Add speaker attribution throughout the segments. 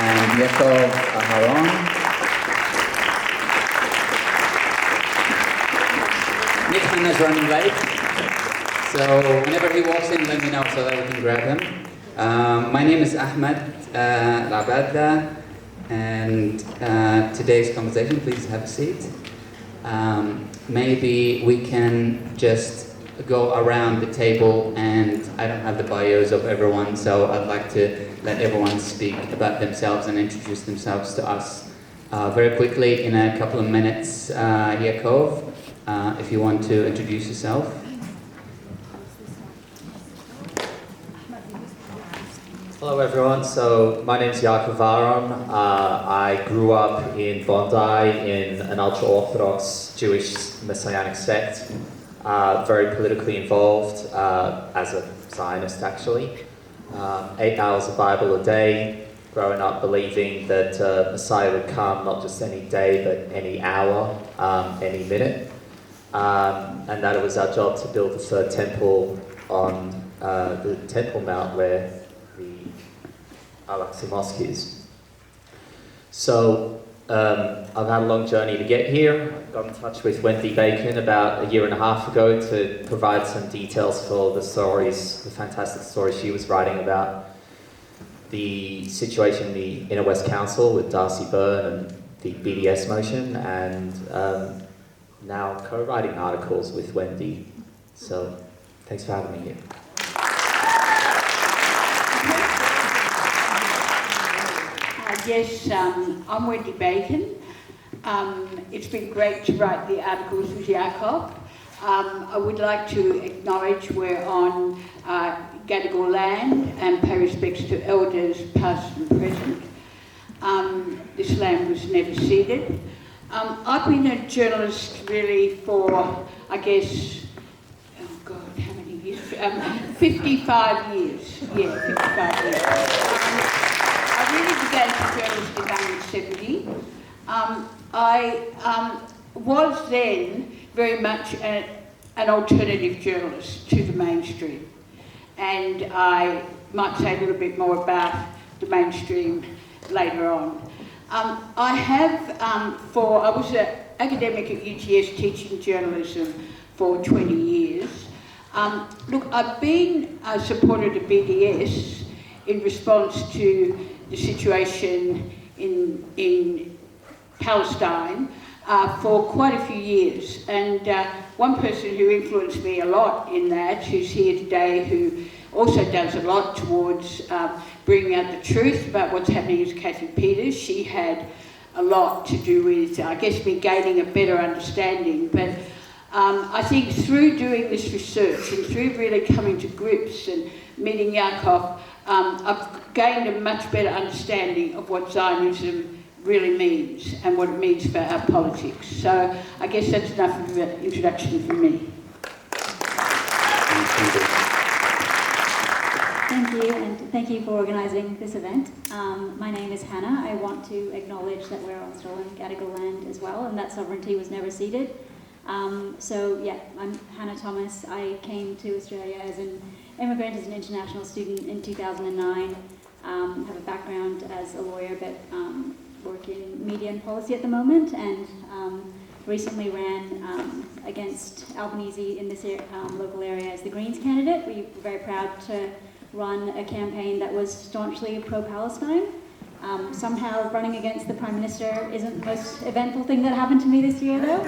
Speaker 1: and Yaakov, Aharon. Nick Hanna's running late, so whenever he walks in, let me know so that we can grab him. My name is Ahmed Labadla, and today's conversation, please have a seat. Maybe we can just go around the table, and I don't have the bios of everyone, so I'd like to let everyone speak about themselves and introduce themselves to us very quickly in a couple of minutes. Yaakov, if you want to introduce yourself.
Speaker 2: Hello everyone, so my name is Yaakov Aharon. I grew up in Bondi in an ultra-Orthodox Jewish Messianic sect, very politically involved as a Zionist actually. 8 hours of Bible a day, growing up believing that Messiah would come not just any day but any hour, any minute. And that it was our job to build the third temple on the Temple Mount where the Al-Aqsa Mosque is. So I've had a long journey to get here. I got in touch with Wendy Bacon about 1.5 years ago to provide some details for the stories, the fantastic stories she was writing about the situation in the Inner West Council with Darcy Byrne and the BDS motion, and now co-writing articles with Wendy. So thanks for having me here.
Speaker 3: Yes, I'm Wendy Bacon. It's been great to write the articles with Yaakov. I would like to acknowledge we're on Gadigal land and pay respects to elders past and present. This land was never ceded. I've been a journalist really for, I guess, oh God, how many years? 55 years. Yeah, 55 years. I really began as a journalist in 1970. I was then very much an alternative journalist to the mainstream, and I might say a little bit more about the mainstream later on. I was an academic at UTS teaching journalism for 20 years. Look, I've been a supporter of BDS in response to the situation in Palestine for quite a few years, and one person who influenced me a lot in that, who's here today, who also does a lot towards bringing out the truth about what's happening, is Kathy Peters. She had a lot to do with, I guess, me gaining a better understanding, but I think through doing this research and through really coming to grips and meeting Yaakov, I've gained a much better understanding of what Zionism really means and what it means for our politics. So I guess that's enough of an introduction for me.
Speaker 4: Thank you, and thank you for organising this event. My name is Hanna. I want to acknowledge that we're on stolen Gadigal land as well, and that sovereignty was never ceded. So yeah, I'm Hannah Thomas. I came to Australia as an immigrant, as an international student in 2009. Have a background as a lawyer, but work in media and policy at the moment, and recently ran against Albanese in this local area as the Greens candidate. We were very proud to run a campaign that was staunchly pro-Palestine. Somehow running against the Prime Minister isn't the most eventful thing that happened to me this year, though.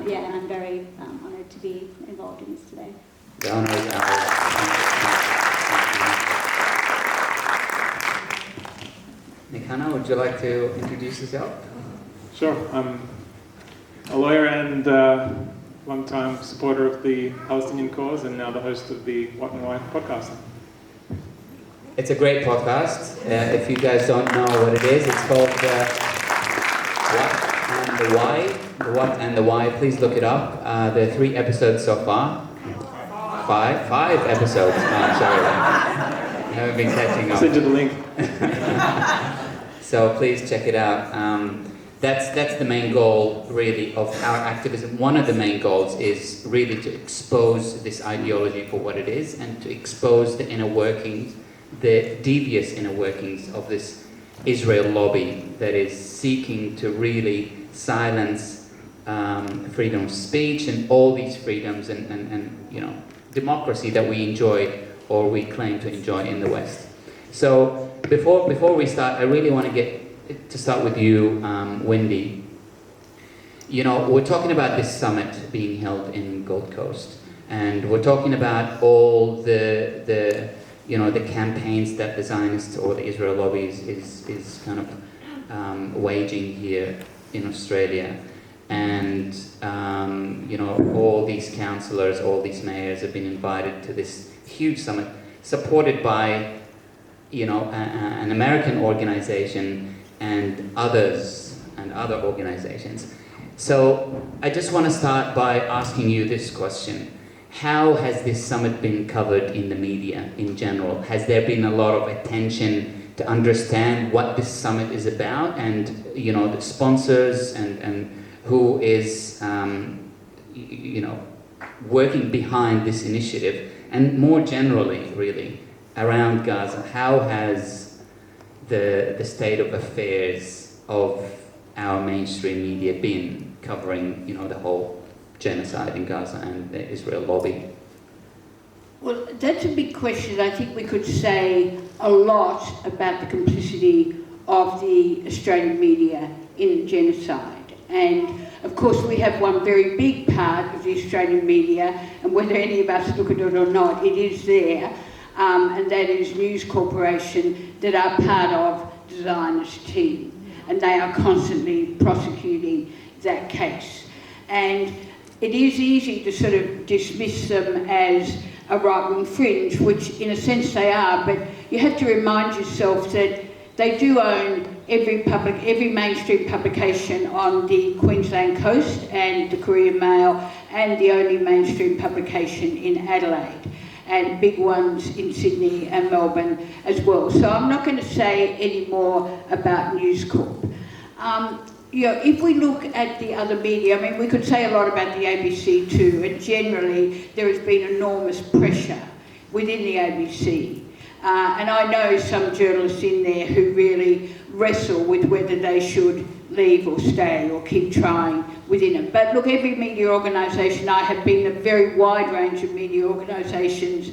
Speaker 4: Yeah, and I'm very honoured to be involved in this today.
Speaker 1: The honour is ours. Nick Hanna, would you like to introduce yourself?
Speaker 5: Sure. I'm a lawyer and long-time supporter of the Palestinian cause, and now the host of the What and Why podcast.
Speaker 1: It's a great podcast. If you guys don't know what it is, it's called What and the Why. The What and the Why. Please look it up. There are 3 episodes so far. 5 episodes. Oh, sorry. I haven't been catching up.
Speaker 5: I'll send you the link.
Speaker 1: So please check it out. That's the main goal, really, of our activism. One of the main goals is really to expose this ideology for what it is and to expose the inner workings the devious inner workings of this Israel lobby that is seeking to really silence freedom of speech and all these freedoms and you know, democracy that we enjoy or we claim to enjoy in the West. So before we start, I really want to start with you, Wendy. You know, we're talking about this summit being held in Gold Coast, and we're talking about all the you know, the campaigns that the Zionists or the Israel lobby is kind of waging here in Australia. And you know, all these councillors, all these mayors have been invited to this huge summit, supported by, you know, an American organization and others and other organizations. So I just want to start by asking you this question. How has this summit been covered in the media in general? Has there been a lot of attention to understand what this summit is about, and, you know, the sponsors and who is, you know, working behind this initiative? And more generally, really, around Gaza, how has the state of affairs of our mainstream media been covering, you know, the whole genocide in Gaza and the Israel lobby?
Speaker 3: Well, that's a big question. I think we could say a lot about the complicity of the Australian media in the genocide. And of course we have one very big part of the Australian media, and whether any of us look at it or not, it is there, and that is News Corporation, that are part of the Zionist team. And they are constantly prosecuting that case. And it is easy to sort of dismiss them as a right-wing fringe, which in a sense they are, but you have to remind yourself that they do own every mainstream publication on the Queensland coast and the Courier Mail, and the only mainstream publication in Adelaide, and big ones in Sydney and Melbourne as well. So I'm not going to say any more about News Corp. You know, if we look at the other media, I mean, we could say a lot about the ABC too, and generally there has been enormous pressure within the ABC. And I know some journalists in there who really wrestle with whether they should leave or stay or keep trying within it. But look, every media organisation, I have been in a very wide range of media organisations.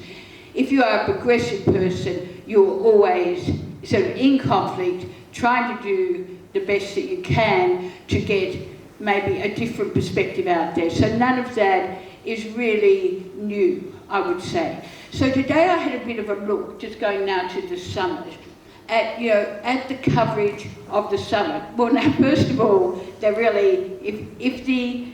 Speaker 3: If you are a progressive person, you're always sort of in conflict, trying to do the best that you can to get maybe a different perspective out there. So none of that is really new, I would say. So today I had a bit of a look, just going now to the summit, at, you know, at the coverage of the summit. Well, now, first of all, they're really, if the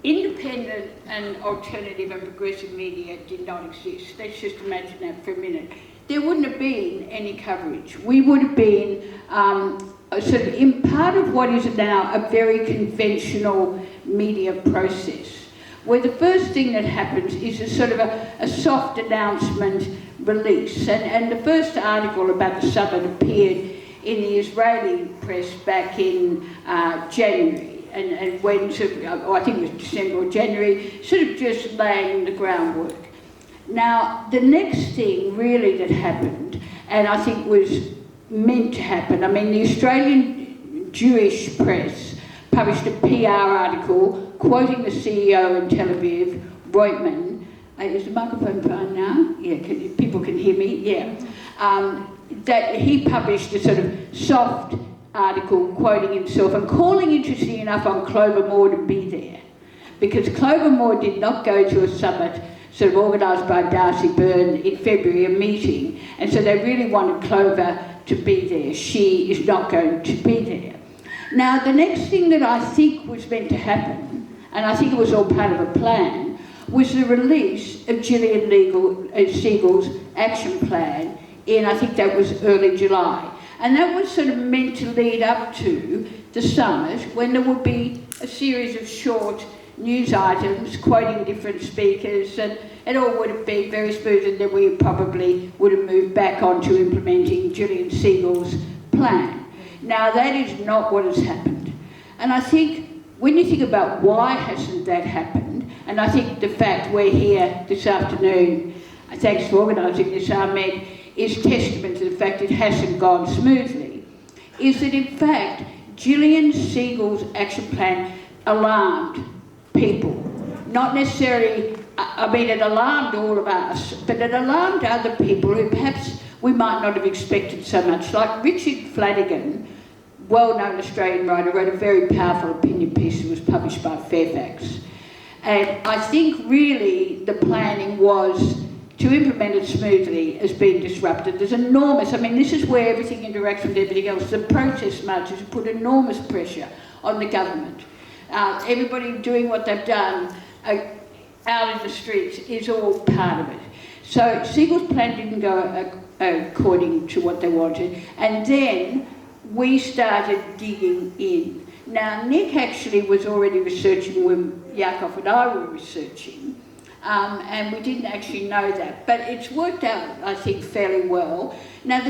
Speaker 3: independent and alternative and progressive media did not exist, let's just imagine that for a minute, there wouldn't have been any coverage. We would have been sort of in part of what is now a very conventional media process, where the first thing that happens is a sort of a soft announcement release. And the first article about the summit appeared in the Israeli press back in January, and when sort of, I think it was December or January, sort of just laying the groundwork. Now, the next thing really that happened, and I think was meant to happen, I mean, the Australian Jewish press published a PR article quoting the CEO in Tel Aviv, Reutman. Is the microphone fine now? Yeah, people can hear me? Yeah. That he published a sort of soft article quoting himself and calling, interesting enough, on Clover Moore to be there. Because Clover Moore did not go to a summit sort of organised by Darcy Byrne in February, a meeting, and so they really wanted Clover to be there. She is not going to be there. Now, the next thing that I think was meant to happen, and I think it was all part of a plan, was the release of Gillian Siegel's action plan in, I think that was early July. And that was sort of meant to lead up to the summit, when there would be a series of short news items quoting different speakers, and it all would have been very smooth, and then we probably would have moved back on to implementing Gillian Siegel's plan. Now, that is not what has happened. And I think when you think about why hasn't that happened, and I think the fact we're here this afternoon, thanks for organising this, Ahmed, is testament to the fact it hasn't gone smoothly, is that in fact Gillian Siegel's action plan alarmed people. Not necessarily, I mean, it alarmed all of us, but it alarmed other people who perhaps we might not have expected so much. Like Richard Flanagan, well-known Australian writer, wrote a very powerful opinion piece that was published by Fairfax. And I think really the planning was to implement it smoothly has been disrupted. There's enormous, I mean, this is where everything interacts with everything else. The protest marches have put enormous pressure on the government. Everybody doing what they've done out in the streets is all part of it. So Siegel's plan didn't go according to what they wanted. And then we started digging in. Now, Nick actually was already researching when Yaakov and I were researching. And we didn't actually know that, but it's worked out, I think, fairly well. Now,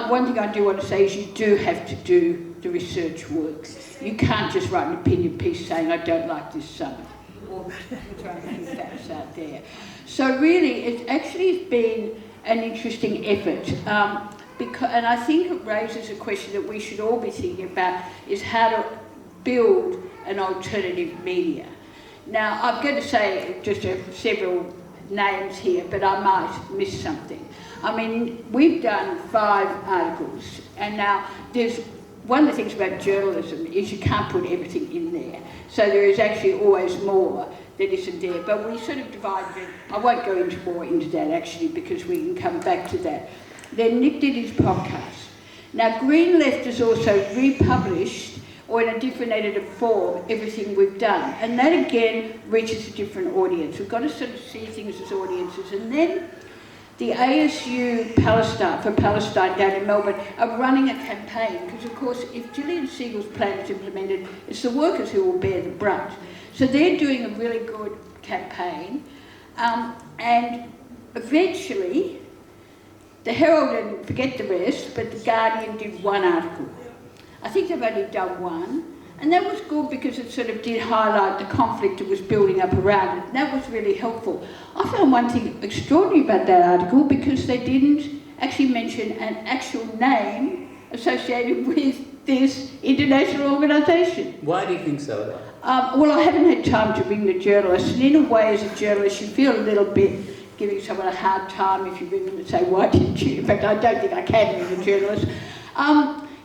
Speaker 3: one thing I do want to say is you do have to do the research work. You can't just write an opinion piece saying, I don't like this summit, or trying to keep facts out there. So really, it's actually been an interesting effort, and I think it raises a question that we should all be thinking about, is how to build an alternative media. Now, I'm going to say just several names here, but I might miss something. I mean, we've done 5 articles, and now there's one of the things about journalism is you can't put everything in there. So there is actually always more that isn't there. But we sort of divided it. I won't go more into that, actually, because we can come back to that. Then Nick did his podcast. Now, Green Left has also republished, or in a different edited form, everything we've done. And that, again, reaches a different audience. We've got to sort of see things as audiences. And then the ASU for Palestine down in Melbourne are running a campaign, because, of course, if Gillian Siegel's plan is implemented, it's the workers who will bear the brunt. So they're doing a really good campaign. And eventually, the Herald, and forget the rest, but the Guardian did 1 article. I think they've only done 1, and that was good because it sort of did highlight the conflict that was building up around it, and that was really helpful. I found one thing extraordinary about that article, because they didn't actually mention an actual name associated with this international organisation.
Speaker 1: Why do you think so, though?
Speaker 3: Well, I haven't had time to ring the journalists, and in a way, as a journalist, you feel a little bit giving someone a hard time if you ring them and say, why didn't you? In fact, I don't think I can ring a journalist.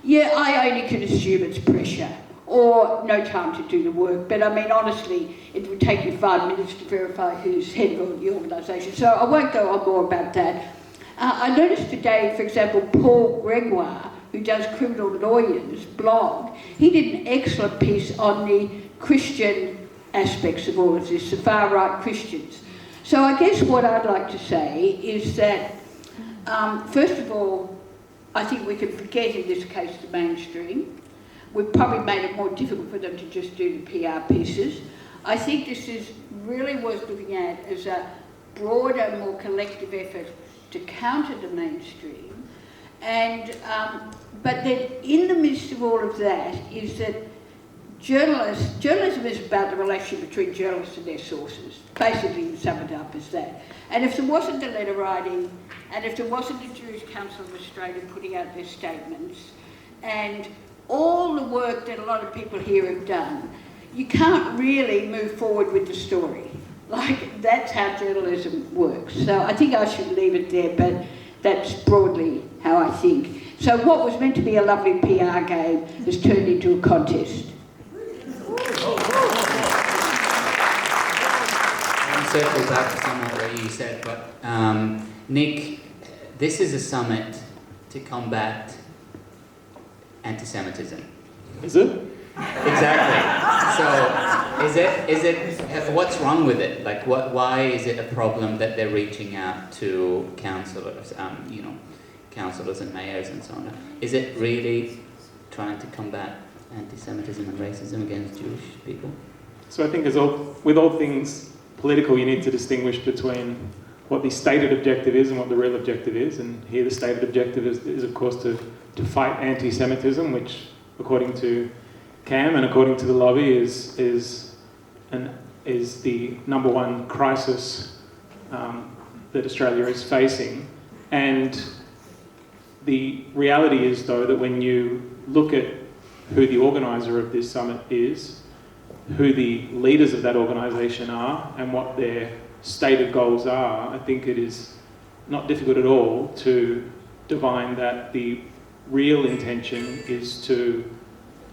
Speaker 3: Yeah, I only can assume it's pressure or no time to do the work. But I mean, honestly, it would take you 5 minutes to verify who's head of the organisation. So I won't go on more about that. I noticed today, for example, Paul Gregoire, who does Criminal Lawyers blog, he did an excellent piece on the Christian aspects of all of this, the far-right Christians. So I guess what I'd like to say is that, first of all, I think we can forget in this case the mainstream. We've probably made it more difficult for them to just do the PR pieces. I think this is really worth looking at as a broader, more collective effort to counter the mainstream. And, but then in the midst of all of that is that journalism is about the relationship between journalists and their sources. Basically, you sum it up as that. And if there wasn't the letter writing, and if there wasn't the Jewish Council of Australia putting out their statements, and all the work that a lot of people here have done, you can't really move forward with the story. Like, that's how journalism works. So I think I should leave it there, but that's broadly how I think. So what was meant to be a lovely PR game has turned into a contest.
Speaker 1: Circle back to some of what you said, but Nick, this is a summit to combat anti-Semitism.
Speaker 5: Is it?
Speaker 1: Exactly. So, is it? What's wrong with it? Like, why is it a problem that they're reaching out to councillors, councillors and mayors and so on? Is it really trying to combat anti-Semitism and racism against Jewish people?
Speaker 5: So I think with all things political, you need to distinguish between what the stated objective is and what the real objective is. And here the stated objective is of course, to fight anti-Semitism, which, according to Cam and according to the lobby, is the number 1 crisis that Australia is facing. And the reality is, though, that when you look at who the organiser of this summit is, who the leaders of that organisation are, and what their stated goals are, I think it is not difficult at all to divine that the real intention is to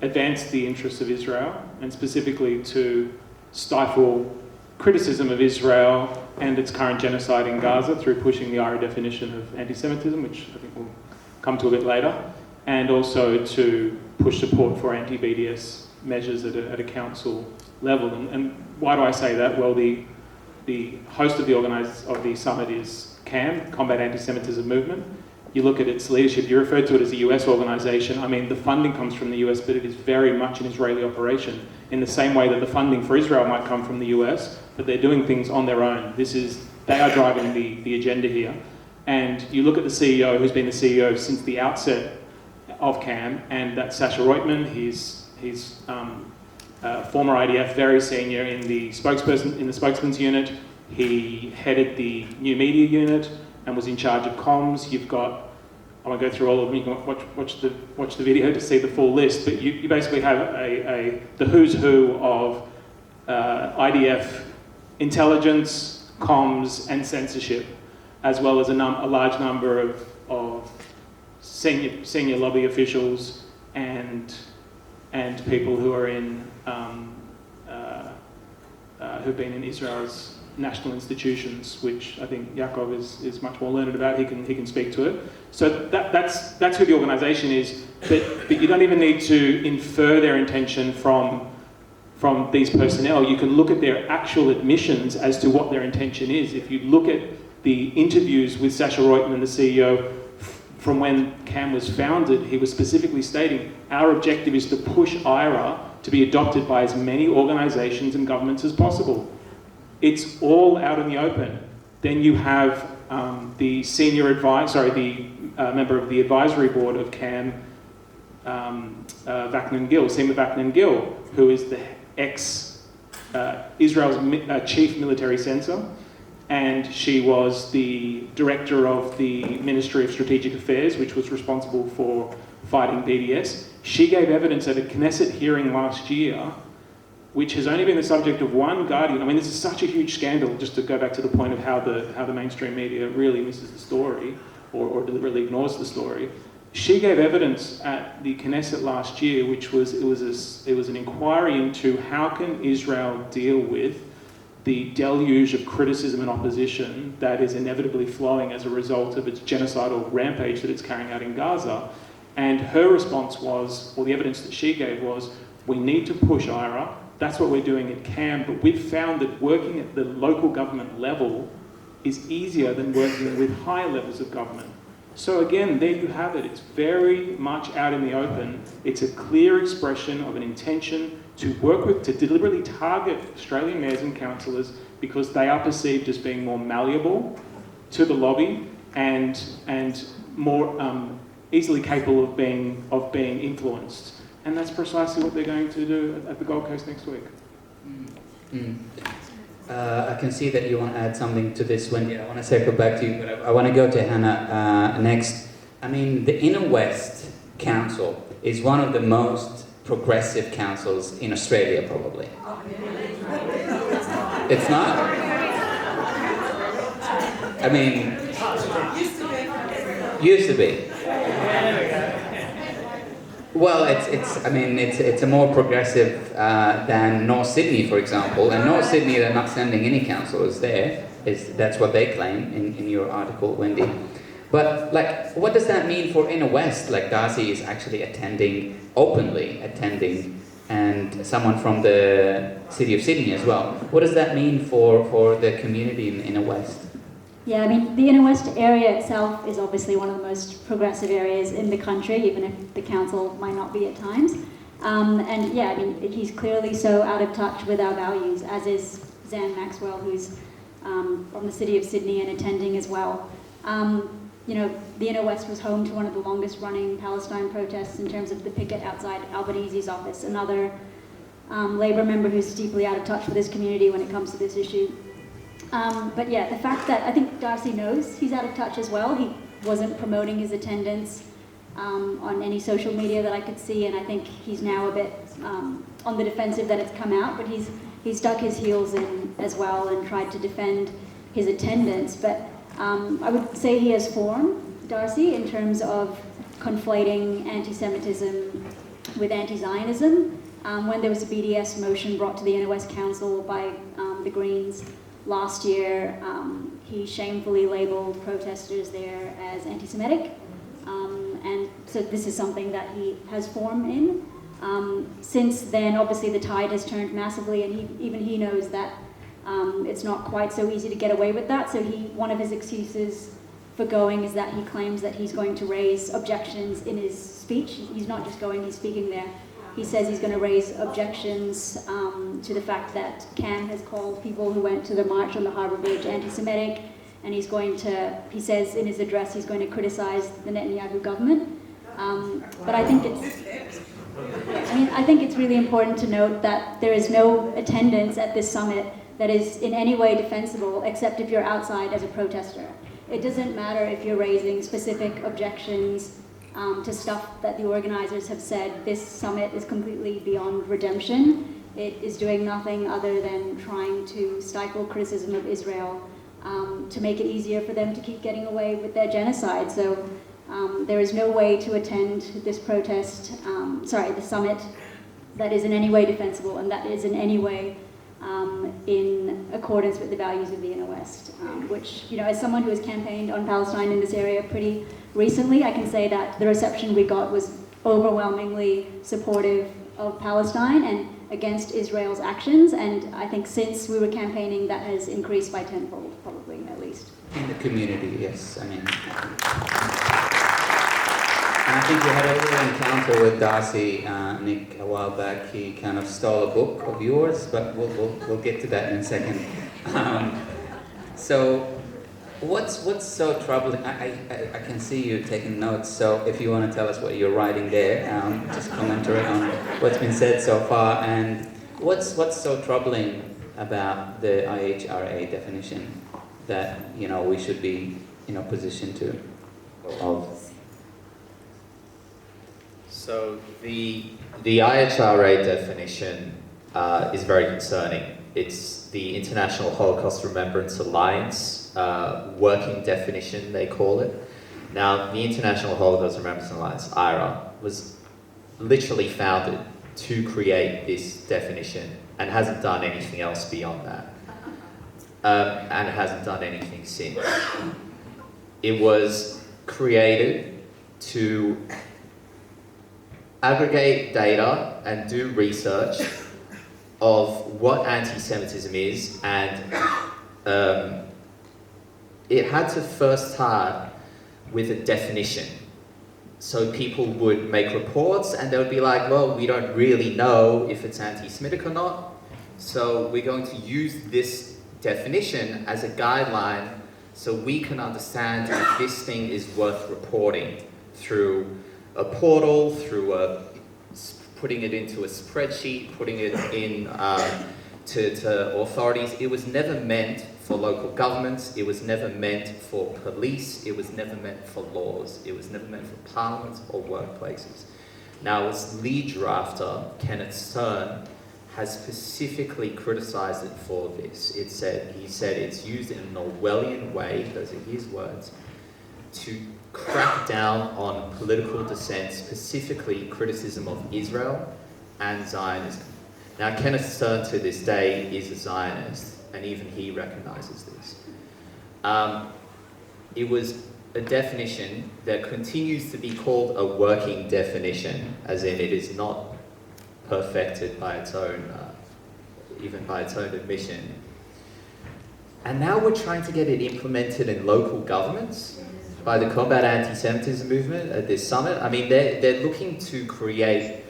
Speaker 5: advance the interests of Israel, and specifically to stifle criticism of Israel and its current genocide in Gaza through pushing the IHRA definition of anti-Semitism, which I think we'll come to a bit later, and also to push support for anti-BDS measures at a council level. And why do I say that? Well, the host of the summit is CAM, Combat Antisemitism Movement. You look at its leadership, you refer to it as a US organisation. I mean, the funding comes from the US, but it is very much an Israeli operation, in the same way that the funding for Israel might come from the US, but they're doing things on their own. They are driving the agenda here. And you look at the CEO, who's been the CEO since the outset of CAM, and that's Sasha Reutemann. He's former IDF, very senior in the spokesman's unit. He headed the new media unit and was in charge of comms. You've got, I won't go through all of them, you can watch the video to see the full list, but you basically have the who's who of IDF intelligence, comms, and censorship, as well as a large number of senior lobby officials and people who are in who've been in Israel's national institutions, which I think Yaakov is much more learned about. He can speak to it. So that's who the organisation is. But you don't even need to infer their intention from these personnel. You can look at their actual admissions as to what their intention is. If you look at the interviews with Sasha Reutemann, the CEO, from when CAM was founded, he was specifically stating, our objective is to push IHRA to be adopted by as many organisations and governments as possible. It's all out in the open. Then you have the member of the advisory board of CAM, Vaknin Gil, Seema Vaknin Gil, who is the Israel's chief military censor, and she was the director of the Ministry of Strategic Affairs, which was responsible for fighting BDS. She gave evidence at a Knesset hearing last year, which has only been the subject of one Guardian. I mean, this is such a huge scandal, just to go back to the point of how the mainstream media really misses the story, or deliberately ignores the story. She gave evidence at the Knesset last year, which was an inquiry into how can Israel deal with the deluge of criticism and opposition that is inevitably flowing as a result of its genocidal rampage that it's carrying out in Gaza. And her response was, well, the evidence that she gave was, we need to push IHRA. That's what we're doing at CAM, but we've found that working at the local government level is easier than working with higher levels of government. So again, there you have it. It's very much out in the open. It's a clear expression of an intention to work with, to deliberately target Australian mayors and councillors because they are perceived as being more malleable to the lobby and more easily capable of being influenced. And that's precisely what they're going to do at the Gold Coast next week.
Speaker 1: I can see that you want to add something to this, Wendy. I want to circle back to you, but I want to go to Hannah next. I mean, the Inner West Council is one of the most progressive councils in Australia, probably. It's not? I mean, used to be. Well, it's a more progressive than North Sydney, for example. And North Sydney, they're not sending any councillors there. That's what they claim in your article, Wendy. But like, what does that mean for Inner West? Like, Darcy is actually openly attending, and someone from the City of Sydney as well. What does that mean for the community in Inner West?
Speaker 4: Yeah, I mean, the Inner West area itself is obviously one of the most progressive areas in the country, even if the council might not be at times. And yeah, I mean, he's clearly so out of touch with our values, as is Zan Maxwell, who's from the City of Sydney and attending as well. You know, the Inner West was home to one of the longest running Palestine protests in terms of the picket outside Albanese's office, another Labour member who's deeply out of touch with his community when it comes to this issue. But yeah, the fact that I think Darcy knows he's out of touch as well. He wasn't promoting his attendance on any social media that I could see, and I think he's now a bit on the defensive that it's come out, but he's dug his heels in as well and tried to defend his attendance. But I would say he has form, Darcy, in terms of conflating anti-Semitism with anti-Zionism. When there was a BDS motion brought to the Inner West Council by the Greens last year, he shamefully labelled protesters there as anti-Semitic. And so this is something that he has form in. Since then, obviously, the tide has turned massively, and even he knows that it's not quite so easy to get away with that. So one of his excuses for going is that he claims that he's going to raise objections in his speech. He's not just going, he's speaking there. He says he's going to raise objections to the fact that Cam has called people who went to the march on the Harbour Bridge anti-Semitic, and he says in his address he's going to criticize the Netanyahu government. But I think it's really important to note that there is no attendance at this summit that is in any way defensible, except if you're outside as a protester. It doesn't matter if you're raising specific objections to stuff that the organizers have said. This summit is completely beyond redemption. It is doing nothing other than trying to stifle criticism of Israel to make it easier for them to keep getting away with their genocide. So there is no way to attend this the summit that is in any way defensible and that is in any way in accordance with the values of the Inner West, which, as someone who has campaigned on Palestine in this area pretty recently, I can say that the reception we got was overwhelmingly supportive of Palestine and against Israel's actions, and I think since we were campaigning that has increased by tenfold, probably, at least.
Speaker 1: In the community, yes. And I think we had a little encounter with Darcy, Nick, a while back. He kind of stole a book of yours, but we'll get to that in a second. So, what's so troubling? I can see you taking notes. So, if you want to tell us what you're writing there, just commentary on what's been said so far, and what's so troubling about the IHRA definition that we should be positioned to of.
Speaker 2: So the IHRA definition is very concerning. It's the International Holocaust Remembrance Alliance working definition, they call it. Now, the International Holocaust Remembrance Alliance, IHRA, was literally founded to create this definition and hasn't done anything else beyond that. And hasn't done anything since. It was created to aggregate data and do research of what anti-Semitism is, and it had to first start with a definition. So people would make reports and they would be like, well, we don't really know if it's anti-Semitic or not, so we're going to use this definition as a guideline so we can understand if this thing is worth reporting through a portal, through putting it into a spreadsheet, putting it in to authorities. It was never meant for local governments, it was never meant for police, it was never meant for laws, it was never meant for parliaments or workplaces. Now, its lead drafter, Kenneth Stern, has specifically criticized it for this. He said it's used in an Orwellian way, those are his words, to crack down on political dissent, specifically criticism of Israel and Zionism. Now, Kenneth Stern to this day is a Zionist, and even he recognizes this. It was a definition that continues to be called a working definition, as in it is not perfected by its own, even by its own admission. And now we're trying to get it implemented in local governments by the Combat Antisemitism Movement at this summit. I mean, they're looking to create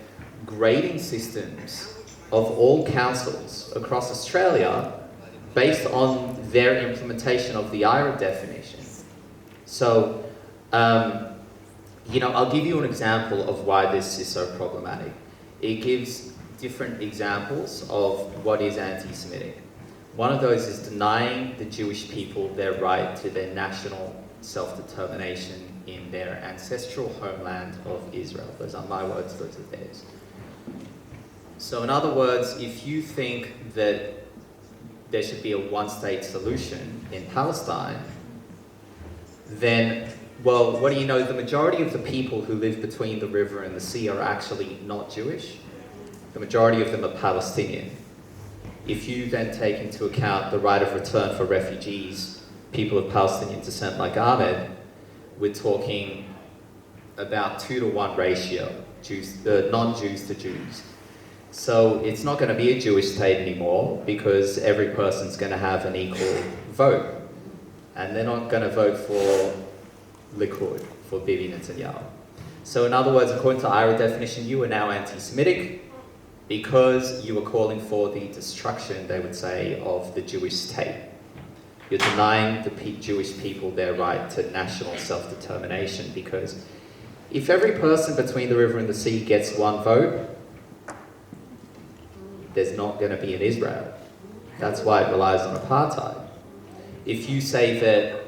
Speaker 2: grading systems of all councils across Australia based on their implementation of the IHRA definition. So, I'll give you an example of why this is so problematic. It gives different examples of what is anti-Semitic. One of those is denying the Jewish people their right to their national self-determination in their ancestral homeland of Israel. Those aren't my words, those are theirs. So in other words, if you think that there should be a one-state solution in Palestine, then, well, what do you know? The majority of the people who live between the river and the sea are actually not Jewish. The majority of them are Palestinian. If you then take into account the right of return for refugees, people of Palestinian descent like Ahmed, we're talking about 2-to-1 ratio, non-Jews to Jews. So it's not going to be a Jewish state anymore because every person's going to have an equal vote. And they're not going to vote for Likud, for Bibi Netanyahu. So in other words, according to IHRA definition, you are now anti-Semitic because you are calling for the destruction, they would say, of the Jewish state. You're denying the Jewish people their right to national self-determination, because if every person between the river and the sea gets one vote, there's not going to be an Israel. That's why it relies on apartheid. If you say that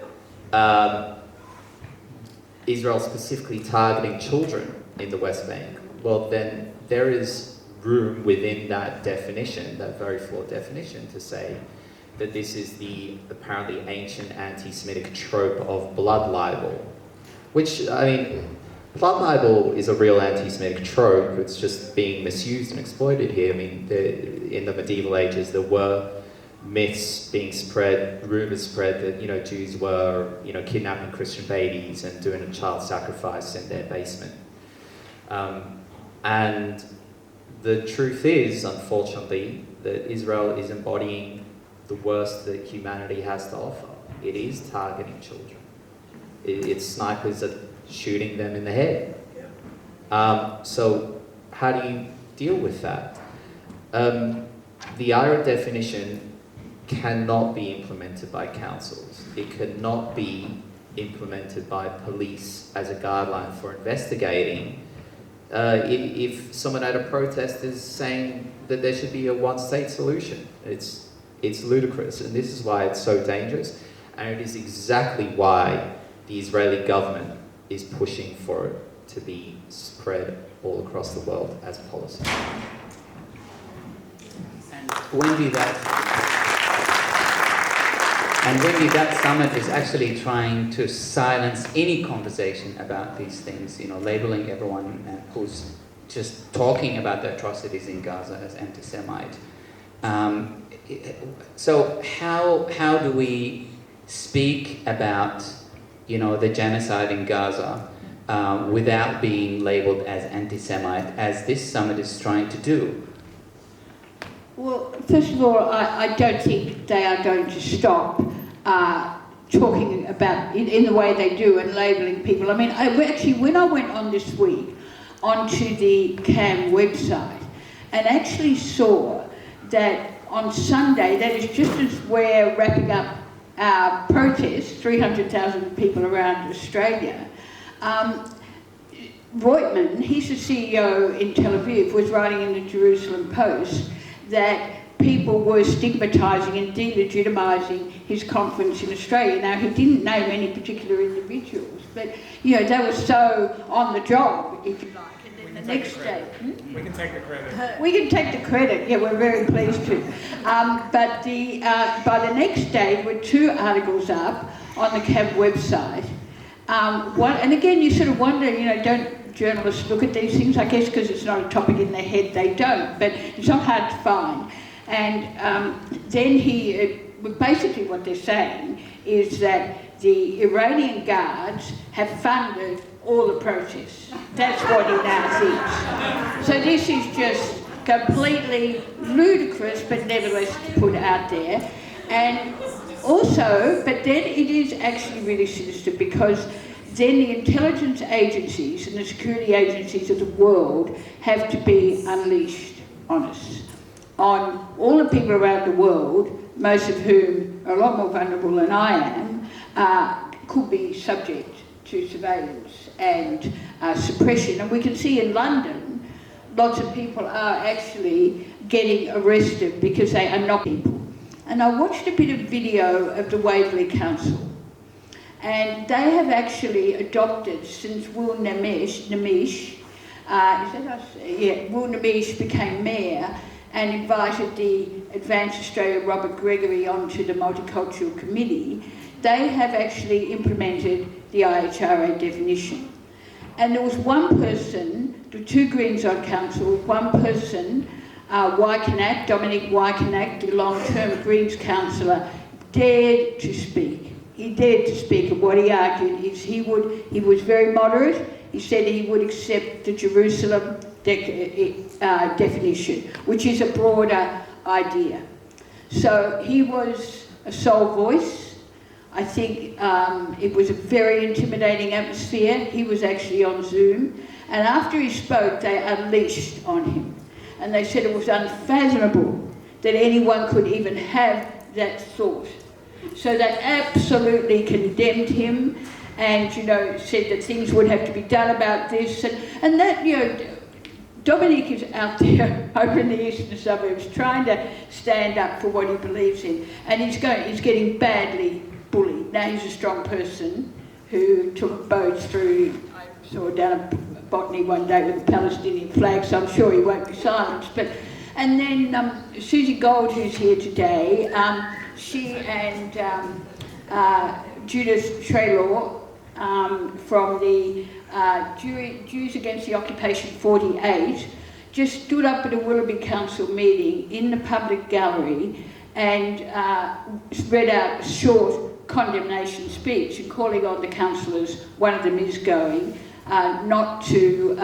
Speaker 2: Israel specifically targeting children in the West Bank, well then there is room within that definition, that very flawed definition, to say that this is the apparently ancient anti-Semitic trope of blood libel, which, I mean, blood libel is a real anti-Semitic trope. It's just being misused and exploited here. I mean, in the medieval ages, there were myths being spread, rumors spread that, Jews were, kidnapping Christian babies and doing a child sacrifice in their basement. And the truth is, unfortunately, that Israel is embodying the worst that humanity has to offer. It is targeting children. Its snipers are shooting them in the head. So how do you deal with that? The IHRA definition cannot be implemented by councils. It cannot be implemented by police as a guideline for investigating. If someone at a protest is saying that there should be a one-state solution, it's ludicrous, and this is why it's so dangerous, and it is exactly why the Israeli government is pushing for it to be spread all across the world as policy.
Speaker 1: And Wendy, that summit is actually trying to silence any conversation about these things, labeling everyone who's just talking about the atrocities in Gaza as anti-Semite. So how do we speak about, the genocide in Gaza without being labeled as anti-Semite, as this summit is trying to do?
Speaker 3: Well, first of all, I don't think they are going to stop talking about in the way they do and labelling people. I mean, when I went on this week onto the CAM website and actually saw that on Sunday, that is just as we're wrapping up our protest, 300,000 people around Australia, Reutman, he's the CEO in Tel Aviv, was writing in the Jerusalem Post that people were stigmatising and delegitimising his conference in Australia. Now, he didn't name any particular individuals, but, they were so on the job, if you like. And then the next day...
Speaker 5: We can take the credit.
Speaker 3: We can take the credit, yeah, we're very pleased to. But by the next day, there were 2 articles up on the CAB website. And again, you sort of wonder, don't journalists look at these things? I guess because it's not a topic in their head, they don't, but it's not hard to find. And then basically what they're saying is that the Iranian guards have funded all the protests. That's what he now thinks. So this is just completely ludicrous, but nevertheless put out there. And also, but then it is actually really sinister, because then the intelligence agencies and the security agencies of the world have to be unleashed on us, on all the people around the world, most of whom are a lot more vulnerable than I am, could be subject to surveillance and suppression. And we can see in London, lots of people are actually getting arrested because they are not people. And I watched a bit of video of the Waverley Council. And they have actually adopted, since Will Namish, Will Namish became mayor and invited the Advanced Australia Robert Gregory onto the Multicultural Committee, they have actually implemented the IHRA definition. And there was one person, the two Greens on council, one person, Dominic Wykenak, the long-term Greens councillor, dared to speak. He dared to speak, and what he argued is he was very moderate. He said he would accept the Jerusalem definition, which is a broader idea. So he was a sole voice. I think it was a very intimidating atmosphere. He was actually on Zoom, and after he spoke, they unleashed on him. And they said it was unfathomable that anyone could even have that thought. So they absolutely condemned him and, said that things would have to be done about this. And that, Dominic is out there over in the eastern suburbs trying to stand up for what he believes in. And he's getting badly bullied. Now he's a strong person who took boats through, I saw down at Botany one day with a Palestinian flag, so I'm sure he won't be silenced. And then Susie Gold, who's here today, she and Judith Treloar from the Jews Against the Occupation 48 just stood up at a Willoughby Council meeting in the public gallery and read out a short condemnation speech and calling on the councillors, one of them is going, not to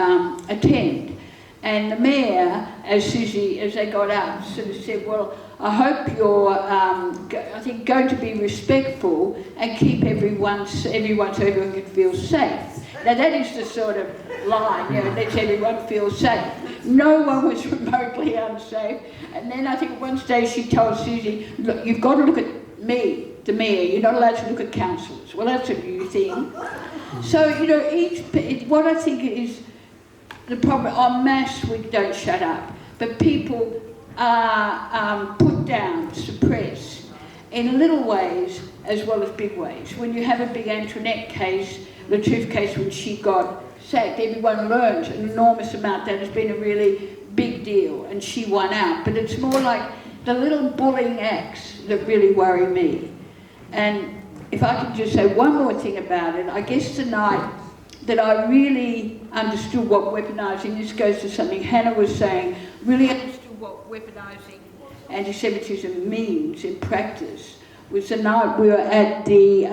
Speaker 3: attend. And the mayor, as they got up, sort of said, well, I hope you're, going to be respectful and keep everyone so everyone can feel safe. Now that is the sort of line, lets everyone feel safe. No one was remotely unsafe. And then I think at one stage she told Susie, look, you've got to look at me, the mayor, you're not allowed to look at councillors. Well, that's a new thing. So, what I think is the problem, en masse we don't shut up, but people are put down, suppressed, in little ways as well as big ways. When you have a big Antoinette case, Latouche case, when she got sacked, everyone learned an enormous amount. That has been a really big deal, and she won out. But it's more like the little bullying acts that really worry me. And if I could just say one more thing about it, I guess the night that I really understood what weaponising, this goes to something Hannah was saying, really understood what weaponising anti-Semitism means in practice, was the night we were at the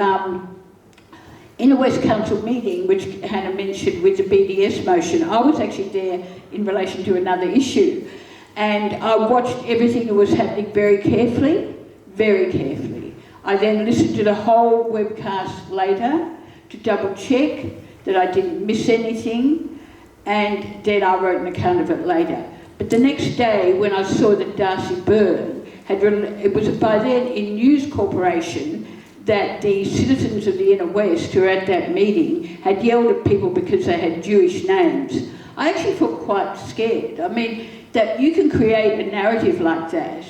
Speaker 3: Inner West Council meeting, which Hannah mentioned, with the BDS motion. I was actually there in relation to another issue, and I watched everything that was happening very carefully, very carefully. I then listened to the whole webcast later to double check that I didn't miss anything, and then I wrote an account of it later. But the next day, when I saw that Darcy Byrne it was by then in News Corporation that the citizens of the Inner West who were at that meeting had yelled at people because they had Jewish names. I actually felt quite scared. I mean, that you can create a narrative like that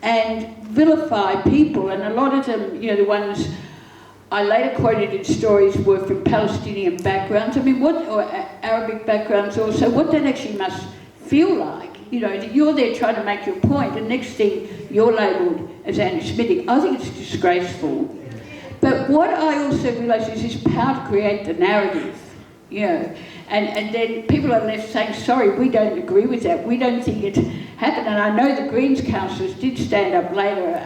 Speaker 3: and vilify people, and a lot of them, the ones I later quoted in stories were from Palestinian backgrounds. I mean, or Arabic backgrounds also, what that actually must feel like. That you're there trying to make your point, and next thing you're labelled as anti-Semitic. I think it's disgraceful. But what I also realise is this power to create the narrative, and then people are left saying, sorry, we don't agree with that. We don't think it happened. And I know the Greens councillors did stand up later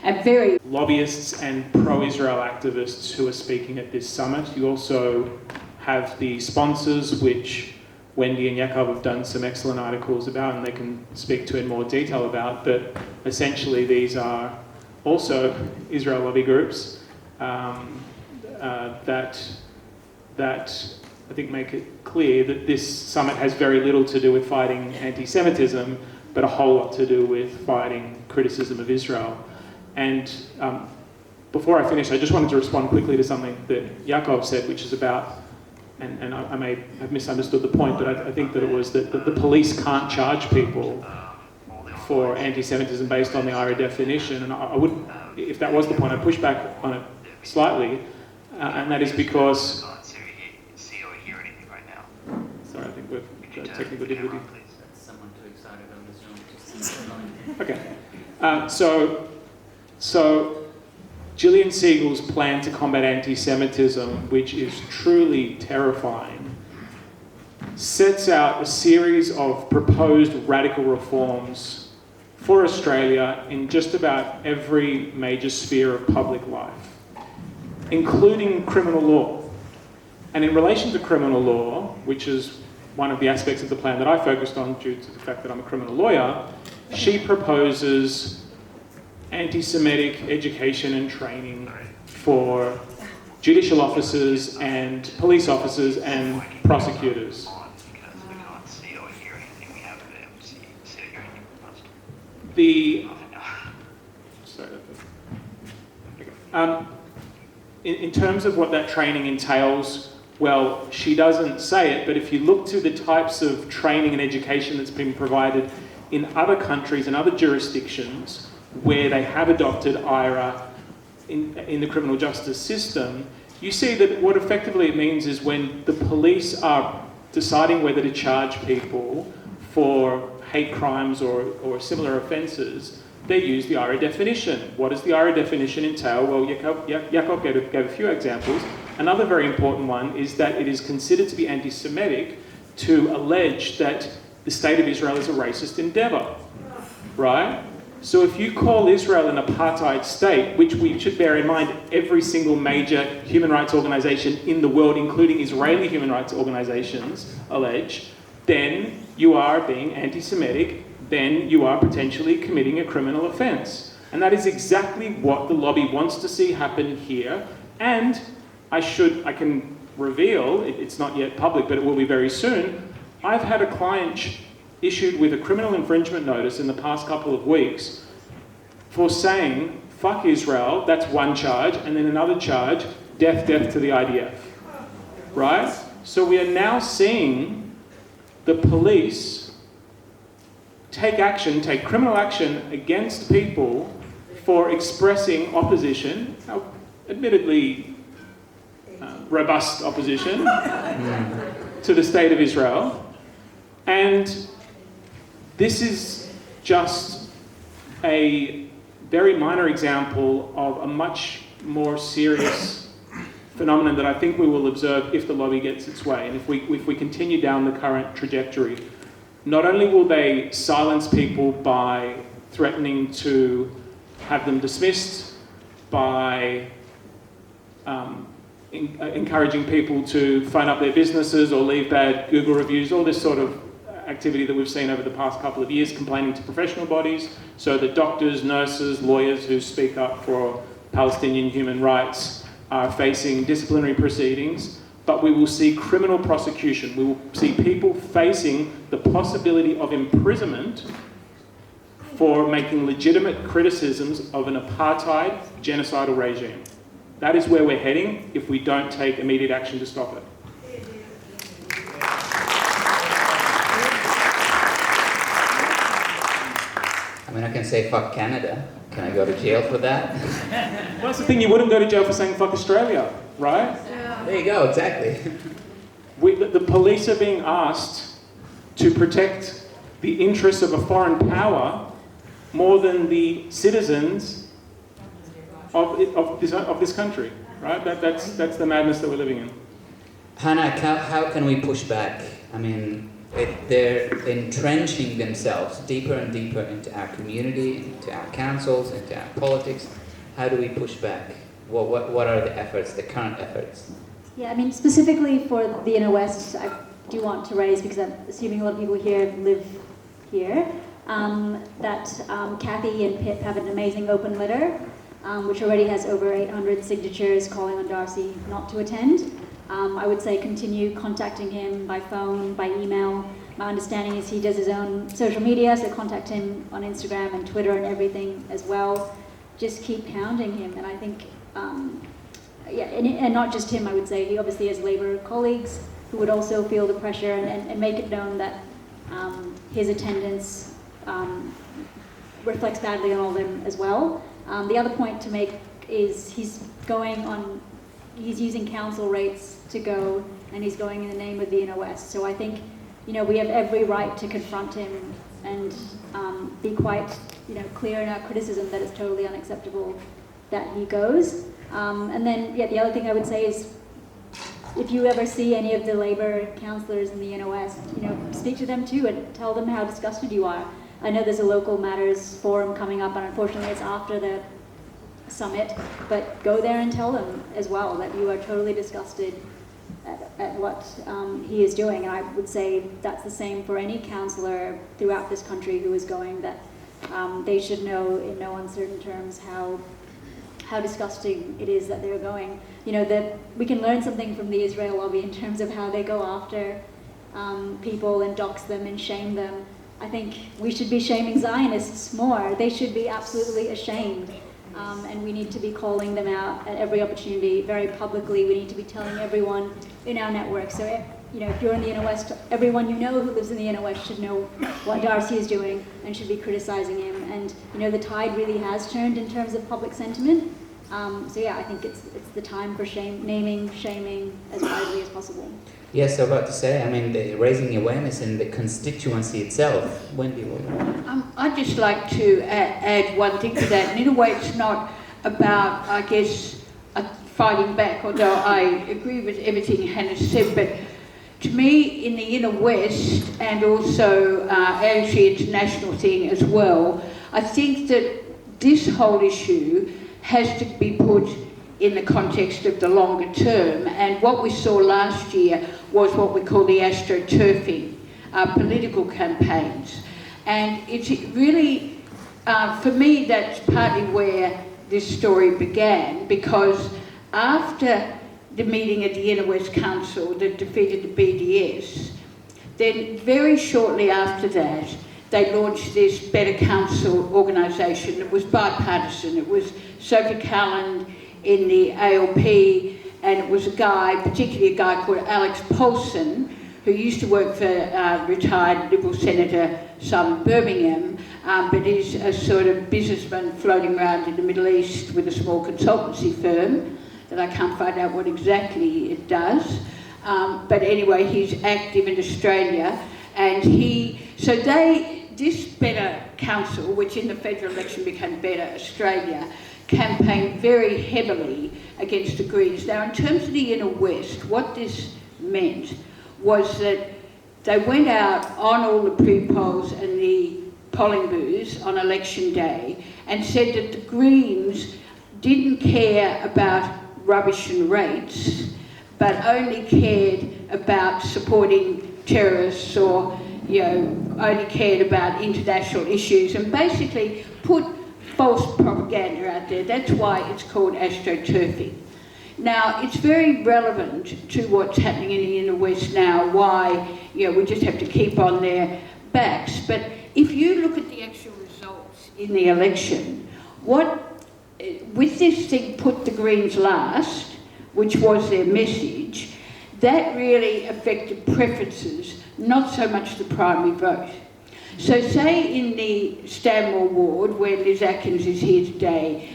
Speaker 3: and very...
Speaker 5: Lobbyists and pro-Israel activists who are speaking at this summit. You also have the sponsors, which Wendy and Yaakov have done some excellent articles about, and they can speak to in more detail about, but essentially these are also Israel lobby groups that I think make it clear that this summit has very little to do with fighting anti-Semitism, but a whole lot to do with fighting criticism of Israel. And before I finish, I just wanted to respond quickly to something that Yaakov said, which is about, and I may have misunderstood the point, but I think that it was that the police can't charge people for anti-Semitism based on the IHRA definition. And I would, if that was the point, I'd push back on it slightly. And that is because...
Speaker 6: Can't see or hear anything right now.
Speaker 5: Sorry, I think we've got technical difficulty.
Speaker 1: That's someone too excited on the Zoom.
Speaker 5: Okay. So Gillian Siegel's plan to combat anti-Semitism, which is truly terrifying, sets out a series of proposed radical reforms for Australia in just about every major sphere of public life, including criminal law. And in relation to criminal law, which is one of the aspects of the plan that I focused on due to the fact that I'm a criminal lawyer, she proposes anti-Semitic education and training for judicial officers and police officers and prosecutors.
Speaker 6: Because we can't see or hear anything. We have to be able to see or hear anything.
Speaker 5: In terms of what that training entails, well, she doesn't say it, but if you look to the types of training and education that's been provided in other countries and other jurisdictions where they have adopted IHRA in the criminal justice system, you see that what effectively it means is when the police are deciding whether to charge people for hate crimes or similar offences, they use the IHRA definition. What does the IHRA definition entail? Well, Yaakov gave a few examples. Another very important one is that it is considered to be anti-Semitic to allege that the state of Israel is a racist endeavour, right? So if you call Israel an apartheid state, which we should bear in mind every single major human rights organisation in the world, including Israeli human rights organisations, allege, then you are being anti-Semitic, then you are potentially committing a criminal offence. And that is exactly what the lobby wants to see happen here. And I can reveal, it's not yet public, but it will be very soon, I've had a client issued with a criminal infringement notice in the past couple of weeks for saying, fuck Israel, that's one charge, and then another charge, death to the IDF, right? So we are now seeing the police take criminal action against people for expressing opposition, admittedly robust opposition to the state of Israel. And this is just a very minor example of a much more serious phenomenon that I think we will observe if the lobby gets its way. And if we continue down the current trajectory, not only will they silence people by threatening to have them dismissed, by encouraging people to phone up their businesses or leave bad Google reviews, all this sort of activity that we've seen over the past couple of years, complaining to professional bodies, so that doctors, nurses, lawyers who speak up for Palestinian human rights are facing disciplinary proceedings, but we will see criminal prosecution. We will see people facing the possibility of imprisonment for making legitimate criticisms of an apartheid genocidal regime. That is where we're heading if we don't take immediate action to stop it.
Speaker 1: I mean, I can say fuck Canada. Can I go to jail for that?
Speaker 5: Well, that's the thing, you wouldn't go to jail for saying fuck Australia, right?
Speaker 1: There you go, exactly.
Speaker 5: The police are being asked to protect the interests of a foreign power more than the citizens of this country, right? That's the madness that we're living in.
Speaker 1: Hannah, how can we push back? I mean, they're entrenching themselves deeper and deeper into our community, into our councils, into our politics. How do we push back? What are the efforts, the current efforts?
Speaker 4: Yeah, I mean, specifically for the inner west, I do want to raise, because I'm assuming a lot of people here live here, that Kathy and Pip have an amazing open letter, which already has over 800 signatures calling on Darcy not to attend. I would say continue contacting him by phone, by email. My understanding is he does his own social media, so contact him on Instagram and Twitter and everything as well. Just keep hounding him, and I think, and not just him, I would say. He obviously has Labour colleagues who would also feel the pressure and make it known that his attendance reflects badly on all of them as well. The other point to make is he's going on he's using council rates to go, and he's going in the name of the inner west. So I think, we have every right to confront him and be quite, clear in our criticism that it's totally unacceptable that he goes. And then, the other thing I would say is, if you ever see any of the Labour councillors in the inner west, speak to them too and tell them how disgusted you are. I know there's a local matters forum coming up, and unfortunately it's after the summit, but go there and tell them as well that you are totally disgusted at what he is doing. And I would say that's the same for any councillor throughout this country who is going, that they should know in no uncertain terms how disgusting it is that they're going. That we can learn something from the Israel lobby in terms of how they go after people and dox them and shame them. I think we should be shaming Zionists more. They should be absolutely ashamed. And we need to be calling them out at every opportunity, very publicly. We need to be telling everyone in our network. So, if you're in the inner west, everyone you know who lives in the inner west should know what Darcy is doing and should be criticizing him. And, the tide really has turned in terms of public sentiment. I think it's the time for naming, shaming as widely as possible.
Speaker 1: Yes, I was about to say, the raising awareness in the constituency itself. Wendy,
Speaker 3: I'd just like to add one thing to that. And in a way, it's not about, I guess, fighting back, although I agree with everything Hannah said. But to me, in the inner west, and also actually it's a national thing as well, I think that this whole issue has to be put in the context of the longer term. And what we saw last year was what we call the astroturfing, political campaigns. And it's really, for me, that's partly where this story began, because after the meeting at the Inner West Council that defeated the BDS, then very shortly after that, they launched this Better Council organisation that was bipartisan. It was Sophie Calland in the ALP, and it was particularly a guy called Alex Paulson, who used to work for retired Liberal Senator Simon Birmingham, but is a sort of businessman floating around in the Middle East with a small consultancy firm that I can't find out what exactly it does. But anyway, he's active in Australia, and this Better Council, which in the federal election became Better Australia, campaigned very heavily against the Greens. Now, in terms of the inner west, what this meant was that they went out on all the pre-polls and the polling booths on election day and said that the Greens didn't care about rubbish and rates, but only cared about supporting terrorists, or only cared about international issues, and basically put false propaganda out there. That's why it's called astroturfing. Now, it's very relevant to what's happening in the inner west now, why we just have to keep on their backs. But if you look at the actual results in the election, with this thing, put the Greens last, which was their message, that really affected preferences, not so much the primary vote. So say in the Stanmore ward, where Liz Atkins is here today,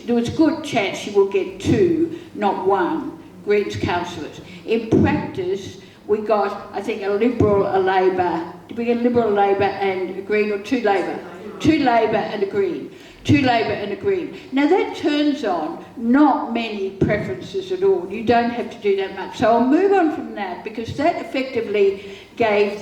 Speaker 3: there was a good chance she will get 2, not 1, Greens councillors. In practice, we got, I think, a Liberal, a Labor. Did we get a Liberal, a Labor and a Green, or 2 Labor? 2 Labor and a Green. 2 Labor and a Green. Now that turns on not many preferences at all. You don't have to do that much. So I'll move on from that, because that effectively gave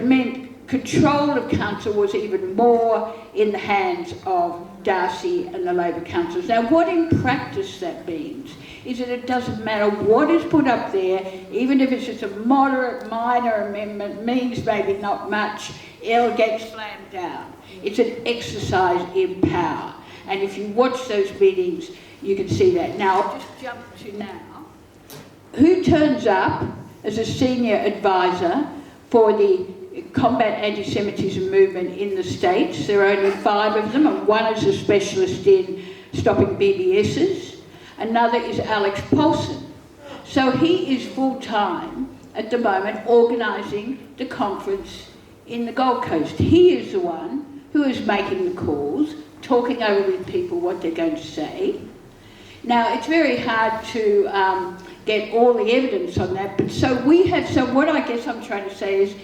Speaker 3: meant control of council was even more in the hands of Darcy and the Labor councillors. Now what in practice that means is that it doesn't matter what is put up there, even if it's just a moderate, minor amendment, means maybe not much, it'll get slammed down. It's an exercise in power. And if you watch those meetings, you can see that. Now, I'll just jump to now. Who turns up as a senior advisor for the Combat Antisemitism Movement in the States? There are only 5 of them, and one is a specialist in stopping BBSs. Another is Alex Paulson. So he is full-time at the moment organising the conference in the Gold Coast. He is the one who is making the calls, talking over with people what they're going to say. Now, it's very hard to get all the evidence on that, but so what I guess I'm trying to say is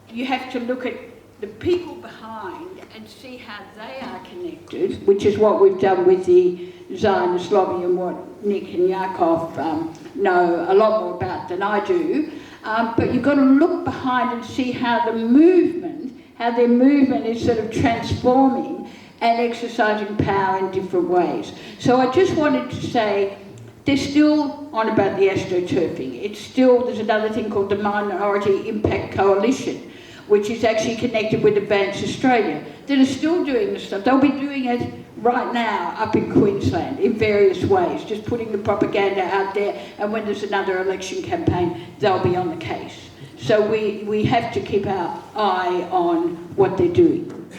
Speaker 3: you have to look at the people behind and see how they are connected, which is what we've done with the Zionist lobby and what Nick and Yaakov know a lot more about than I do. But you've got to look behind and see how their movement is sort of transforming and exercising power in different ways. So I just wanted to say, they're still on about the astroturfing. There's another thing called the Minority Impact Coalition, which is actually connected with Advance Australia, that are still doing this stuff. They'll be doing it right now up in Queensland in various ways, just putting the propaganda out there, and when there's another election campaign, they'll be on the case. So we have to keep our eye on what they're doing.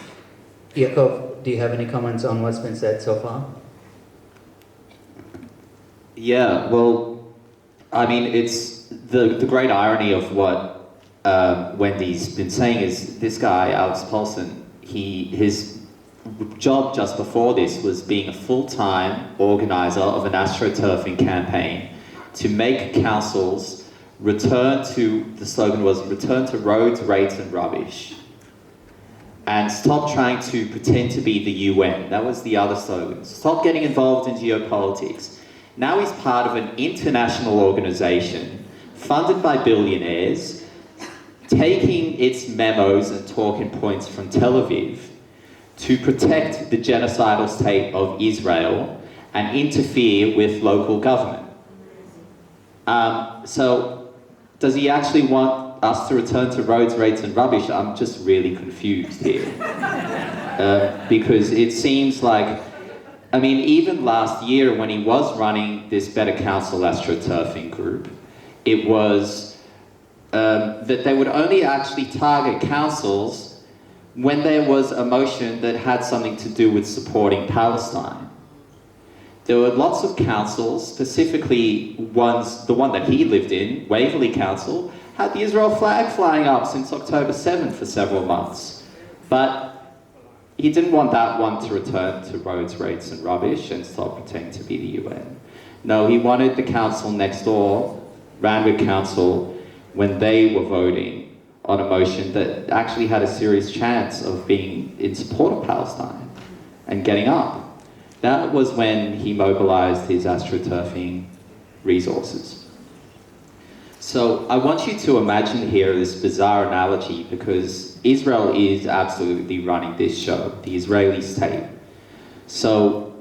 Speaker 1: Yaakov, do you have any comments on what's been said so far?
Speaker 7: Yeah, well, I mean, it's the great irony of what Wendy's been saying is this guy, Alex Paulson, his job just before this was being a full-time organizer of an astroturfing campaign to make councils the slogan was return to roads, rates and rubbish. And stop trying to pretend to be the UN. That was the other slogan. Stop getting involved in geopolitics. Now he's part of an international organization funded by billionaires, taking its memos and talking points from Tel Aviv to protect the genocidal state of Israel and interfere with local government. So does he actually want us to return to roads, rates and rubbish? I'm just really confused here. Because it seems like, I mean, even last year when he was running this Better Council astroturfing group, it was that they would only actually target councils when there was a motion that had something to do with supporting Palestine. There were lots of councils, specifically the one that he lived in, Waverley Council, had the Israel flag flying up since October 7th for several months. But he didn't want that one to return to roads, rates and rubbish and stop pretending to be the UN. No, he wanted the council next door, Randwick Council, when they were voting on a motion that actually had a serious chance of being in support of Palestine and getting up. That was when he mobilized his astroturfing resources. So I want you to imagine here this bizarre analogy, because Israel is absolutely running this show, the Israeli state. So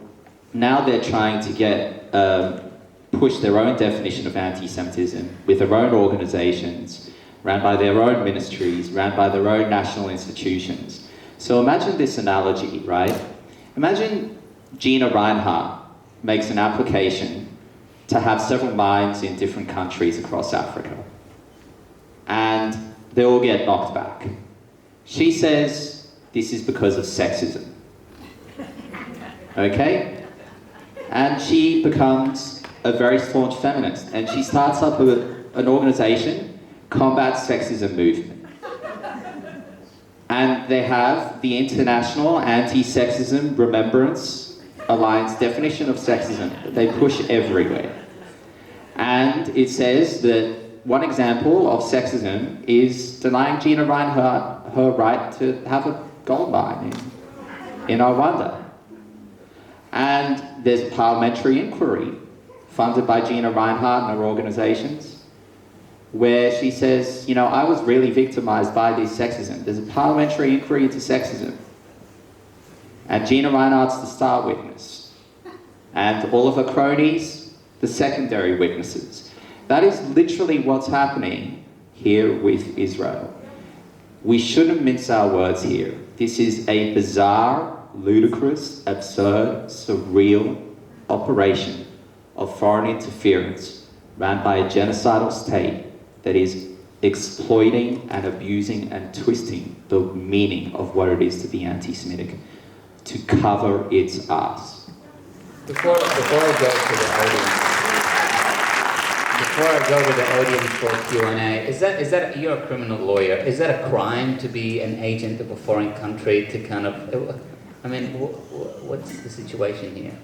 Speaker 7: now they're trying to push their own definition of anti-Semitism with their own organizations, ran by their own ministries, ran by their own national institutions. So imagine this analogy, right? Imagine Gina Reinhardt makes an application to have several mines in different countries across Africa. And they all get knocked back. She says this is because of sexism. Okay? And she becomes a very staunch feminist. And she starts up an organization, Combat Sexism Movement. And they have the International Anti-Sexism Remembrance Alliance definition of sexism that they push everywhere. And it says that one example of sexism is denying Gina Reinhardt her right to have a gold mine in Rwanda. And there's a parliamentary inquiry funded by Gina Reinhardt and her organizations, where she says, you know, I was really victimized by this sexism. There's a parliamentary inquiry into sexism. And Gina Reinhardt's the star witness. And all of her cronies, the secondary witnesses. That is literally what's happening here with Israel. We shouldn't mince our words here. This is a bizarre, ludicrous, absurd, surreal operation of foreign interference run by a genocidal state that is exploiting and abusing and twisting the meaning of what it is to be anti-Semitic to cover its ass.
Speaker 1: Before I go to the audience for Q&A, is that you're a criminal lawyer? Is that a crime to be an agent of a foreign country to kind of? I mean, what's the situation here?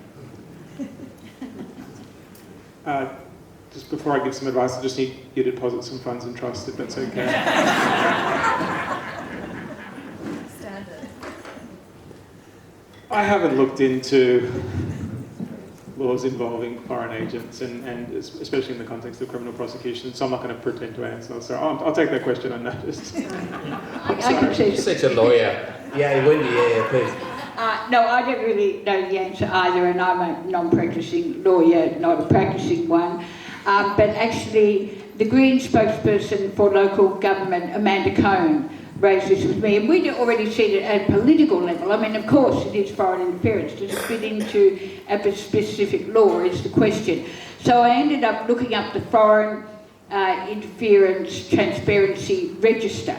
Speaker 5: Just before I give some advice, I just need you to deposit some funds in trust, if that's okay. I haven't looked into laws involving foreign agents, and especially in the context of criminal prosecution, so I'm not going to pretend to answer. So I'll take that question on notice.
Speaker 3: I can see.
Speaker 1: You're such a lawyer. Yeah, Wendy, yeah, please.
Speaker 3: No, I don't really know the answer either, and I'm a non-practicing lawyer, not a practicing one. But actually, the Green spokesperson for local government, Amanda Cohn, raised this with me, and we'd already seen it at a political level. I mean, of course, it is foreign interference. Does it fit into a specific law is the question. So I ended up looking up the Foreign Interference Transparency Register,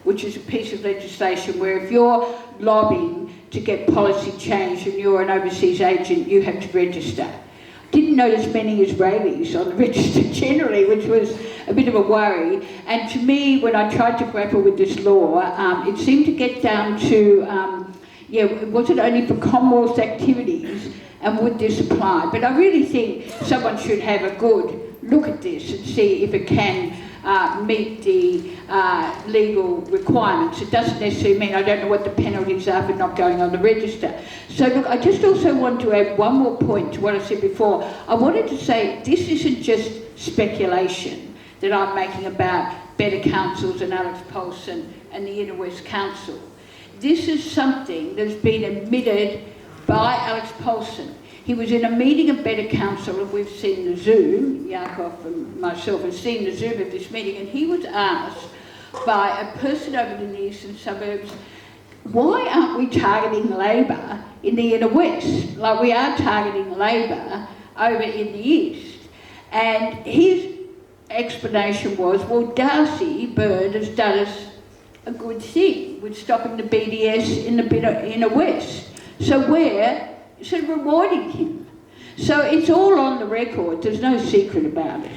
Speaker 3: which is a piece of legislation where if you're lobbying to get policy change and you're an overseas agent, you have to register. Didn't notice many Israelis on the register generally, which was a bit of a worry. And to me, when I tried to grapple with this law, it seemed to get down to, was it only for Commonwealth activities, and would this apply? But I really think someone should have a good look at this and see if it can meet the legal requirements. It doesn't necessarily mean I don't know what the penalties are for not going on the register. So look, I just also want to add one more point to what I said before. I wanted to say this isn't just speculation that I'm making about Better Councils and Alex Paulson and the Inner West Council. This is something that's been admitted by Alex Paulson. He was in a meeting of Better Council, and we've seen the Zoom, Yaakov and myself have seen the Zoom of this meeting, and he was asked by a person over in the eastern suburbs, why aren't we targeting Labor in the inner west, like we are targeting Labor over in the east? And his explanation was, well, Darcy Bird has done us a good thing with stopping the BDS in the inner west. So we're sort of rewarding him. So it's all on the record, there's no secret about it.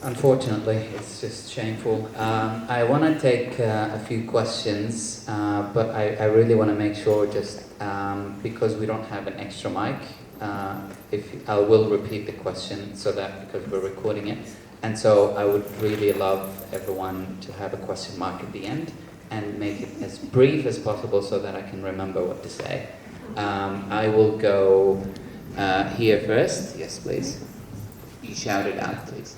Speaker 1: Unfortunately, it's just shameful. I want to take a few questions, but I really want to make sure, just because we don't have an extra mic, if I will repeat the question so that, because we're recording it, and so I would really love everyone to have a question mark at the end and make it as brief as possible so that I can remember what to say. I will go here first. Yes, please. You shout it out, please.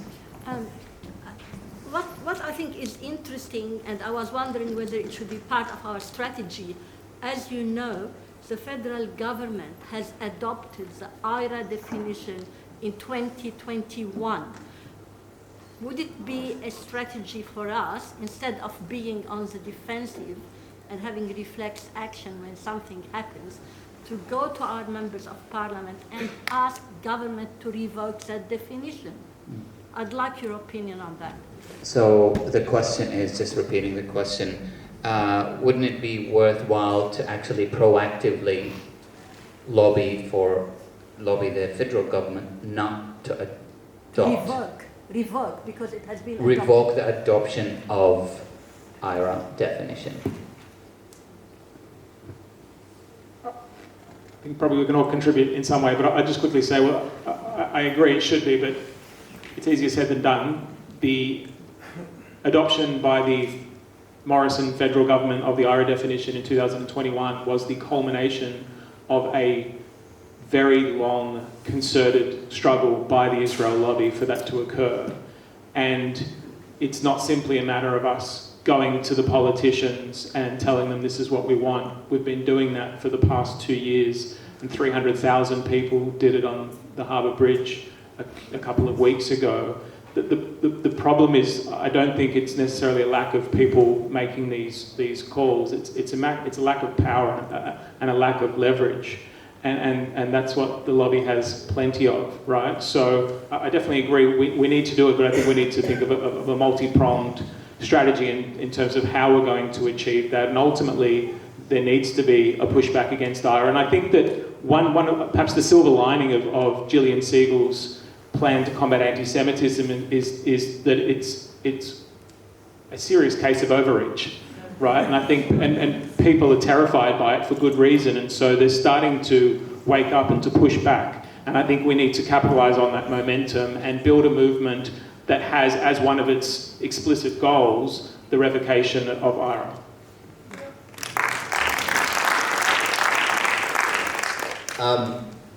Speaker 8: What I think is interesting, and I was wondering whether it should be part of our strategy, as you know, the federal government has adopted the IHRA definition in 2021. Would it be a strategy for us, instead of being on the defensive and having reflex action when something happens, to go to our members of parliament and ask government to revoke that definition? I'd like your opinion on that.
Speaker 1: So the question is, just repeating the question, wouldn't it be worthwhile to actually proactively lobby the federal government not to adopt?
Speaker 8: Revoke, because it has been adopted.
Speaker 1: Revoke the adoption of IHRA definition.
Speaker 5: I think probably we can all contribute in some way, but I just quickly say, well, I agree it should be, but it's easier said than done. The adoption by the Morrison federal government of the IHRA definition in 2021 was the culmination of a very long concerted struggle by the Israel lobby for that to occur. And it's not simply a matter of us going to the politicians and telling them this is what we want. We've been doing that for the past 2 years, and 300,000 people did it on the Harbour Bridge a couple of weeks ago. The problem is, I don't think it's necessarily a lack of people making these calls. It's a lack of power and a lack of leverage. And that's what the lobby has plenty of, right? So I definitely agree, we need to do it, but I think we need to think of a multi-pronged strategy in terms of how we're going to achieve that. And ultimately, there needs to be a pushback against IHRA. And I think that one perhaps the silver lining of Gillian Siegel's plan to combat anti-Semitism is that it's a serious case of overreach, right? And I think and people are terrified by it for good reason, and so they're starting to wake up and to push back. And I think we need to capitalise on that momentum and build a movement that has as one of its explicit goals the revocation of IHRA.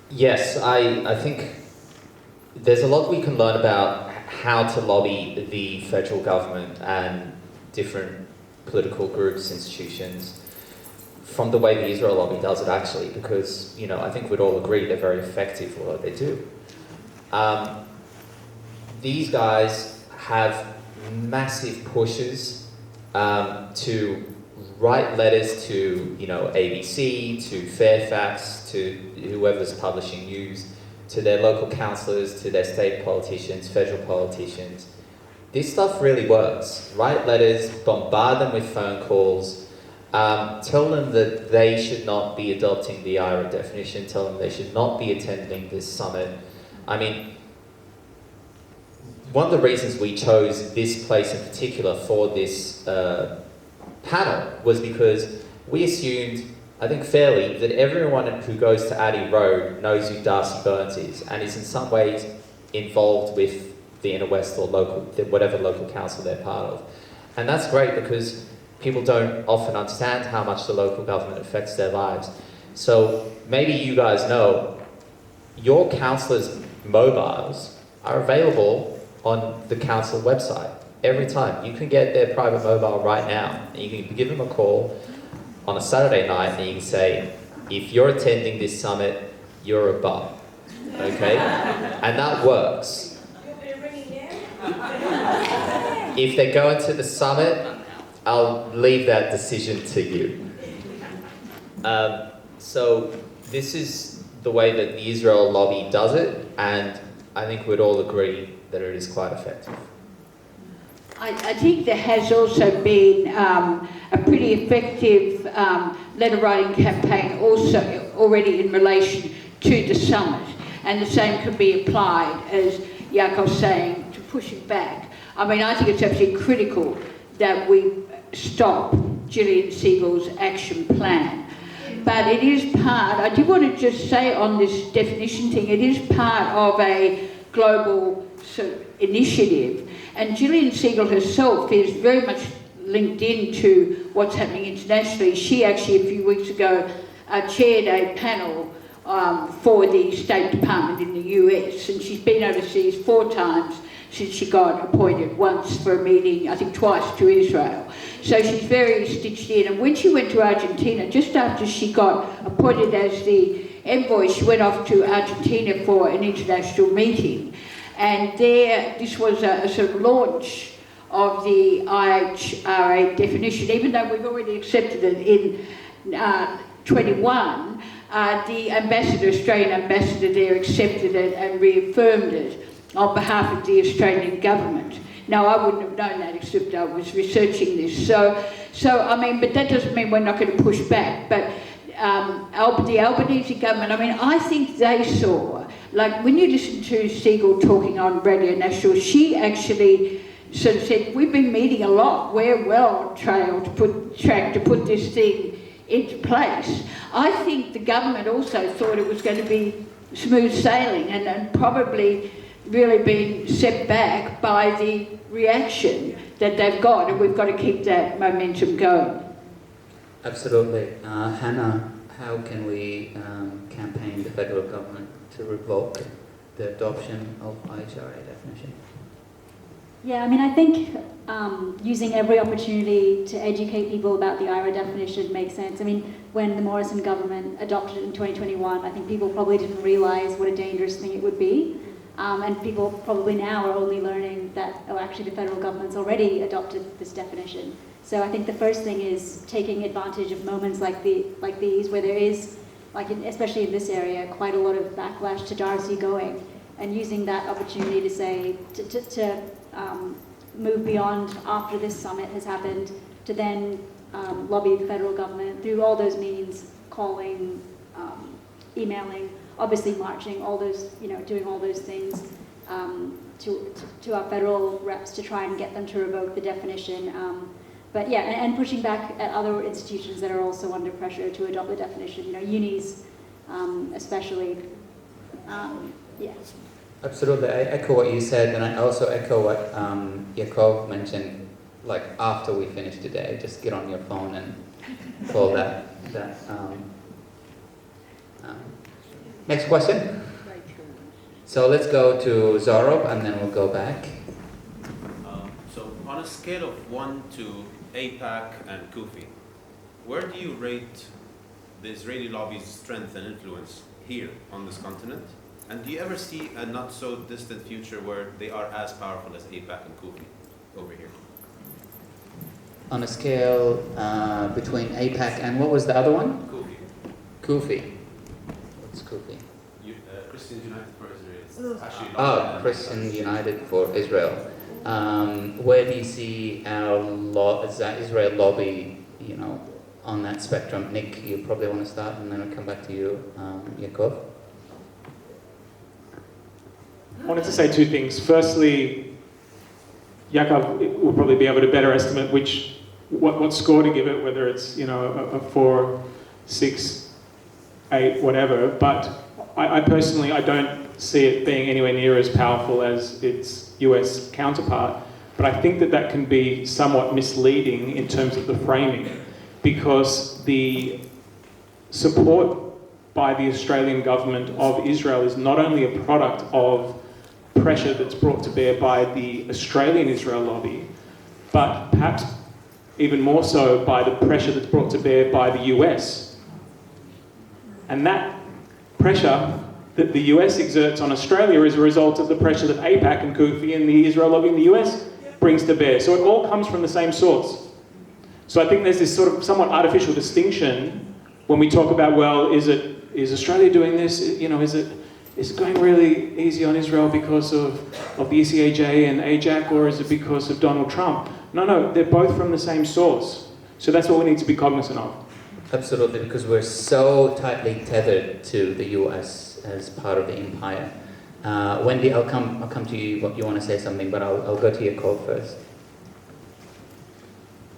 Speaker 2: Yes, I think there's a lot we can learn about how to lobby the federal government and different political groups, institutions, from the way the Israel lobby does it actually, because, you know, I think we'd all agree they're very effective at what they do. These guys have massive pushes to write letters to, you know, ABC, to Fairfax, to whoever's publishing news, to their local councillors, to their state politicians, federal politicians. This stuff really works. Write letters, bombard them with phone calls, tell them that they should not be adopting the IHRA definition, tell them they should not be attending this summit. I mean, one of the reasons we chose this place in particular for this panel was because we assumed, I think fairly, that everyone who goes to Addie Road knows who Darcy Burns is and is in some ways involved with the Inner West or local, whatever local council they're part of. And that's great because people don't often understand how much the local government affects their lives. So maybe you guys know, your councillors' mobiles are available on the council website every time. You can get their private mobile right now. And you can give them a call on a Saturday night and you can say, if you're attending this summit, you're a bum. Okay? And that works. If they go into the summit, I'll leave that decision to you. So this is the way that the Israel lobby does it, and I think we'd all agree that it is quite effective.
Speaker 3: I think there has also been a pretty effective letter writing campaign also already in relation to the summit, and the same could be applied, as Yaakov's saying, to push it back. I mean, I think it's absolutely critical that we stop Gillian Siegel's action plan. But it is part, I do want to just say on this definition thing, it is part of a global sort of initiative. And Gillian Siegel herself is very much linked into what's happening internationally. She actually, a few weeks ago, chaired a panel for the State Department in the US, and she's been overseas 4 times since she got appointed, once for a meeting, I think twice, to Israel. So she's very stitched in. And when she went to Argentina, just after she got appointed as the envoy, she went off to Argentina for an international meeting. And there, this was a sort of launch of the IHRA definition, even though we've already accepted it in 21, the ambassador, Australian ambassador there, accepted it and reaffirmed it on behalf of the Australian government. Now, I wouldn't have known that except I was researching this. So I mean, but that doesn't mean we're not going to push back. But the Albanese government, I mean, I think they saw, like when you listen to Siegel talking on Radio National, she actually sort of said, we've been meeting a lot, we're well on track to put this thing into place. I think the government also thought it was going to be smooth sailing and probably really been set back by the reaction that they've got, and we've got to keep that momentum going.
Speaker 1: Absolutely. Hannah, how can we campaign the federal government to revoke the adoption of IHRA definition?
Speaker 4: Yeah, I mean, I think using every opportunity to educate people about the IHRA definition makes sense. I mean, when the Morrison government adopted it in 2021, I think people probably didn't realise what a dangerous thing it would be. And people probably now are only learning that, oh, actually the federal government's already adopted this definition. So I think the first thing is taking advantage of moments like these, where there is, especially in this area, quite a lot of backlash to Darcy going, and using that opportunity to say, to move beyond after this summit has happened, to then lobby the federal government through all those means, calling, emailing, obviously marching, all those, doing all those things to our federal reps to try and get them to revoke the definition. But yeah, and pushing back at other institutions that are also under pressure to adopt the definition. Unis, especially, Yeah.
Speaker 1: Absolutely, I echo what you said, and I also echo what Yaakov mentioned. Like after we finish today, just get on your phone and call that. Next question. So let's go to Zorob, and then we'll go back.
Speaker 9: So on a scale of 1 to AIPAC and Kufi, where do you rate the Israeli lobby's strength and influence here on this continent? And do you ever see a not so distant future where they are as powerful as AIPAC and Kufi over here?
Speaker 1: On a scale between AIPAC and what was the other one?
Speaker 9: Kufi.
Speaker 1: Kufi. What's Kufi?
Speaker 9: Christians United for Israel. Actually,
Speaker 1: Oh, Christian United for Israel. Where do you see our Israel lobby, on that spectrum? Nick, you probably want to start, and then I'll come back to you, Yaakov.
Speaker 5: I wanted to say two things. Firstly, Yaakov will probably be able to better estimate what score to give it, whether it's a 4, 6, 8, whatever. But I personally don't see it being anywhere near as powerful as its US counterpart. But I think that can be somewhat misleading in terms of the framing, because the support by the Australian government of Israel is not only a product of pressure that's brought to bear by the Australian Israel lobby, but perhaps even more so by the pressure that's brought to bear by the US. And that pressure that the US exerts on Australia is a result of the pressure that AIPAC and Kufi and the Israel lobby in the US brings to bear. So it all comes from the same source. So I think there's this sort of somewhat artificial distinction when we talk about, well, is Australia doing this? Is it going really easy on Israel because of the ECAJ and AJAC, or is it because of Donald Trump? No, they're both from the same source. So that's what we need to be cognizant of.
Speaker 1: Absolutely, because we're so tightly tethered to the US as part of the empire. Wendy, I'll come to you. You want to say something, but I'll go to your call first.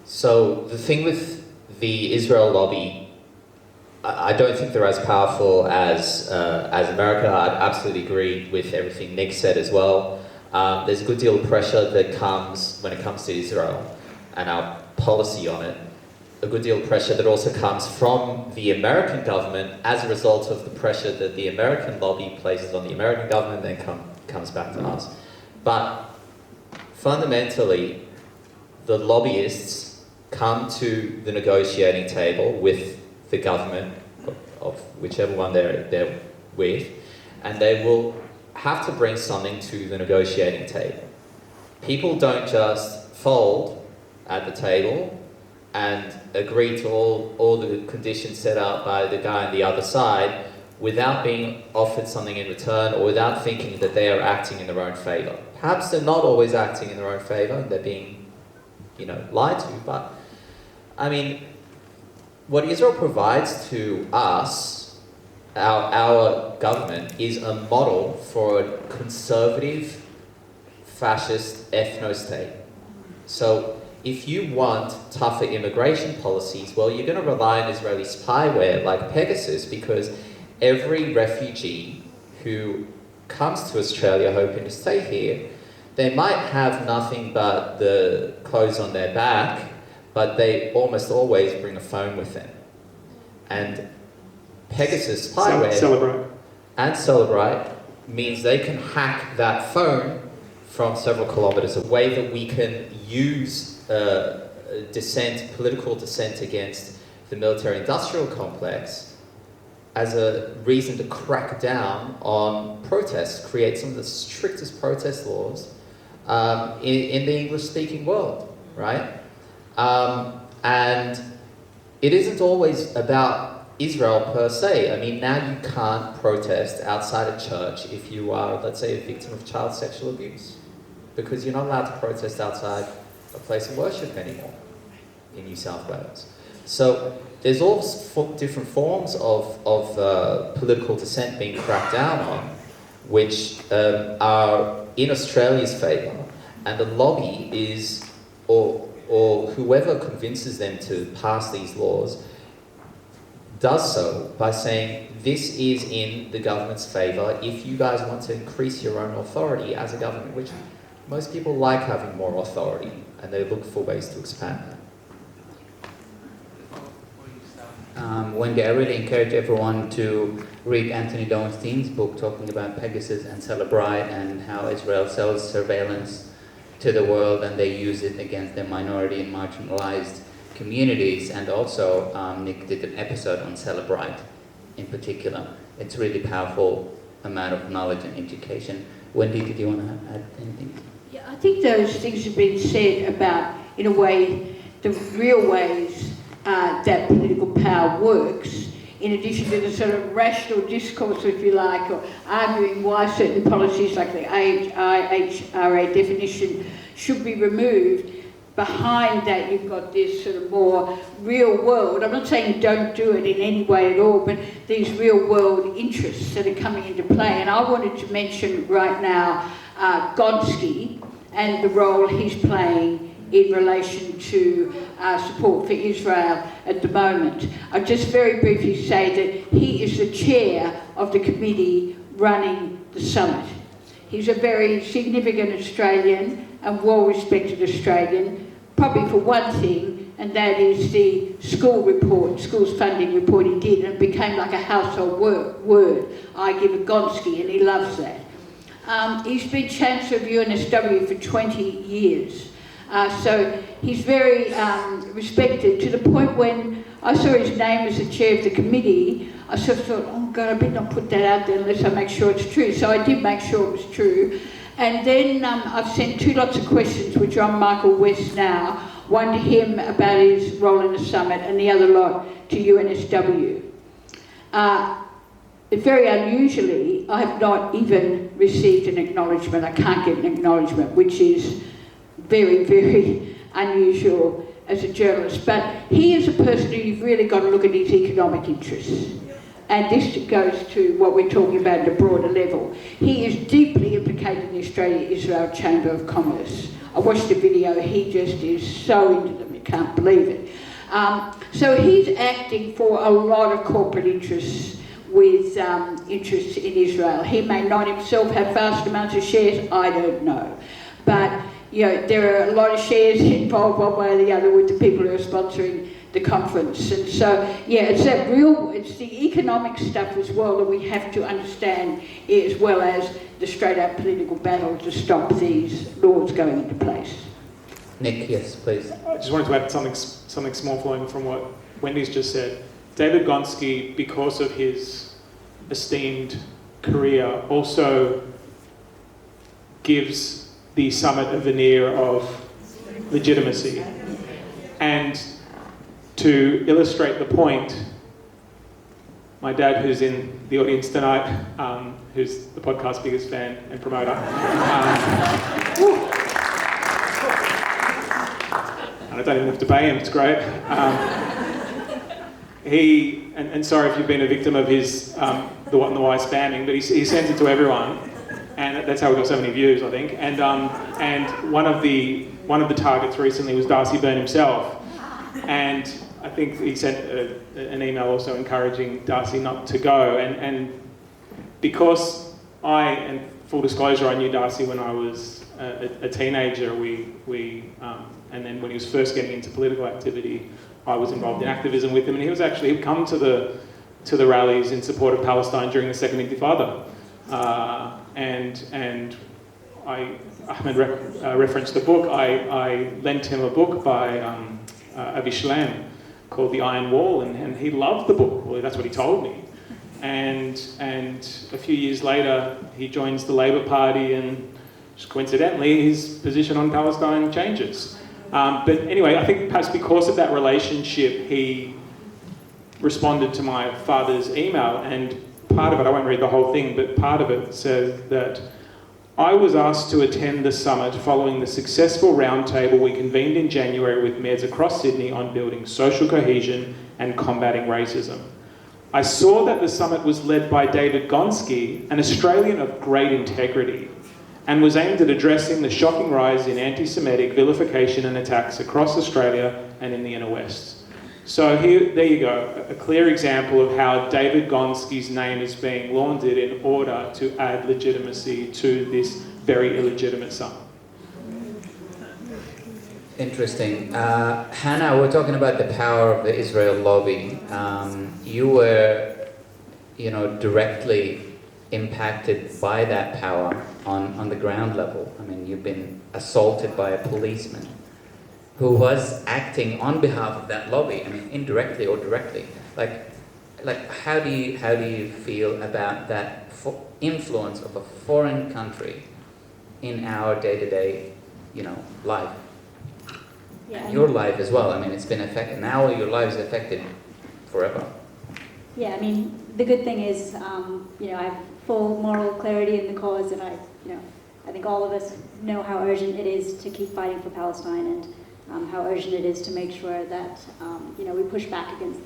Speaker 7: So the thing with the Israel lobby, I don't think they're as powerful as America. I'd absolutely agree with everything Nick said as well. There's a good deal of pressure that comes when it comes to Israel and our policy on it. A good deal of pressure that also comes from the American government as a result of the pressure that the American lobby places on the American government, then comes back to us. But fundamentally, the lobbyists come to the negotiating table with the government of whichever one they're with, and they will have to bring something to the negotiating table. People don't just fold at the table and agree to all the conditions set out by the guy on the other side without being offered something in return, or without thinking that they are acting in their own favour. Perhaps they're not always acting in their own favour, and they're being, lied to, but I mean, what Israel provides to us, our government, is a model for a conservative, fascist ethno-state. So if you want tougher immigration policies, well, you're going to rely on Israeli spyware like Pegasus, because every refugee who comes to Australia hoping to stay here, they might have nothing but the clothes on their back, but they almost always bring a phone with them. And Pegasus spyware and Celebrite means they can hack that phone from several kilometers away, that we can use political dissent against the military-industrial complex as a reason to crack down on protests, create some of the strictest protest laws in the English-speaking world, right? And it isn't always about Israel per se. I mean, now you can't protest outside a church if you are, let's say, a victim of child sexual abuse, because you're not allowed to protest outside a place of worship anymore in New South Wales. So there's all different forms of political dissent being cracked down on, which are in Australia's favour, and the lobby is, or whoever convinces them to pass these laws,
Speaker 2: does so by saying this is in the government's favour if you guys want to increase your own authority as a government, which most people like having more authority and they look for ways to expand that.
Speaker 1: Wendy, I really encourage everyone to read Anthony Lowenstein's book talking about Pegasus and Celebrite and how Israel sells surveillance to the world and they use it against their minority and marginalized communities. And also, Nick did an episode on Celebrite in particular. It's really powerful amount of knowledge and education. Wendy, did you want to add anything?
Speaker 3: Yeah, I think those things have been said about, in a way, the real ways that political power works, in addition to the sort of rational discourse, if you like, or arguing why certain policies like the IHRA definition should be removed. Behind that, you've got this sort of more real world. I'm not saying don't do it in any way at all, but these real world interests that are coming into play. And I wanted to mention right now Gonski and the role he's playing in relation to support for Israel at the moment. I'll just very briefly say that he is the chair of the committee running the summit. He's a very significant Australian and well-respected Australian, probably for one thing, and that is the schools funding report he did, and it became like a household word. I give a Gonski, and he loves that. He's been Chancellor of UNSW for 20 years. So he's very respected, to the point when I saw his name as the chair of the committee, I sort of thought, oh God, I better not put that out there unless I make sure it's true. So I did make sure it was true. And then I've sent 2 lots of questions, which are on Michael West now, one to him about his role in the summit and the other lot to UNSW. Very unusually, I have not even received an acknowledgement. I can't get an acknowledgement, which is very, very unusual as a journalist. But he is a person who you've really got to look at his economic interests. And this goes to what we're talking about at a broader level. He is deeply implicated in the Australia-Israel Chamber of Commerce. I watched the video, he just is so into them, you can't believe it. So he's acting for a lot of corporate interests with interests in Israel. He may not himself have vast amounts of shares, I don't know. But you know, there are a lot of shares involved one way or the other with the people who are sponsoring the conference. And so, yeah, it's the economic stuff as well that we have to understand, as well as the straight-up political battle to stop these laws going into place.
Speaker 1: Nick, yes, please.
Speaker 5: I just wanted to add something small flowing from what Wendy's just said. David Gonski, because of his esteemed career, also gives the summit a veneer of legitimacy. And to illustrate the point, my dad, who's in the audience tonight, who's the podcast's biggest fan and promoter, and I don't even have to pay him, it's great. And sorry if you've been a victim of his the What and the Why spamming, but he sends it to everyone, and that's how we got so many views, I think. And one of the targets recently was Darcy Byrne himself, and I think he sent an email also encouraging Darcy not to go. And because and full disclosure, I knew Darcy when I was a teenager. And then when he was first getting into political activity, I was involved in activism with him, and he'd come to the rallies in support of Palestine during the Second Intifada. And Ahmed referenced the book. I lent him a book by Avi Shlaim called The Iron Wall, and he loved the book. Well, that's what he told me. And a few years later, he joins the Labour Party, and just coincidentally, his position on Palestine changes. But anyway, I think perhaps because of that relationship, he responded to my father's email, and part of it, I won't read the whole thing, but part of it says that I was asked to attend the summit following the successful roundtable we convened in January with mayors across Sydney on building social cohesion and combating racism. I saw that the summit was led by David Gonski, an Australian of great integrity, and was aimed at addressing the shocking rise in anti-Semitic vilification and attacks across Australia and in the inner West. So there you go, a clear example of how David Gonski's name is being laundered in order to add legitimacy to this very illegitimate summit.
Speaker 1: Interesting. Hannah, we're talking about the power of the Israel lobby. You were, directly impacted by that power on the ground level. I mean, you've been assaulted by a policeman who was acting on behalf of that lobby. I mean, indirectly or directly. Like, how do you feel about that influence of a foreign country in our day-to-day, life?
Speaker 4: Yeah,
Speaker 1: Your life as well. I mean, it's been affected. Now your life is affected forever.
Speaker 4: Yeah, I mean, the good thing is, I have full moral clarity in the cause, and I think all of us know how urgent it is to keep fighting for Palestine, and how urgent it is to make sure that, we push back against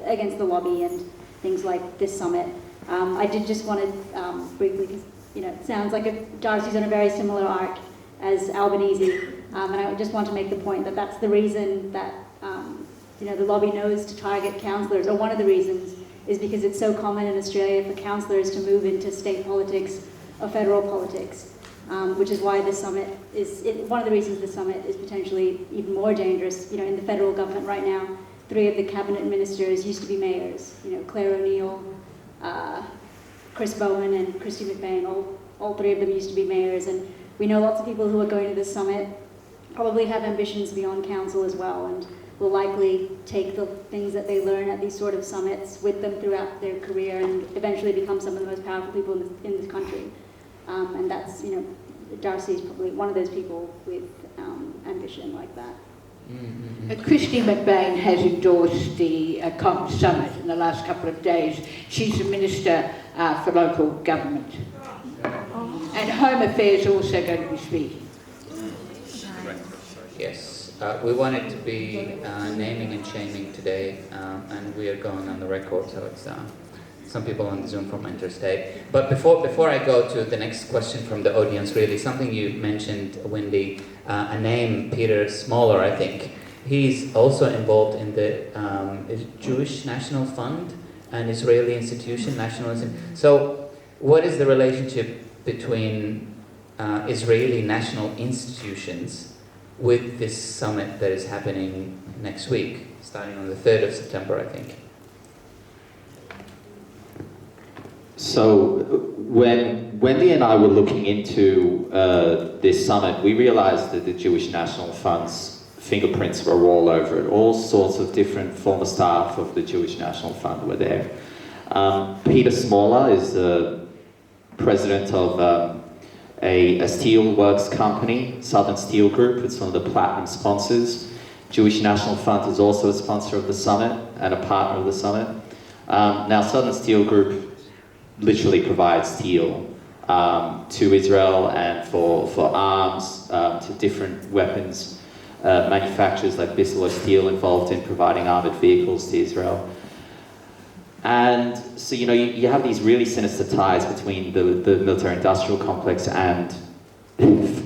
Speaker 4: against the lobby and things like this summit. I did just want to briefly, because, it sounds like Darcy's on a very similar arc as Albanese. And I just want to make the point that that's the reason that the lobby knows to target councillors, or one of the reasons is because it's so common in Australia for councillors to move into state politics or federal politics, which is why this summit one of the reasons the summit is potentially even more dangerous. In the federal government right now, 3 of the cabinet ministers used to be mayors. Claire O'Neill, Chris Bowen, and Christy McBain. All 3 of them used to be mayors, and we know lots of people who are going to this summit probably have ambitions beyond council as well, and will likely take the things that they learn at these sort of summits with them throughout their career and eventually become some of the most powerful people in this country. And that's, Darcy is probably one of those people with ambition like that.
Speaker 1: Mm-hmm.
Speaker 3: Christy McBain has endorsed the COP summit in the last couple of days. She's the Minister for Local Government. And Home Affairs also going to be speaking.
Speaker 1: Yes, we wanted to be naming and shaming today, and we are going on the record, so it's some people on the Zoom from interstate. But before I go to the next question from the audience, really, something you mentioned, Wendy, a name, Peter Smaller, I think. He's also involved in the Jewish National Fund, an Israeli institution, nationalism. So what is the relationship between Israeli national institutions with this summit that is happening next week, starting on the 3rd of September, I think?
Speaker 7: So when Wendy and I were looking into this summit, we realized that the Jewish National Fund's fingerprints were all over it. All sorts of different former staff of the Jewish National Fund were there. Peter Smaller is the president of a steel works company, Southern Steel Group. It's one of the platinum sponsors. Jewish National Fund is also a sponsor of the summit and a partner of the summit. Now, Southern Steel Group literally provides steel to Israel and for arms, to different weapons manufacturers like Bissell Steel involved in providing armored vehicles to Israel. And so, you have these really sinister ties between the military-industrial complex and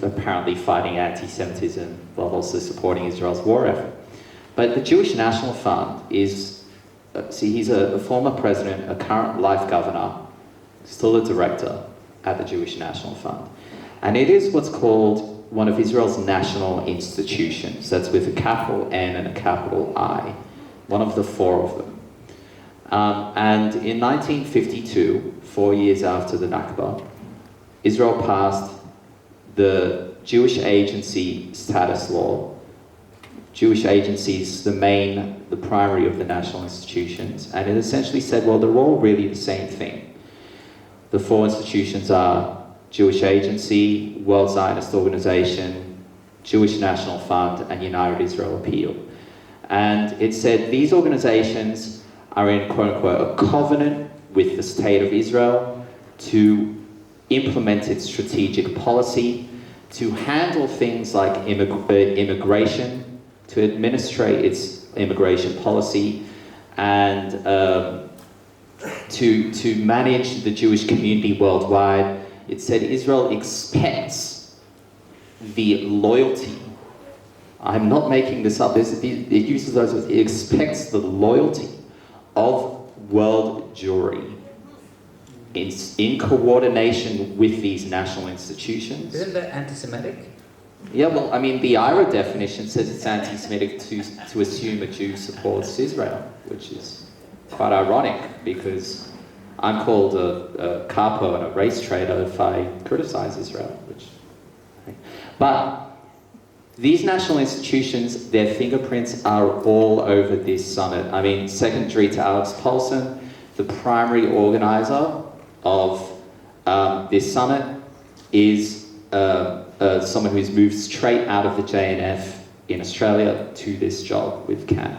Speaker 7: apparently fighting anti-Semitism while also supporting Israel's war effort. But the Jewish National Fund is, he's a former president, a current life governor, still a director at the Jewish National Fund. And it is what's called one of Israel's national institutions. That's with a capital N and a capital I, one of the 4 of them. And in 1952, 4 years after the Nakba, Israel passed the Jewish Agency Status Law. Jewish agencies, the primary of the national institutions, and it essentially said, well, they're all really the same thing. The 4 institutions are Jewish Agency, World Zionist Organization, Jewish National Fund, and United Israel Appeal. And it said these organizations are in, quote-unquote, a covenant with the State of Israel to implement its strategic policy, to handle things like immigration, to administrate its immigration policy, and to manage the Jewish community worldwide. It said Israel expects the loyalty I'm not making this up. It uses those words. It expects the loyalty of world Jewry in coordination with these national institutions.
Speaker 1: Isn't that anti-Semitic?
Speaker 7: Yeah, well, I mean, the IHRA definition says it's anti-Semitic to assume a Jew supports Israel, which is quite ironic because I'm called a capo and a race traitor if I criticize Israel. But these national institutions, their fingerprints are all over this summit. I mean, secondary to Alex Paulson, the primary organizer of this summit is someone who's moved straight out of the JNF in Australia to this job with CAN.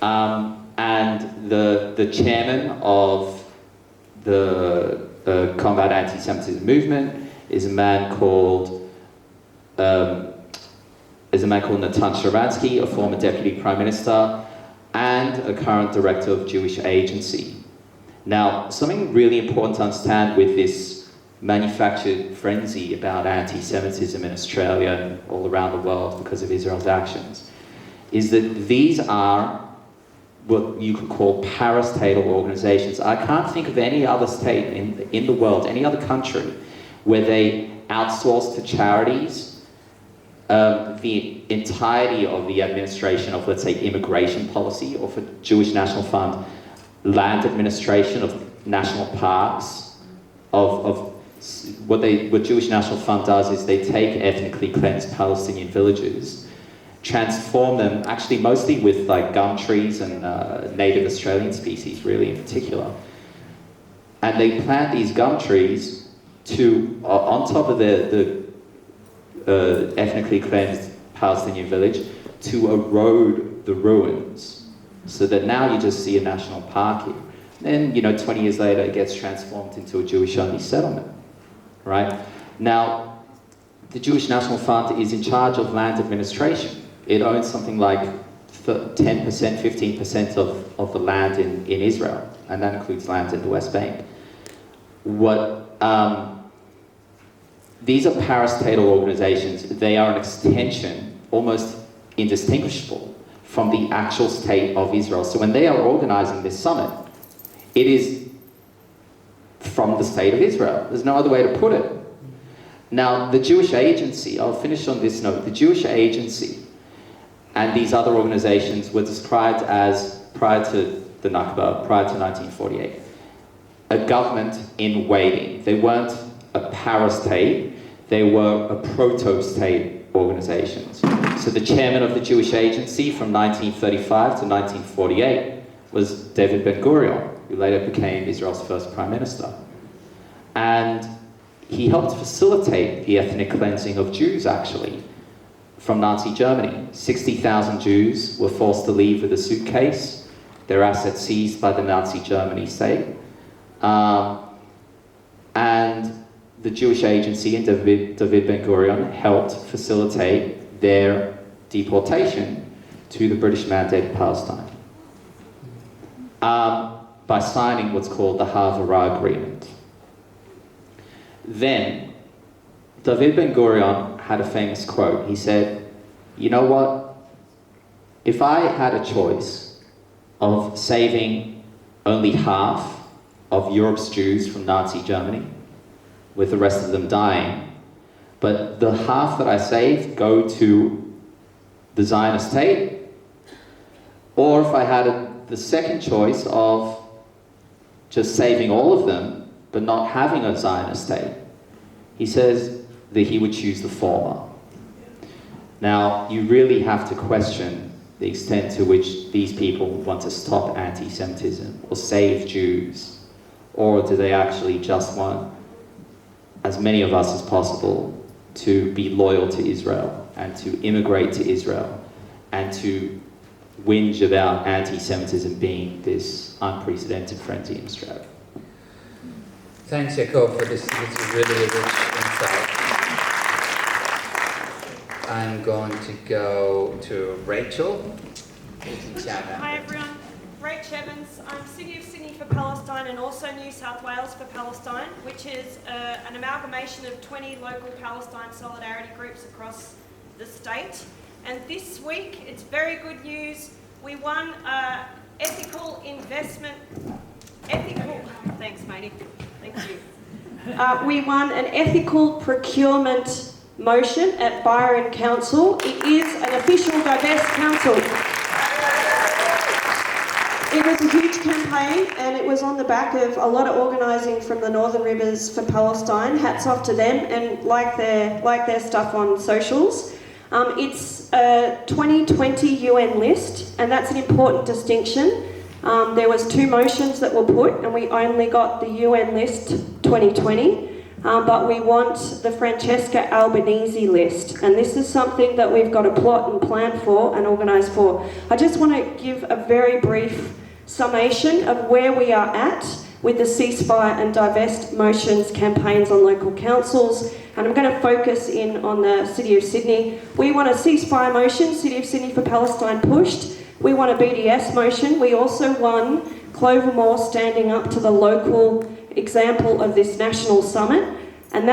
Speaker 7: And the chairman of the Combat Antisemitism Movement is a man called Natan Sharansky, a former deputy prime minister, and a current director of Jewish Agency. Now, something really important to understand with this manufactured frenzy about anti-Semitism in Australia and all around the world because of Israel's actions is that these are what you could call parastatal organizations. I can't think of any other state in the world, any other country, where they outsource to charities the entirety of the administration of, let's say, immigration policy, or for Jewish National Fund, land administration of national parks, of what Jewish National Fund does is they take ethnically cleansed Palestinian villages, transform them, actually mostly with like gum trees and native Australian species, really in particular, and they plant these gum trees to on top of the ethnically cleansed Palestinian village to erode the ruins, so that now you just see a national park here. Then, 20 years later, it gets transformed into a Jewish-only settlement, right? Now, the Jewish National Fund is in charge of land administration. It owns something like 10%, 15% of the land in Israel, and that includes land in the West Bank. These are parastatal organizations. They are an extension, almost indistinguishable, from the actual state of Israel. So when they are organizing this summit, it is from the state of Israel. There's no other way to put it. Now, the Jewish Agency, I'll finish on this note, the Jewish Agency and these other organizations were described as, prior to the Nakba, prior to 1948, a government in waiting. They weren't a parastate, they were a proto-state organizations. So the chairman of the Jewish Agency from 1935 to 1948 was David Ben-Gurion, who later became Israel's first prime minister. And he helped facilitate the ethnic cleansing of Jews, actually, from Nazi Germany. 60,000 Jews were forced to leave with a suitcase, their assets seized by the Nazi Germany state. And the Jewish Agency and David Ben-Gurion helped facilitate their deportation to the British Mandated Palestine by signing what's called the IHRA Agreement. Then, David Ben-Gurion had a famous quote. He said, "You know what? If I had a choice of saving only half of Europe's Jews from Nazi Germany, with the rest of them dying, but the half that I saved go to the Zionist state, or if I had the second choice of just saving all of them, but not having a Zionist state," he says that he would choose the former. Now, you really have to question the extent to which these people want to stop anti-Semitism or save Jews, or do they actually just want as many of us as possible to be loyal to Israel and to immigrate to Israel and to whinge about anti-Semitism being this unprecedented frenzy in Australia.
Speaker 1: Thanks, Yaakov, for this. This is really a rich insight. I'm going to go to Rachel.
Speaker 10: Hi everyone, Rach Evans. I'm City of Sydney for Palestine and also New South Wales for Palestine, which is an amalgamation of 20 local Palestine solidarity groups across the state. And this week, it's very good news. We won ethical investment, thanks matey, thank you. We won an ethical procurement motion at Byron Council. It is an official diverse council. It was a huge campaign and it was on the back of a lot of organising from the Northern Rivers for Palestine. Hats off to them and like their stuff on socials. It's a 2020 UN list and that's an important distinction. There was 2 motions that were put and we only got the UN list 2020. But we want the Francesca Albanese list, and this is something that we've got to plot and plan for and organise for. I just want to give a very brief summation of where we are at with the ceasefire and divest motions campaigns on local councils, and I'm going to focus in on the City of Sydney. We want a ceasefire motion, City of Sydney for Palestine pushed. We want a BDS motion. We also won Clovermore standing up to the local example of this national summit, and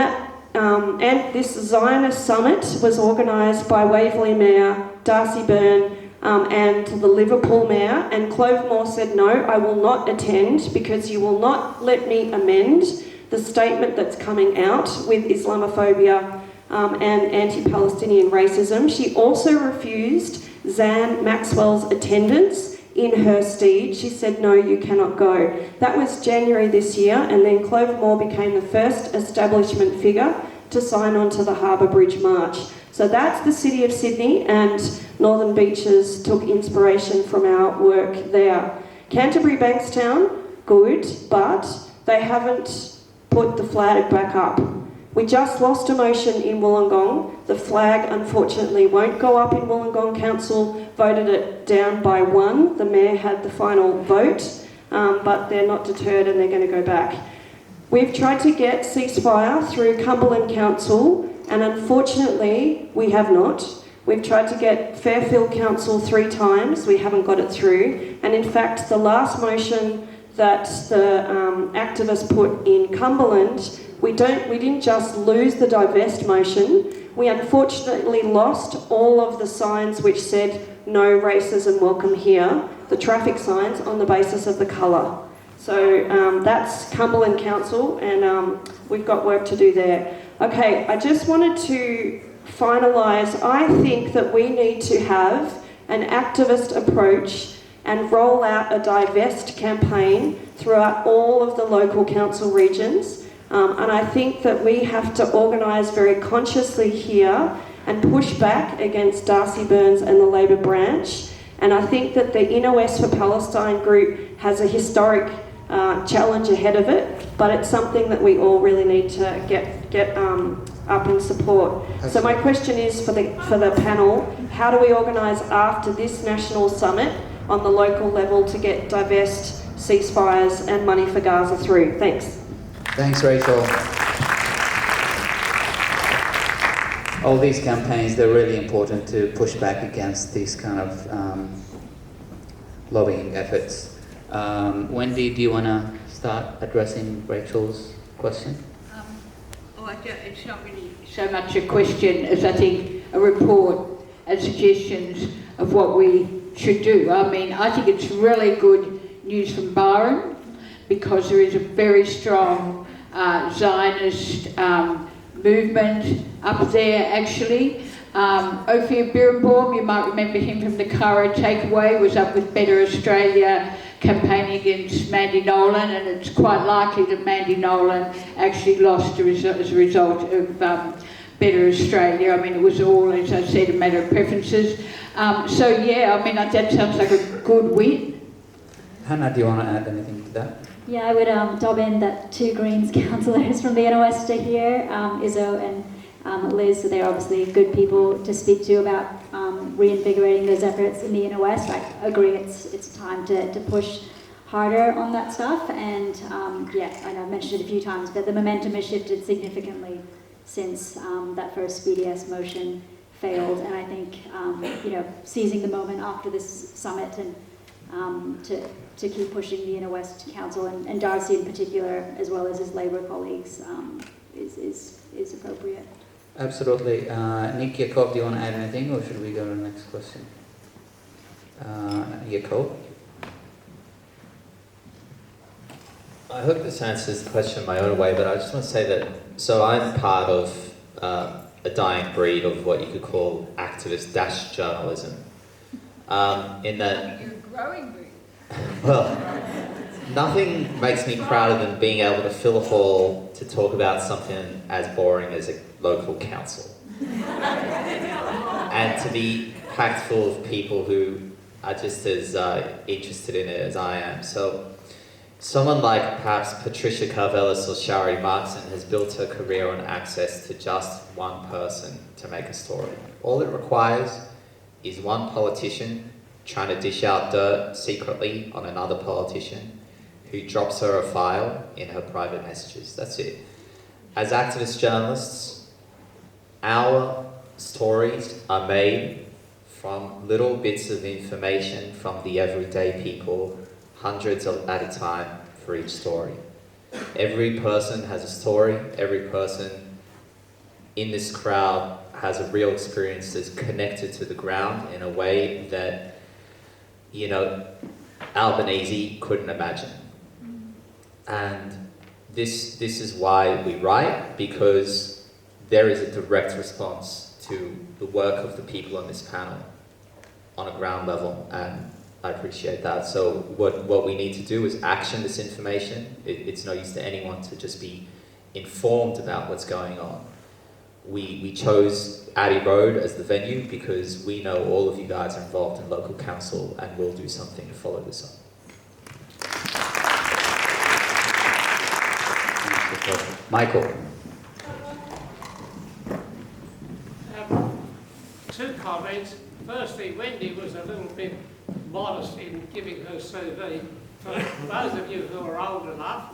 Speaker 10: this Zionist summit was organised by Waverley Mayor Darcy Byrne and the Liverpool Mayor, and Clovermore said no, I will not attend because you will not let me amend the statement that's coming out with Islamophobia and anti-Palestinian racism. She also refused Zan Maxwell's attendance in her steed. She said, no, you cannot go. That was January this year, and then Clovermore became the first establishment figure to sign on to the Harbour Bridge March. So that's the City of Sydney, and Northern Beaches took inspiration from our work there. Canterbury Bankstown, good, but they haven't put the flag back up. We just lost a motion in Wollongong. The flag, unfortunately, won't go up in Wollongong Council, voted it down by 1. The Mayor had the final vote, but they're not deterred and they're going to go back. We've tried to get ceasefire through Cumberland Council, and unfortunately, we have not. We've tried to get Fairfield Council 3 times. We haven't got it through. And in fact, the last motion that the activists put in Cumberland, we didn't just lose the divest motion, we unfortunately lost all of the signs which said no racism welcome here, the traffic signs, on the basis of the colour. So that's Cumberland Council, and we've got work to do there. Okay, I just wanted to finalise. I think that we need to have an activist approach and roll out a divest campaign throughout all of the local council regions. And I think that we have to organise very consciously here and push back against Darcy Byrne and the Labor branch. And I think that the Inner West for Palestine group has a historic challenge ahead of it, but it's something that we all really need to get up and support. So my question is for the panel, how do we organise after this national summit on the local level to get divest, ceasefires and money for Gaza through? Thanks.
Speaker 1: Thanks, Rachel. All these campaigns, they're really important to push back against these kind of lobbying efforts. Wendy, do you want to start addressing Rachel's question?
Speaker 3: It's not really so much a question as I think a report and suggestions of what we should do. I mean, I think it's really good news from Byron because there is a very strong Zionist movement up there actually. Ophir Birnbaum, you might remember him from the Cairo Takeaway, was up with Better Australia campaigning against Mandy Nolan, and it's quite likely that Mandy Nolan actually lost as a result of Better Australia. I mean, it was all, as I said, a matter of preferences. So yeah, I mean, that sounds like a good win.
Speaker 1: Hannah, do you want to add anything to that?
Speaker 4: Yeah, I would dob in that 2 Greens councillors from the Inner West are here, Izzo and Liz, so they're obviously good people to speak to about reinvigorating those efforts in the Inner West. I agree it's time to push harder on that stuff, and yeah, I know I've mentioned it a few times, but the momentum has shifted significantly since that first BDS motion failed, and I think seizing the moment after this summit and to keep pushing the Inner West Council and Darcy in particular, as well as his Labour colleagues, is appropriate.
Speaker 1: Absolutely. Nick, Yaakov, do you want to add anything, or should we go to the next question? Yaakov?
Speaker 2: I hope this answers the question in my own way, but I just want to say that, so I'm part of a dying breed of what you could call activist-journalism. In that...
Speaker 11: You're a growing breed.
Speaker 2: Well, nothing makes me prouder than being able to fill a hall to talk about something as boring as a local council. And to be packed full of people who are just as interested in it as I am. So, someone like perhaps Patricia Karvelis or Shari Markson has built her career on access to just one person to make a story. All it requires is one politician trying to dish out dirt secretly on another politician who drops her a file in her private messages. That's it. As activist journalists, our stories are made from little bits of information from the everyday people, hundreds at a time for each story. Every person has a story. Every person in this crowd has a real experience that's connected to the ground in a way that, you know, Albanese couldn't imagine. And this is why we write, because there is a direct response to the work of the people on this panel on a ground level, and I appreciate that. So what we need to do is action this information. It's no use to anyone to just be informed about what's going on. We chose Abbey Road as the venue because we know all of you guys are involved in local council, and we'll do something to follow this up.
Speaker 1: Michael.
Speaker 12: Two comments. Firstly, Wendy was a little bit modest in giving her CV. For those of you who are old enough,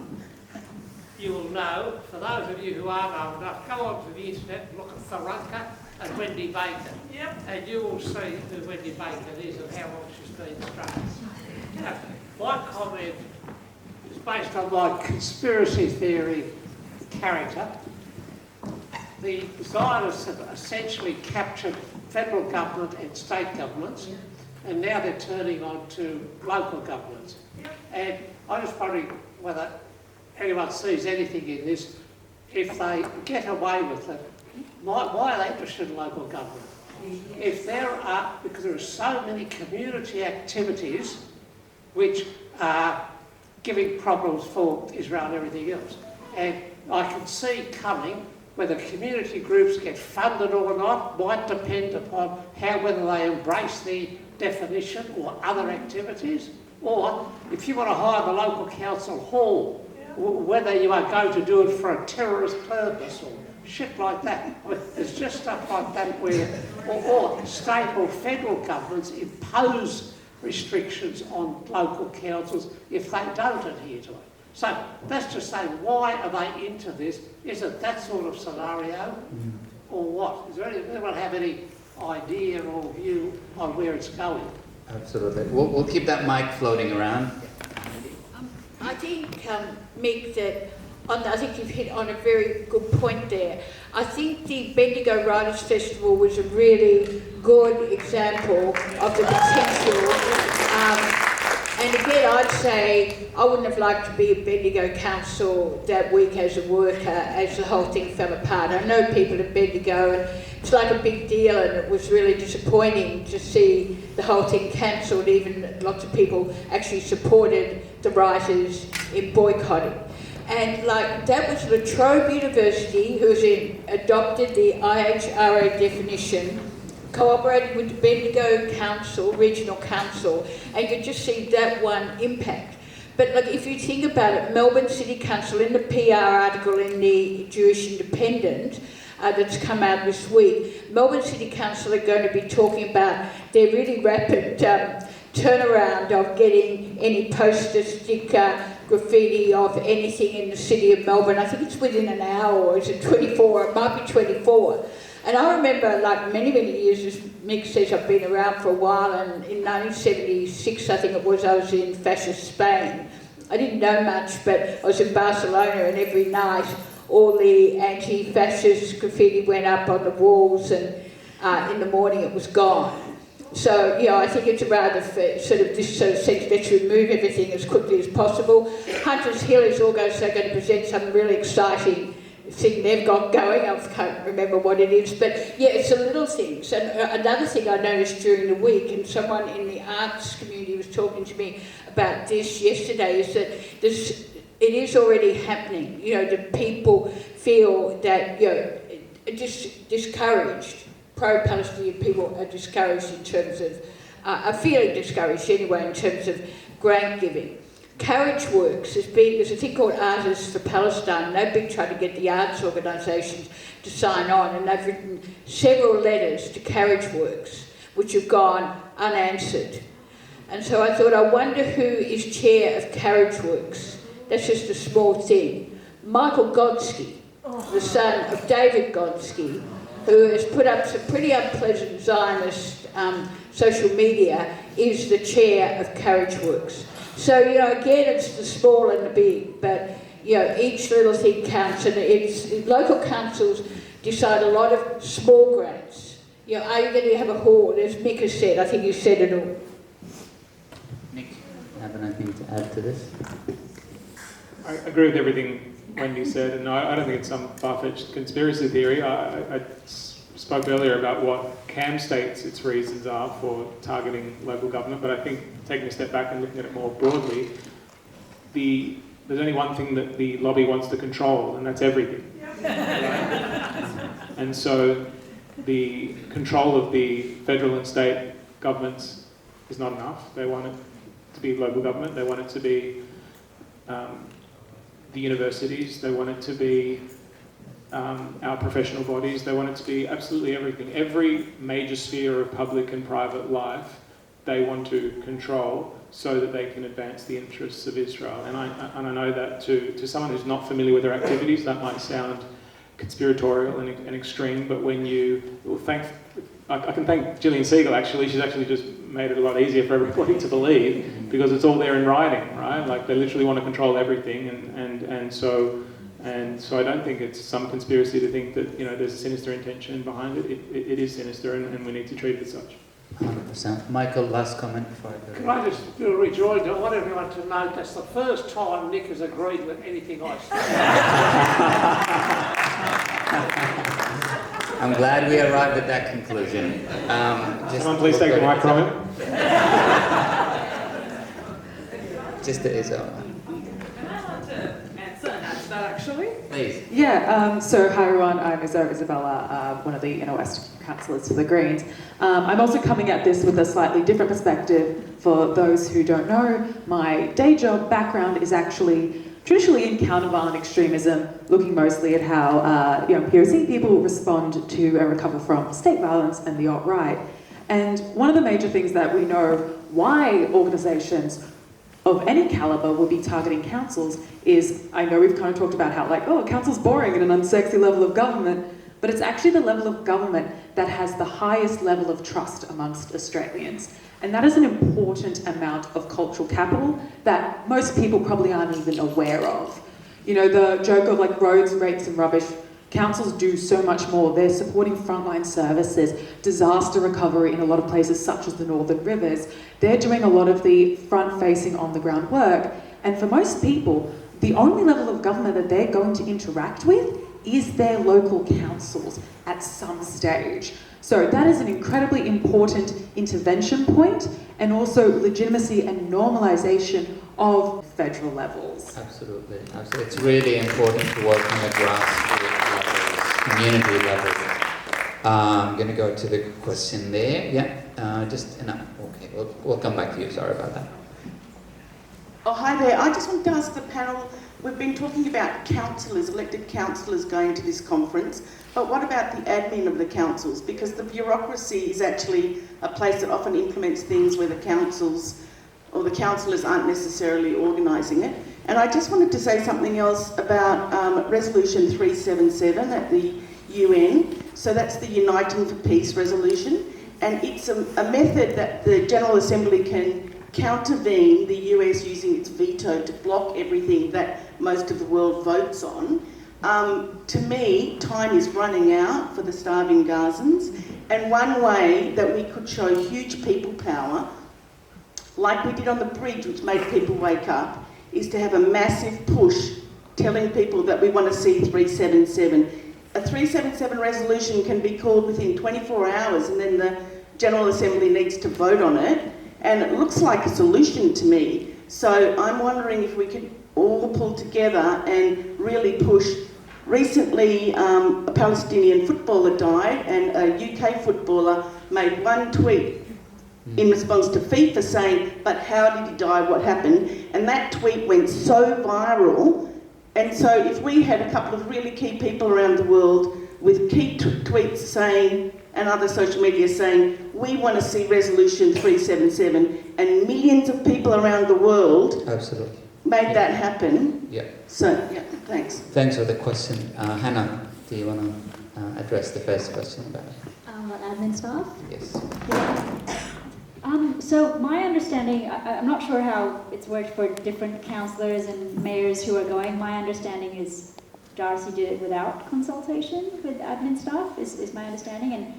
Speaker 12: you will know. For those of you who aren't old enough, go onto the internet and look at Tharunka and Wendy Baker. Yep. And you will see who Wendy Baker is and how long she's been Australian. Now, my comment is based on my conspiracy theory character. The Zionists have essentially captured federal government and state governments, and now they're turning on to local governments. And I'm just wondering whether anyone sees anything in this. If they get away with it, why are they interested in local government? If there are, because there are so many community activities which are giving problems for Israel and everything else. And I can see coming whether community groups get funded or not might depend upon whether they embrace the definition or other activities, or if you want to hire the local council hall, whether you are going to do it for a terrorist purpose or shit like that. I mean, there's just stuff like that where, or state or federal governments impose restrictions on local councils if they don't adhere to it. So that's just saying, why are they into this? Is it that sort of scenario, or what? Does anyone have any idea or view on where it's going?
Speaker 1: Absolutely. We'll keep that mic floating around.
Speaker 3: I think, Mick, I think you've hit on a very good point there. I think the Bendigo Writers Festival was a really good example of the potential. And again, I'd say I wouldn't have liked to be at Bendigo Council that week as a worker as the whole thing fell apart. I know people at Bendigo, and it's like a big deal, and it was really disappointing to see the whole thing cancelled. Even lots of people actually supported the writers in boycotting. And like that was La Trobe University, who's adopted the IHRA definition, cooperating with the Bendigo Council, Regional Council, and you just see that one impact. But like, if you think about it, Melbourne City Council, in the PR article in the Jewish Independent that's come out this week, Melbourne City Council are going to be talking about their really rapid turnaround of getting any poster, sticker, graffiti of anything in the city of Melbourne. I think it's within an hour, or is it 24? It might be 24. And I remember, like many years, as Mick says, I've been around for a while, and in 1976, I think it was, I was in fascist Spain. I didn't know much, but I was in Barcelona, and every night all the anti-fascist graffiti went up on the walls, and in the morning it was gone. So, I think it's a rather this sort of sense let's remove everything as quickly as possible. Hunters Hill is also going to present some really exciting thing they've got going. I can't remember what it is, but it's the little things. And another thing I noticed during the week, and someone in the arts community was talking to me about this yesterday, is that it is already happening. The people feel that discouraged. Pro-Palestinian people are discouraged in terms of, are feeling discouraged anyway in terms of grant giving. Carriage Works, there's a thing called Artists for Palestine, and they've been trying to get the arts organisations to sign on, and they've written several letters to Carriage Works, which have gone unanswered. And so I thought, I wonder who is chair of Carriage Works. That's just a small thing. Michael Godsky, the son of David Godsky, who has put up some pretty unpleasant Zionist social media, is the chair of Carriage Works. So, again, it's the small and the big, but, each little thing counts, and local councils decide a lot of small grants. Are you going to have a hall? As Mick has said, I think you said it all.
Speaker 1: Nick, have anything to add to this?
Speaker 5: I agree with everything Wendy said, and I don't think it's some far-fetched conspiracy theory. I spoke earlier about what CAM states its reasons are for targeting local government, but I think taking a step back and looking at it more broadly, there's only one thing that the lobby wants to control, and that's everything. And so the control of the federal and state governments is not enough. They want it to be local government, they want it to be the universities, they want it to be our professional bodies, they want it to be absolutely everything. Every major sphere of public and private life they want to control so that they can advance the interests of Israel. And I know that to someone who's not familiar with their activities, that might sound conspiratorial and extreme, but when I can thank Gillian Siegel actually, she's actually just made it a lot easier for everybody to believe, because it's all there in writing, right? Like they literally want to control everything, and so I don't think it's some conspiracy to think that there's a sinister intention behind it. It is sinister, and we need to treat it as such.
Speaker 1: 100%. Michael, last comment before I go.
Speaker 12: Can I just do a rejoinder? I want everyone to note that's the first time Nick has agreed with anything I said.
Speaker 1: I'm glad we arrived at that conclusion.
Speaker 5: Someone please take my comment.
Speaker 1: Just the Israel.
Speaker 11: Actually?
Speaker 1: Please.
Speaker 11: Yeah, so hi everyone, I'm Isabella, one of the Inner West councillors for the Greens. I'm also coming at this with a slightly different perspective. For those who don't know, my day job background is actually traditionally in counter-violent extremism, looking mostly at how POC people respond to and recover from state violence and the alt-right. And one of the major things that we know why organisations of any calibre will be targeting councils is, I know we've kind of talked about how council's boring and an unsexy level of government, but it's actually the level of government that has the highest level of trust amongst Australians. And that is an important amount of cultural capital that most people probably aren't even aware of. The joke of roads, rates and rubbish, councils do so much more. They're supporting frontline services, disaster recovery in a lot of places such as the Northern Rivers. They're doing a lot of the front-facing, on-the-ground work. And for most people, the only level of government that they're going to interact with is their local councils at some stage. So that is an incredibly important intervention point, and also legitimacy and normalisation of federal levels.
Speaker 1: Absolutely. It's really important to work on the grassroots levels, community levels. I'm going to go to the question there. Yeah, okay, we'll come back to you. Sorry about that.
Speaker 13: Oh, hi there. I just wanted to ask the panel, we've been talking about councillors, elected councillors going to this conference, but what about the admin of the councils? Because the bureaucracy is actually a place that often implements things where the councils or the councillors aren't necessarily organising it. And I just wanted to say something else about Resolution 377 at the UN. So that's the Uniting for Peace resolution. And it's a method that the General Assembly can countervene the US using its veto to block everything that most of the world votes on. To me, time is running out for the starving Gazans, and one way that we could show huge people power, like we did on the bridge, which made people wake up, is to have a massive push telling people that we want to see 377. A 377 resolution can be called within 24 hours and then the General Assembly needs to vote on it, and it looks like a solution to me. So I'm wondering if we could all pull together and really push. Recently, a Palestinian footballer died and a UK footballer made one tweet in response to FIFA saying, but how did he die, what happened? And that tweet went so viral. And so if we had a couple of really key people around the world with key tweets saying, and other social media saying, we want to see resolution 377, and millions of people around the world
Speaker 1: Absolutely.
Speaker 13: made that happen.
Speaker 1: Yeah.
Speaker 13: So, yeah, thanks.
Speaker 1: Thanks for the question. Hannah, do you want to address the first question about
Speaker 4: Admin staff?
Speaker 1: Yes.
Speaker 4: So my understanding, I'm not sure how it's worked for different councillors and mayors who are going. My understanding is Darcy did it without consultation with admin staff, is my understanding. And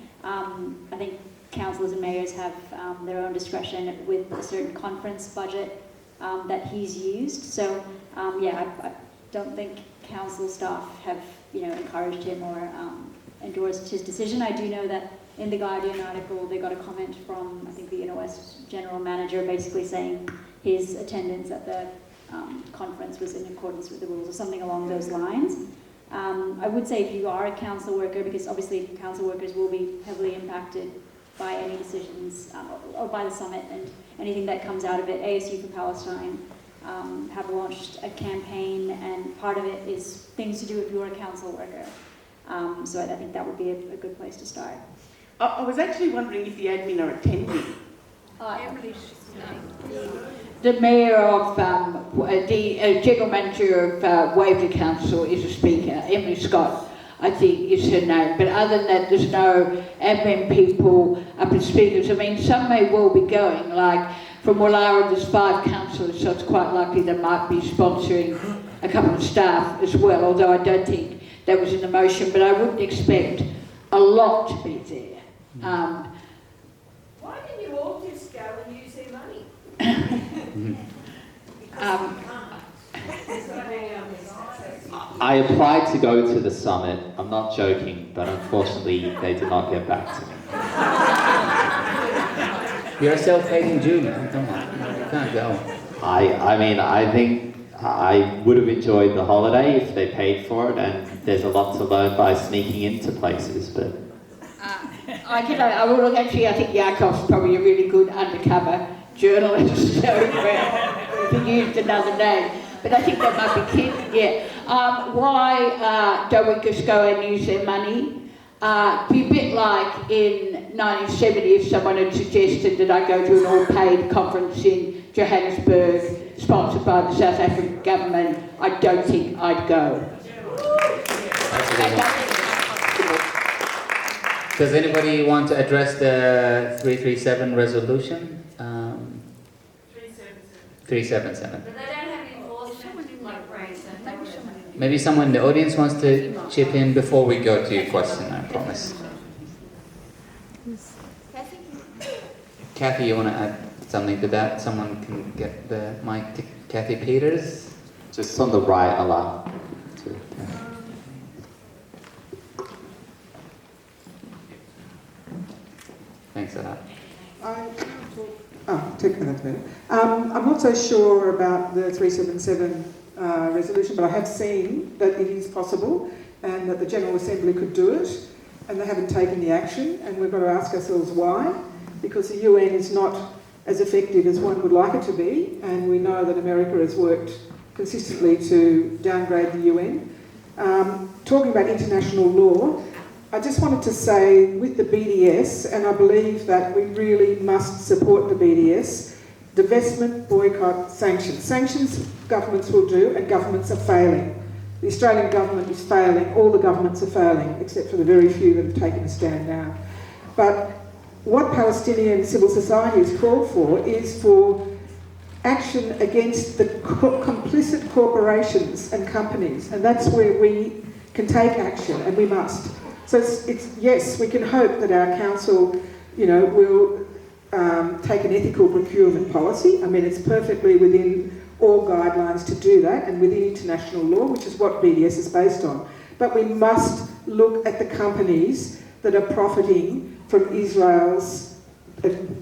Speaker 4: I think councillors and mayors have their own discretion with a certain conference budget that he's used. So I don't think council staff have encouraged him or endorsed his decision. I do know that in the Guardian article, they got a comment from, I think, the Inner West General Manager basically saying his attendance at the conference was in accordance with the rules or something along those lines. I would say if you are a council worker, because obviously council workers will be heavily impacted by any decisions or by the summit and anything that comes out of it. ASU for Palestine have launched a campaign, and part of it is things to do if you're a council worker. So I think that would be a good place to start.
Speaker 13: I was actually wondering if the admin are attending.
Speaker 3: The mayor of, the general manager of Waverley Council is a speaker. Emily Scott, I think, is her name. But other than that, there's no admin people up as speakers. I mean, some may well be going, like from Wallara there's 5 councillors, so it's quite likely they might be sponsoring a couple of staff as well, although I don't think that was in the motion, but I wouldn't expect a lot to be there.
Speaker 14: Why didn't you all just go and use their money?
Speaker 7: I applied to go to the summit. I'm not joking, but unfortunately they did not get back to me.
Speaker 1: You're a self-hating Jew, man. Come on. You can't go.
Speaker 7: I mean, I think I would have enjoyed the holiday if they paid for it, and there's a lot to learn by sneaking into places, but...
Speaker 3: I think Yaakov's probably a really good undercover journalist, so he used another name. But I think that might be kid, yeah. Why don't we just go and use their money? Be a bit like in 1970 if someone had suggested that I go to an all-paid conference in Johannesburg sponsored by the South African government. I don't think I'd go.
Speaker 1: Does anybody want to address the 337 resolution? 377.
Speaker 14: But they don't have enforcement like Grayson.
Speaker 1: Maybe someone in the audience wants to chip in before we go to your question, I promise. Kathy, you want to add something to that? Someone can get the mic to Kathy Peters?
Speaker 7: Just on the right, Allah.
Speaker 1: Thanks a lot.
Speaker 15: I'm not so sure about the 377 resolution, but I have seen that it is possible and that the General Assembly could do it, and they haven't taken the action, and we've got to ask ourselves why, because the UN is not as effective as one would like it to be, and we know that America has worked consistently to downgrade the UN. Talking about international law, I just wanted to say with the BDS, and I believe that we really must support the BDS, divestment, boycott, sanctions. Sanctions governments will do, and governments are failing. The Australian government is failing, all the governments are failing, except for the very few that have taken a stand now. But what Palestinian civil society has called for is for action against the complicit corporations and companies, and that's where we can take action, and we must. So it's yes, we can hope that our council, will take an ethical procurement policy. I mean, it's perfectly within all guidelines to do that, and within international law, which is what BDS is based on. But we must look at the companies that are profiting from Israel's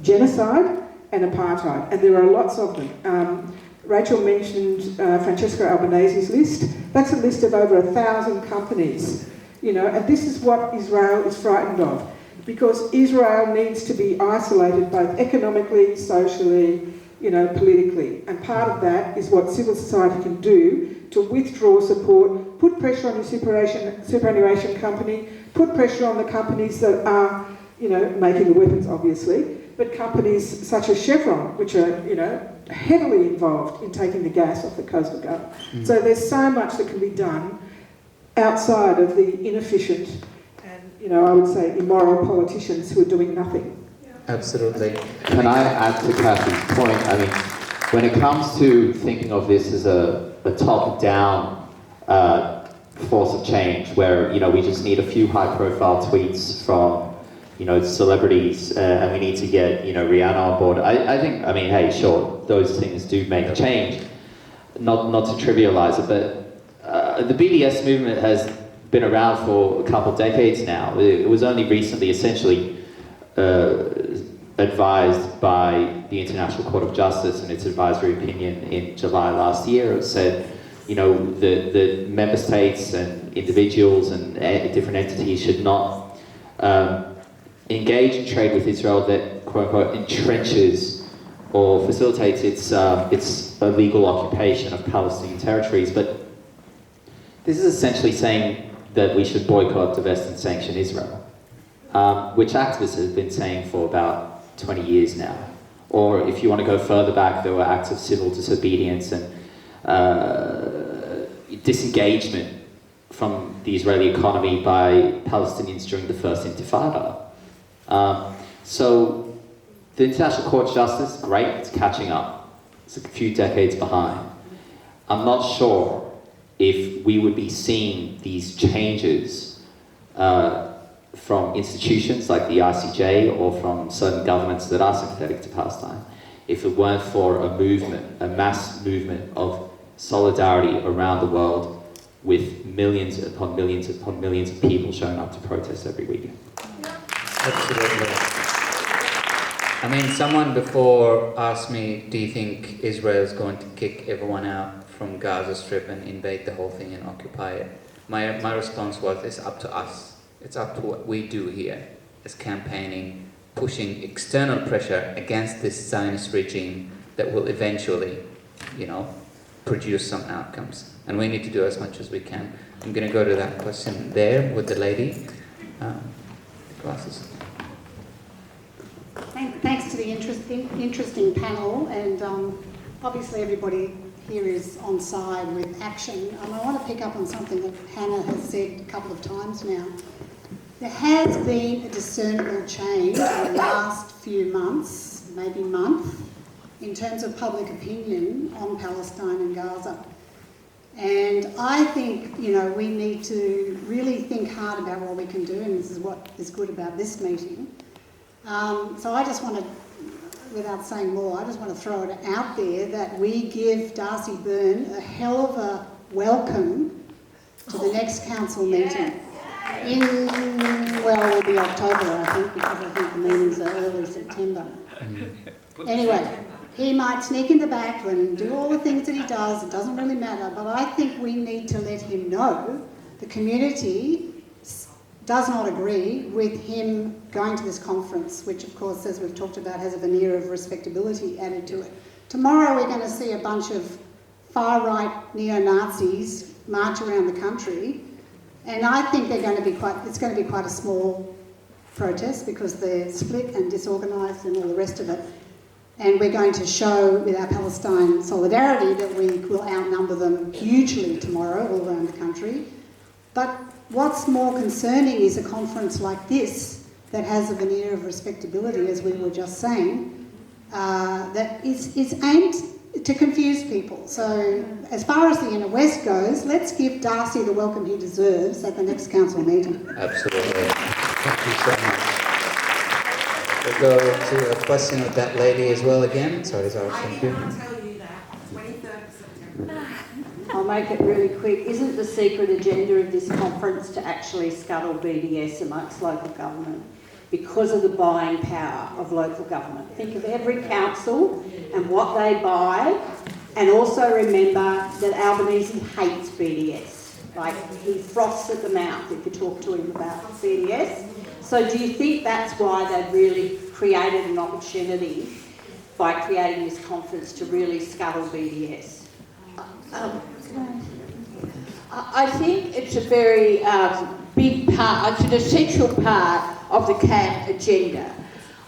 Speaker 15: genocide and apartheid, and there are lots of them. Rachel mentioned Francesco Albanese's list. That's a list of over 1,000 companies, and this is what Israel is frightened of, because Israel needs to be isolated both economically, socially, politically. And part of that is what civil society can do to withdraw support, put pressure on your superannuation company, put pressure on the companies that are, making the weapons, obviously, but companies such as Chevron, which are, heavily involved in taking the gas off the coast of Gaza. So there's so much that can be done outside of the inefficient and, I would say, immoral politicians who are doing nothing.
Speaker 1: Absolutely.
Speaker 7: Can I add to Kathy's point? I mean, when it comes to thinking of this as a top-down force of change, where we just need a few high-profile tweets from celebrities, and we need to get Rihanna on board. I think, hey, sure, those things do make a change. Not to trivialize it, but the BDS movement has been around for a couple of decades now. It was only recently, essentially, advised by the International Court of Justice in its advisory opinion in July last year. It said, the member states and individuals and different entities should not engage in trade with Israel that, quote unquote, entrenches or facilitates its illegal occupation of Palestinian territories. But this is essentially saying that we should boycott, divest and sanction Israel. Which activists have been saying for about 20 years now. Or if you want to go further back, there were acts of civil disobedience and disengagement from the Israeli economy by Palestinians during the first Intifada. So the International Court of Justice, great, it's catching up. It's a few decades behind. I'm not sure if we would be seeing these changes from institutions like the ICJ or from certain governments that are sympathetic to Palestine, if it weren't for a movement, a mass movement of solidarity around the world with millions upon millions upon millions of people showing up to protest every weekend.
Speaker 1: Absolutely. Someone before asked me, do you think Israel is going to kick everyone out from Gaza Strip and invade the whole thing and occupy it? My response was, it's up to us. It's up to what we do here as campaigning, pushing external pressure against this Zionist regime that will eventually, produce some outcomes. And we need to do as much as we can. I'm going to go to that question there with the lady. Glasses.
Speaker 16: Thanks to the interesting panel, and obviously everybody here is on side with action. I want to pick up on something that Hannah has said a couple of times now. There has been a discernible change in the last few months, maybe month, in terms of public opinion on Palestine and Gaza. And I think, we need to really think hard about what we can do, and this is what is good about this meeting. So I just want to, without saying more, I just want to throw it out there that we give Darcy Byrne a hell of a welcome to the next council meeting. It'll be October, I think, because I think the meetings are early September. Anyway, he might sneak in the back and do all the things that he does, it doesn't really matter, but I think we need to let him know the community does not agree with him going to this conference, which of course, as we've talked about, has a veneer of respectability added to it. Tomorrow we're going to see a bunch of far-right neo-Nazis march around the country, and I think it's going to be quite a small protest because they're split and disorganised and all the rest of it. And we're going to show with our Palestine solidarity that we will outnumber them hugely tomorrow all around the country. But what's more concerning is a conference like this that has a veneer of respectability, as we were just saying, that is aimed to confuse people. So as far as the inner west goes, let's give Darcy the welcome he deserves at the next council meeting.
Speaker 1: Absolutely. Thank you so much. We'll go to a question with that lady as well again. Sorry, thank you.
Speaker 17: I'll make it really quick. Isn't the secret agenda of this conference to actually scuttle BDS amongst local government because of the buying power of local government? Think of every council and what they buy, and also remember that Albanese hates BDS. Like, he froths at the mouth if you talk to him about BDS. So do you think that's why they've really created an opportunity by creating this conference to really scuttle BDS?
Speaker 3: I think it's a very big part, it's an essential part of the CAM agenda.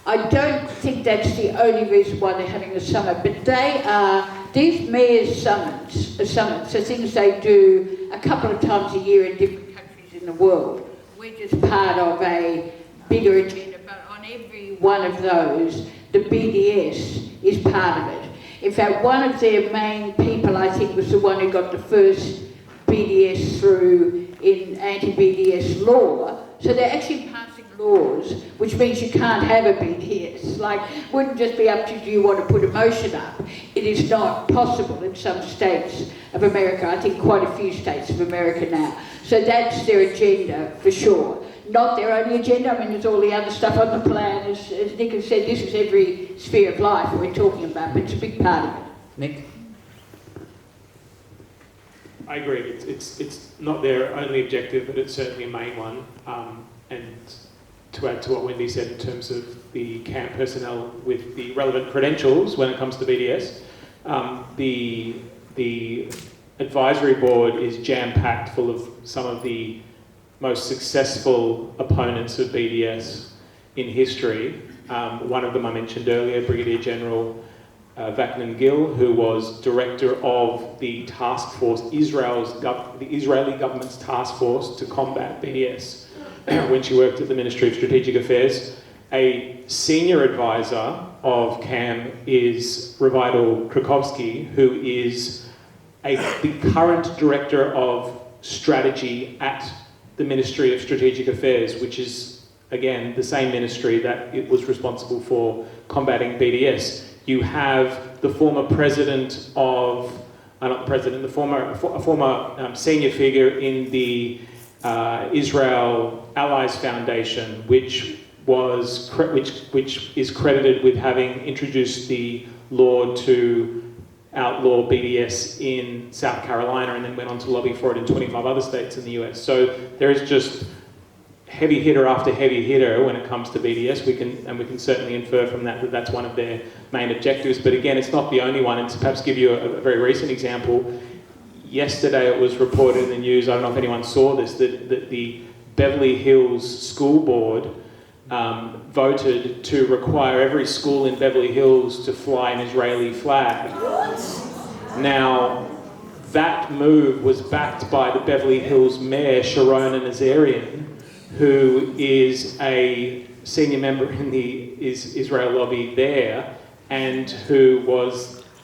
Speaker 3: I don't think that's the only reason why they're having the summit, but they are, these mayors' summits are things they do a couple of times a year in different countries in the world. We're just part of a bigger agenda, but on every one of those, the BDS is part of it. In fact, one of their main people, I think, was the one who got the first BDS through in anti-BDS law. So they're actually passing laws, which means you can't have a BDS. Like, it wouldn't just be up to you, you want to put a motion up. It is not possible in some states of America. I think quite a few states of America now. So that's their agenda, for sure. Not their only agenda. I mean, there's all the other stuff on the plan. As Nick has said, this is every sphere of life we're talking about, but it's a big part of it.
Speaker 1: Nick?
Speaker 5: I agree. It's not their only objective, but it's certainly a main one. And to add to what Wendy said in terms of the camp personnel with the relevant credentials when it comes to BDS, the advisory board is jam-packed full of some of the most successful opponents of BDS in history. One of them I mentioned earlier, Brigadier General Vaknin Gil, who was director of the task force, the Israeli government's task force to combat BDS when she worked at the Ministry of Strategic Affairs. A senior advisor of CAM is Revidal Krakowski, who is the current director of strategy at the Ministry of Strategic Affairs, which is, again, the same ministry that it was responsible for combating BDS. You have the former president of, not the president, the former senior figure in the Israel Allies Foundation, which is credited with having introduced the law to outlaw BDS in South Carolina, and then went on to lobby for it in 25 other states in the US. So there is just heavy hitter after heavy hitter when it comes to BDS. We can certainly infer from that that's one of their main objectives. But again, it's not the only one. And to perhaps give you a very recent example, yesterday it was reported in the news, I don't know if anyone saw this, that the Beverly Hills School Board voted to require every school in Beverly Hills to fly an Israeli flag. Now, that move was backed by the Beverly Hills Mayor, Sharon Nazarian, who is a senior member in the Israel lobby there, and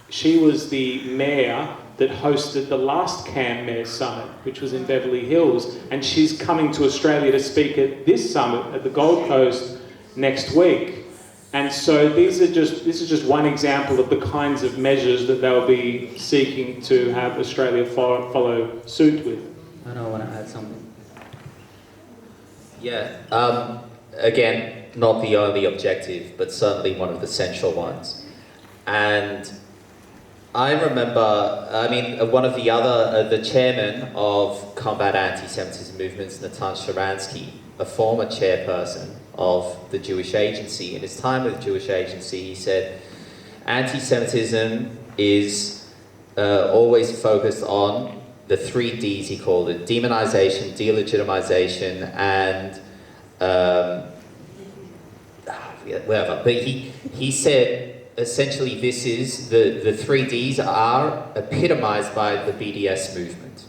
Speaker 5: she was the mayor that hosted the last CAM Mayor Summit, which was in Beverly Hills, and she's coming to Australia to speak at this summit at the Gold Coast next week. And so this is just one example of the kinds of measures that they'll be seeking to have Australia follow suit with.
Speaker 1: I don't want to add something.
Speaker 2: Yeah, again, not the only objective, but certainly one of the central ones. And I remember, one of the other, the chairman of Combat Antisemitism Movement, Natan Sharansky, a former chairperson of the Jewish Agency. In his time with the Jewish Agency, he said, anti-Semitism is always focused on the 3 Ds, he called it: demonization, delegitimization, and whatever. But he said, essentially, this is, the 3 Ds are epitomized by the BDS movement,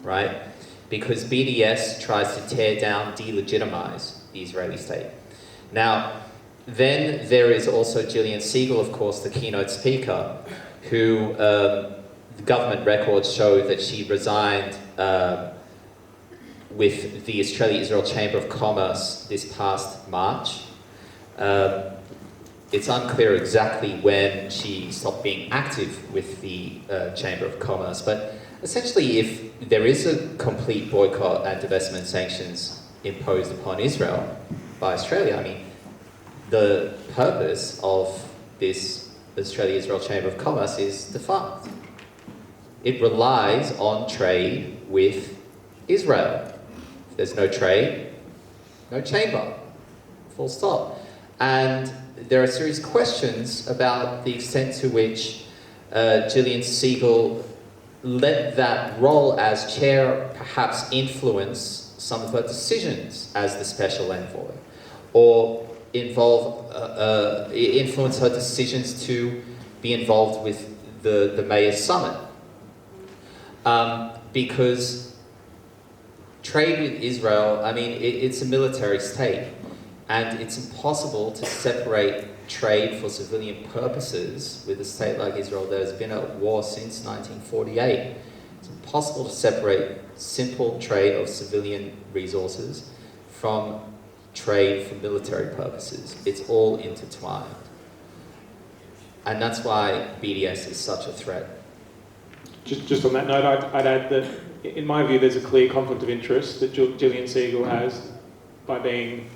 Speaker 2: right? Because BDS tries to tear down, delegitimize the Israeli state. Now, Then there is also Gillian Siegel, of course, the keynote speaker, who the government records show that she resigned with the Australia-Israel Chamber of Commerce this past March. It's unclear exactly when she stopped being active with the Chamber of Commerce, but essentially if there is a complete boycott and divestment sanctions imposed upon Israel by Australia, I mean, the purpose of this Australia-Israel Chamber of Commerce is defunct. It relies on trade with Israel. If there's no trade, no chamber. Full stop. And there are a series of questions about the extent to which Gillian Siegel let that role as chair perhaps influence some of her decisions as the special envoy, or influence her decisions to be involved with the Mayor's Summit. Because trade with Israel, I mean, it's a military state, and it's impossible to separate trade for civilian purposes with a state like Israel that has been at war since 1948. It's impossible to separate simple trade of civilian resources from trade for military purposes. It's all intertwined. And that's why BDS is such a threat.
Speaker 5: Just on that note, I'd add that, in my view, there's a clear conflict of interest that Gillian Siegel has by being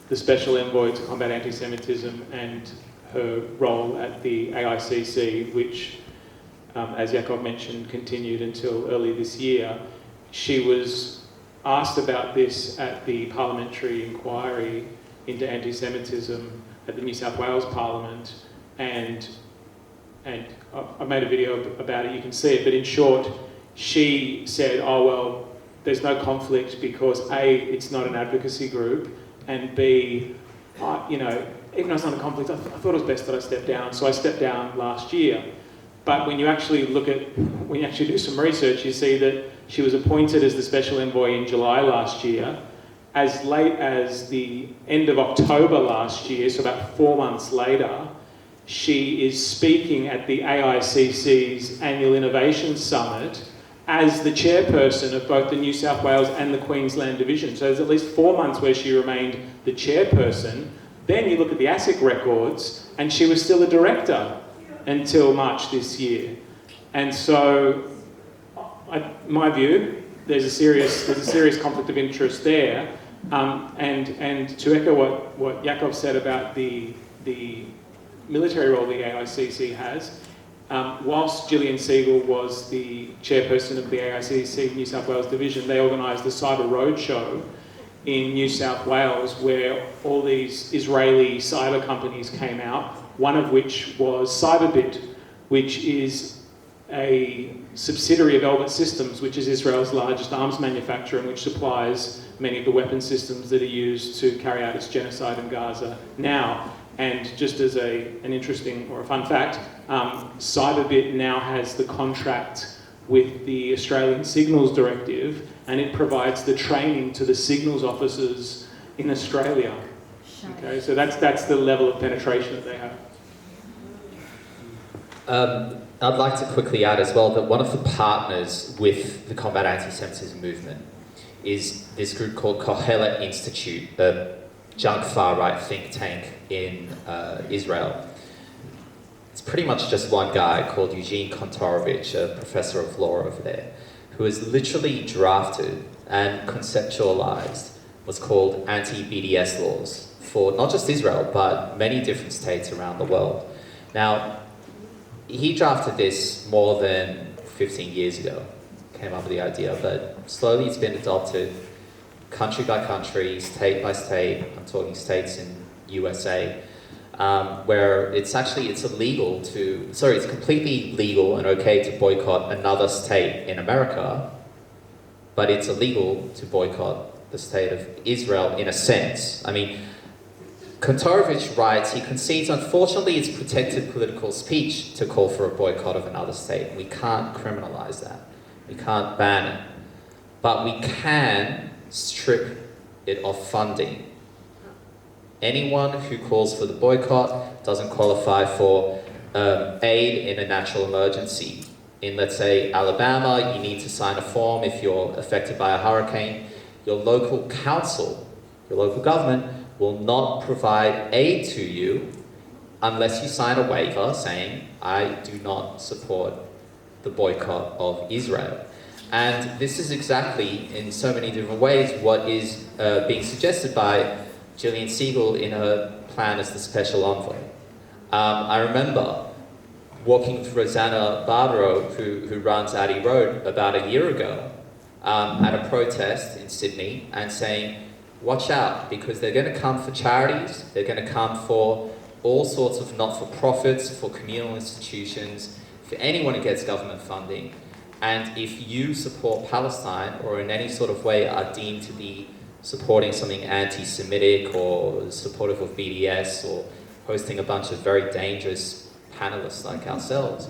Speaker 5: the special envoy to combat anti-Semitism, and her role at the AICC, which, as Yaakov mentioned, continued until early this year. She was asked about this at the parliamentary inquiry into anti-Semitism at the New South Wales Parliament, and I made a video about it, you can see it, but in short, she said, oh well, there's no conflict because A, it's not an advocacy group, and B, you know, even though it's not a conflict, I thought it was best that I stepped down, so I stepped down last year. But when you actually when you actually do some research, you see that she was appointed as the special envoy in July last year. As late as the end of October last year, so about 4 months later, she is speaking at the AICC's annual Innovation Summit as the chairperson of both the New South Wales and the Queensland division. So there's at least 4 months where she remained the chairperson. Then you look at the ASIC records, and she was still a director until March this year. And so, in my view, there's a serious conflict of interest there. And to echo what Yaakov said about the military role the AICC has, whilst Gillian Siegel was the chairperson of the AICC New South Wales division, they organised the Cyber Roadshow in New South Wales, where all these Israeli cyber companies came out, one of which was Cyberbit, which is a subsidiary of Elbit Systems, which is Israel's largest arms manufacturer and which supplies many of the weapon systems that are used to carry out its genocide in Gaza now. And just as an interesting or a fun fact, Cyberbit now has the contract with the Australian Signals Directive, and it provides the training to the signals officers in Australia. Okay, so that's the level of penetration that they have.
Speaker 2: I'd like to quickly add as well that one of the partners with the Combat Anti-Semitism Movement is this group called Kohelet Institute, a junk far-right think tank in Israel. It's pretty much just one guy called Eugene Kontorovich, a professor of law over there, who has literally drafted and conceptualized what's called anti-BDS laws for not just Israel, but many different states around the world. Now, he drafted this more than 15 years ago, came up with the idea, but slowly it's been adopted country by country, state by state. I'm talking states in USA, where it's illegal to, it's completely legal and okay to boycott another state in America, but it's illegal to boycott the state of Israel in a sense. I mean, Kontorovich writes, he concedes, unfortunately it's protected political speech to call for a boycott of another state. We can't criminalize that. We can't ban it. But we can strip it of funding. anyone who calls for the boycott doesn't qualify for aid in a natural emergency. In, let's say, Alabama, you need to sign a form if you're affected by a hurricane. Your local council, your local government, will not provide aid to you unless you sign a waiver saying, I do not support the boycott of Israel. And this is exactly, in so many different ways, what is being suggested by Gillian Siegel in her plan as the special envoy. I remember walking with Rosanna Barbaro, who runs Addie Road, about a year ago at a protest in Sydney, and saying, watch out, because they're going to come for charities, they're going to come for all sorts of not-for-profits, for communal institutions, for anyone who gets government funding. And if you support Palestine, or in any sort of way are deemed to be supporting something anti-Semitic or supportive of BDS or hosting a bunch of very dangerous panelists like ourselves,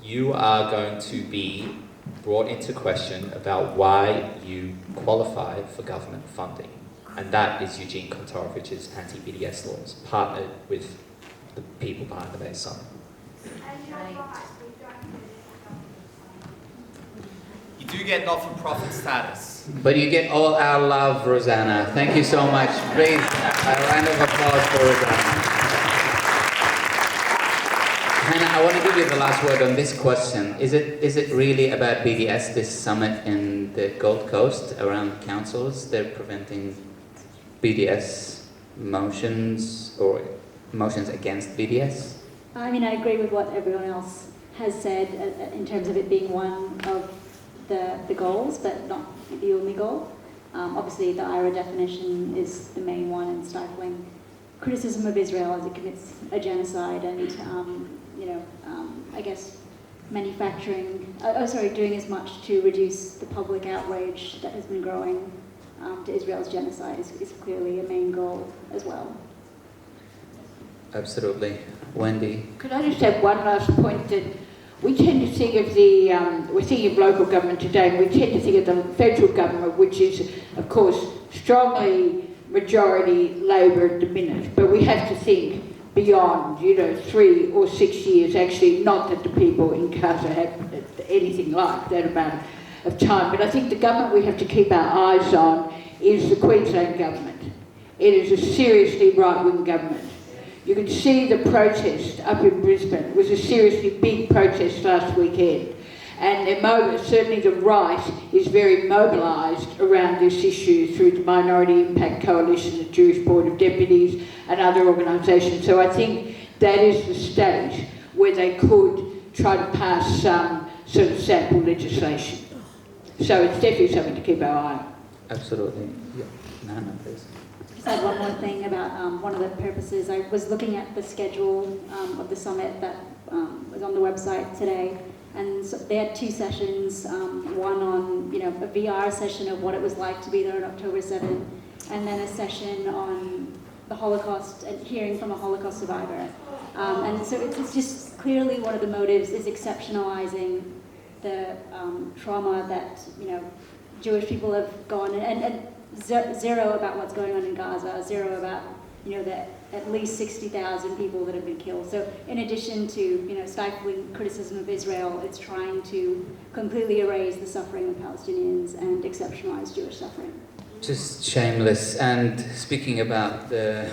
Speaker 2: you are going to be brought into question about why you qualify for government funding. And that is Eugene Kontorovich's anti-BDS laws, partnered with the people behind the May Summit.
Speaker 18: You do get not-for-profit status.
Speaker 1: But you get all our love, Rosanna. Thank you so much. Please, a round of applause for Rosanna. Hannah, I want to give you the last word on this question. Is it really about BDS, this summit in the Gold Coast around councils? They're preventing BDS motions or motions against BDS?
Speaker 4: I mean, I agree with what everyone else has said in terms of it being one of the goals, but not the only goal. Obviously, the IHRA definition is the main one, and stifling criticism of Israel as it commits a genocide, and I guess doing as much to reduce the public outrage that has been growing to Israel's genocide is clearly a main goal as well.
Speaker 1: Absolutely. Wendy?
Speaker 3: Could I just add one last point that we tend to think of we're thinking of local government today, and we tend to think of the federal government, which is, of course, strongly majority Labor at the minute, but we have to think beyond, 3 or 6 years, actually, not that the people in Qatar have anything like that amount of time, but I think the government we have to keep our eyes on is the Queensland government. It is a seriously right-wing government. You can see the protest up in Brisbane. It was a seriously big protest last weekend. And certainly the right is very mobilised around this issue through the Minority Impact Coalition, the Jewish Board of Deputies and other organisations. So I think that is the stage where they could try to pass some sort of sample legislation. So it's definitely something to keep our eye on.
Speaker 1: Absolutely. Yeah. Nana, please.
Speaker 4: Just add one more thing about one of the purposes. I was looking at the schedule of the summit that was on the website today, and so they had 2 sessions, one on a VR session of what it was like to be there on October 7th, and then a session on the Holocaust and hearing from a Holocaust survivor. And so it's just clearly one of the motives is exceptionalizing the trauma that Jewish people have gone and zero about what's going on in Gaza, zero about the at least 60,000 people that have been killed. So in addition to stifling criticism of Israel, it's trying to completely erase the suffering of Palestinians and exceptionalize Jewish suffering.
Speaker 1: Just shameless. And speaking about the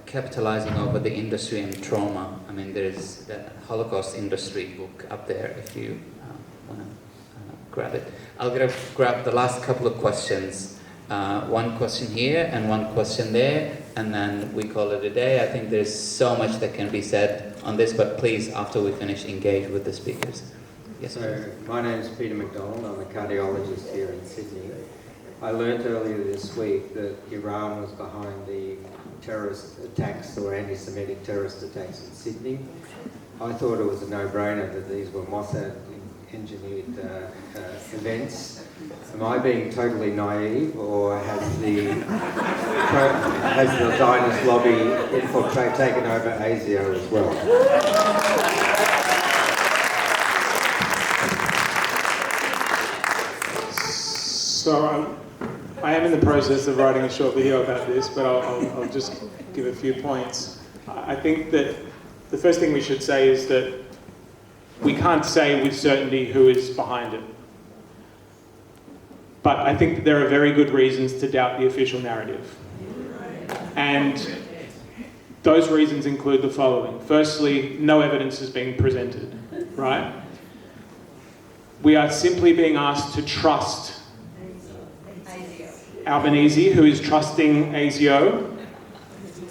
Speaker 1: capitalizing over the industry and trauma, I mean, there's the Holocaust industry book up there if you want to grab it. I'll grab the last couple of questions. One question here and one question there, and then we call it a day. I think there's so much that can be said on this, but please, after we finish, engage with the speakers. Yes,
Speaker 19: so my name is Peter McDonald. I'm a cardiologist here in Sydney. I learnt earlier this week that Iran was behind the terrorist attacks or anti-Semitic terrorist attacks in Sydney. I thought it was a no-brainer that these were Mossad-engineered events. Am I being totally naive, or has the Zionist lobby taken over ASIO as well?
Speaker 5: So I am am in the process of writing a short video about this, but I'll just give a few points. I think that the first thing we should say is that we can't say with certainty who is behind it. But I think that there are very good reasons to doubt the official narrative. And those reasons include the following. Firstly, no evidence is being presented, right? We are simply being asked to trust Albanese, who is trusting ASIO.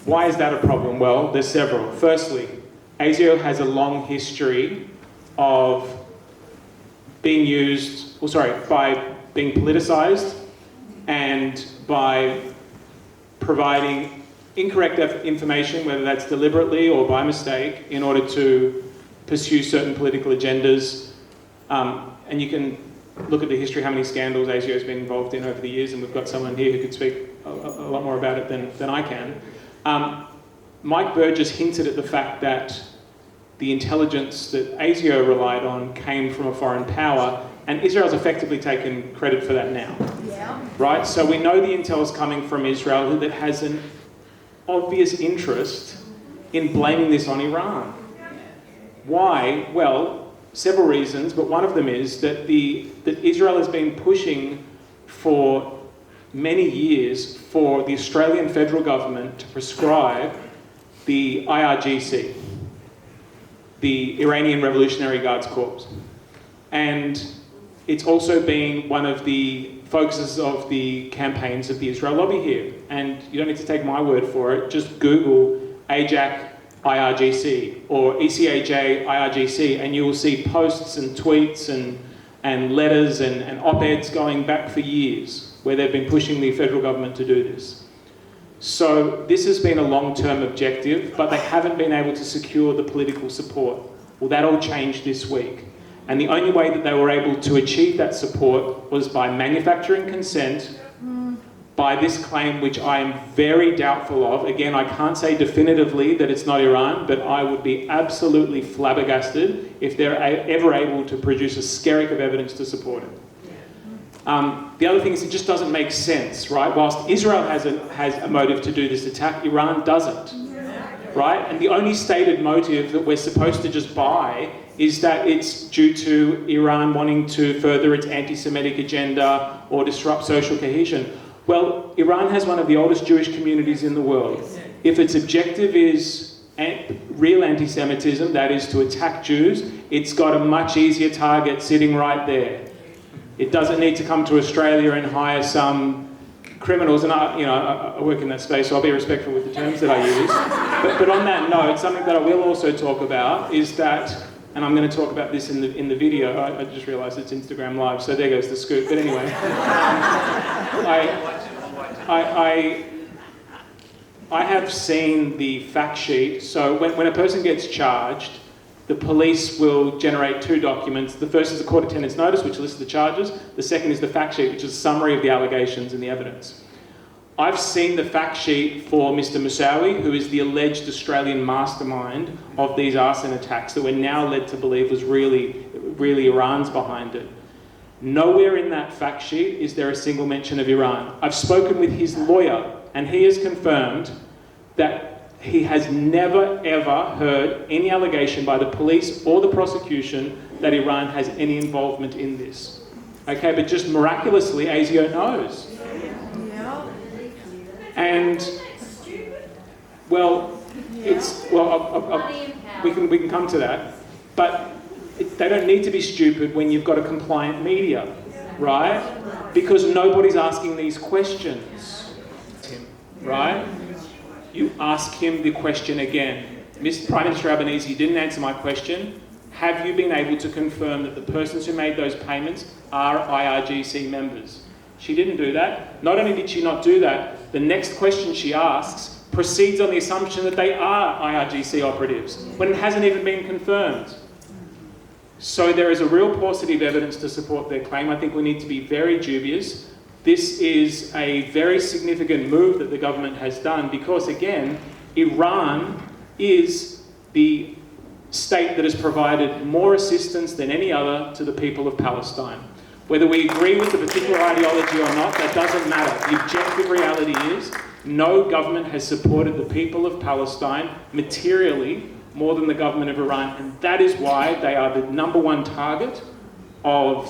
Speaker 5: Why is that a problem? Well, there's several. Firstly, ASIO has a long history of being used, by being politicised and by providing incorrect information, whether that's deliberately or by mistake, in order to pursue certain political agendas. And you can look at the history, how many scandals ASIO has been involved in over the years, and we've got someone here who could speak a lot more about it than I can. Mike Burgess hinted at the fact that the intelligence that ASIO relied on came from a foreign power, and Israel's effectively taken credit for that now. Yeah. Right? So we know the intel's coming from Israel that has an obvious interest in blaming this on Iran. Why? Well, several reasons, but one of them is that Israel has been pushing for many years for the Australian federal government to prescribe the IRGC, the Iranian Revolutionary Guards Corps. And it's also been one of the focuses of the campaigns of the Israel lobby here. And you don't need to take my word for it, just Google AJAC IRGC or ECAJ IRGC, and you will see posts and tweets and letters and op-eds going back for years where they've been pushing the federal government to do this. So this has been a long-term objective, but they haven't been able to secure the political support. Well, that all changed this week. And the only way that they were able to achieve that support was by manufacturing consent by this claim, which I am very doubtful of. Again, I can't say definitively that it's not Iran, but I would be absolutely flabbergasted if they're ever able to produce a skerrick of evidence to support it. The other thing is it just doesn't make sense, right? Whilst Israel has a motive to do this attack, Iran doesn't, right? And the only stated motive that we're supposed to just buy is that it's due to Iran wanting to further its anti-Semitic agenda or disrupt social cohesion. Well, Iran has one of the oldest Jewish communities in the world. If its objective is real anti-Semitism, that is to attack Jews, it's got a much easier target sitting right there. It doesn't need to come to Australia and hire some criminals, and I work in that space, so I'll be respectful with the terms that I use. But on that note, something that I will also talk about is that, and I'm going to talk about this in the video. I just realised it's Instagram Live, so there goes the scoop. But anyway, I have seen the fact sheet. So when a person gets charged, the police will generate two documents. The first is a court attendance notice, which lists the charges. The second is the fact sheet, which is a summary of the allegations and the evidence. I've seen the fact sheet for Mr. Moussaoui, who is the alleged Australian mastermind of these arson attacks that we're now led to believe was really Iran's behind it. Nowhere in that fact sheet is there a single mention of Iran. I've spoken with his lawyer, and he has confirmed that he has never ever heard any allegation by the police or the prosecution that Iran has any involvement in this. Okay, but just miraculously, ASIO knows. And, well, we can come to that, but they don't need to be stupid when you've got a compliant media, right? Because nobody's asking these questions, right? You ask him the question again. Prime Minister Albanese, you didn't answer my question. Have you been able to confirm that the persons who made those payments are IRGC members? She didn't do that. Not only did she not do that, the next question she asks proceeds on the assumption that they are IRGC operatives, when it hasn't even been confirmed. So there is a real paucity of evidence to support their claim. I think we need to be very dubious. This is a very significant move that the government has done because, again, Iran is the state that has provided more assistance than any other to the people of Palestine. Whether we agree with the particular ideology or not, that doesn't matter. The objective reality is no government has supported the people of Palestine materially more than the government of Iran, and that is why they are the #1 target of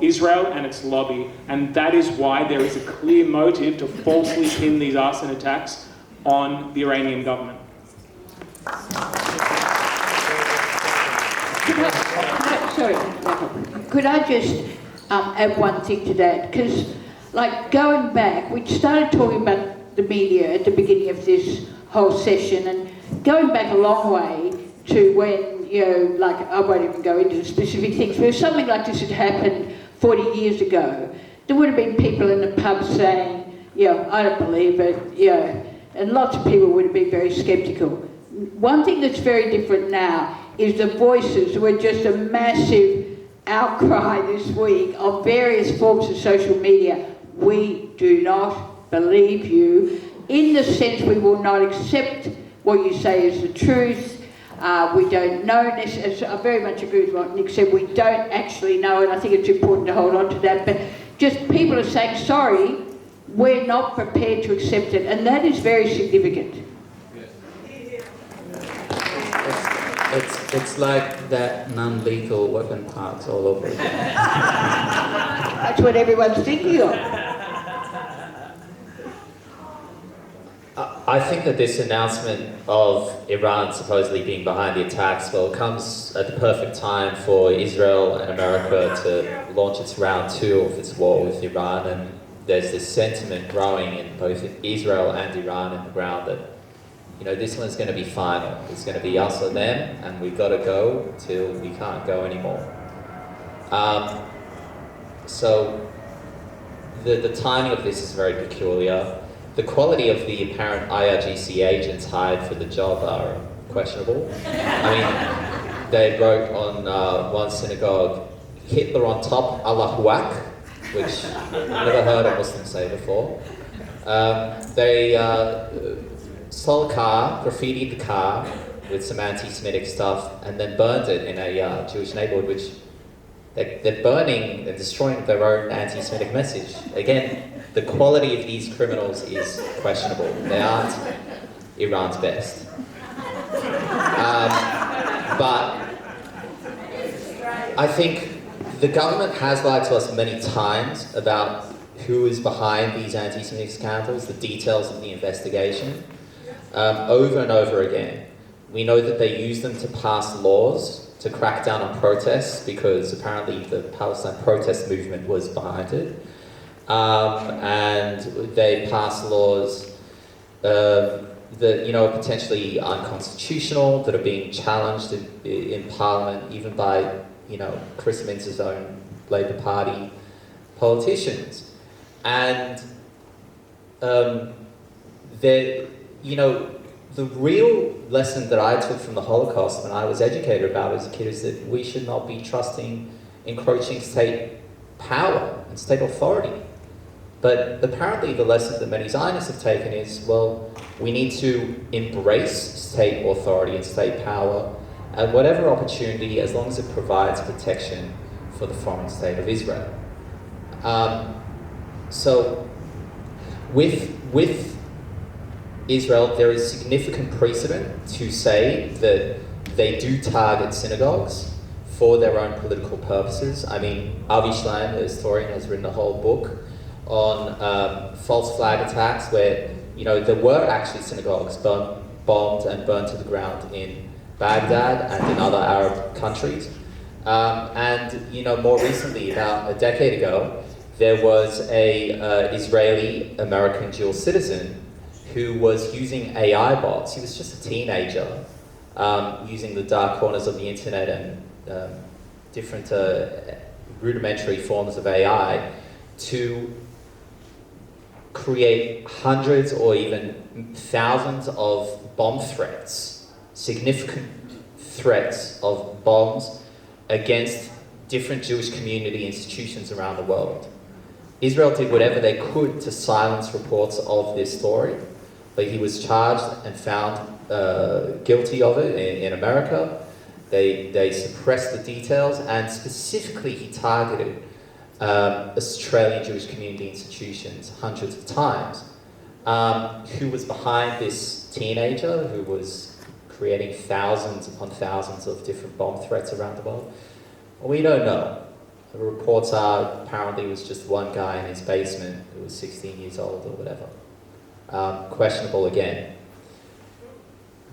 Speaker 5: Israel and its lobby, and that is why there is a clear motive to falsely pin these arson attacks on the Iranian government.
Speaker 3: Could I just add one thing to that? Because, like, going back, we started talking about the media at the beginning of this whole session, and going back a long way to when, you know, like, I won't even go into the specific things, but if something like this had happened 40 years ago, there would have been people in the pub saying, you know, I don't believe it, you know, and lots of people would have been very sceptical. One thing that's very different now is the voices. There were just a massive outcry this week on various forms of social media. We do not believe you, in the sense we will not accept what you say is the truth. We don't know this. I very much agree with what Nick said. We don't actually know, and I think it's important to hold on to that. But just people are saying, sorry, we're not prepared to accept it, and that is very significant.
Speaker 1: It's like that non-lethal weapon parks all over again.
Speaker 3: That's what everyone's thinking of.
Speaker 2: I think that this announcement of Iran supposedly being behind the attacks, well, it comes at the perfect time for Israel and America to launch its round 2 of its war with Iran, and there's this sentiment growing in both Israel and Iran in the ground that, you know, this one's going to be final. It's going to be us or them, and we've got to go till we can't go anymore. So the timing of this is very peculiar. The quality of the apparent IRGC agents hired for the job are questionable. I mean, they wrote on one synagogue, Hitler on top, Allahu Akbar, which I've never heard a Muslim say before. They stole a car, graffitied the car with some anti-Semitic stuff, and then burned it in a Jewish neighborhood, which they're burning and destroying their own anti-Semitic message. Again, the quality of these criminals is questionable. They aren't Iran's best. But I think the government has lied to us many times about who is behind these anti-Semitic scandals, the details of the investigation. Over and over again. We know that they use them to pass laws to crack down on protests, because apparently the Palestine protest movement was behind it. And they pass laws that, you know, are potentially unconstitutional, that are being challenged in Parliament, even by, you know, Chris Mintz's own Labour Party politicians. And you know, the real lesson that I took from the Holocaust when I was educated about it as a kid is that we should not be trusting encroaching state power and state authority. But apparently the lesson that many Zionists have taken is, well, we need to embrace state authority and state power at whatever opportunity, as long as it provides protection for the foreign state of Israel. So with Israel, there is significant precedent to say that they do target synagogues for their own political purposes. I mean, Avi Schlein, the historian, has written a whole book on false flag attacks where, you know, there were actually synagogues bombed and burned to the ground in Baghdad and in other Arab countries. And, you know, more recently, about a decade ago, there was a Israeli-American dual citizen who was using AI bots. He was just a teenager, using the dark corners of the internet and different rudimentary forms of AI to create hundreds or even thousands of bomb threats, significant threats of bombs against different Jewish community institutions around the world. Israel did whatever they could to silence reports of this story, but he was charged and found guilty of it in America. They suppressed the details, and specifically he targeted Australian Jewish community institutions hundreds of times. Who was behind this teenager who was creating thousands upon thousands of different bomb threats around the world? Well, we don't know. The reports are apparently it was just one guy in his basement who was 16 years old or whatever. Questionable again.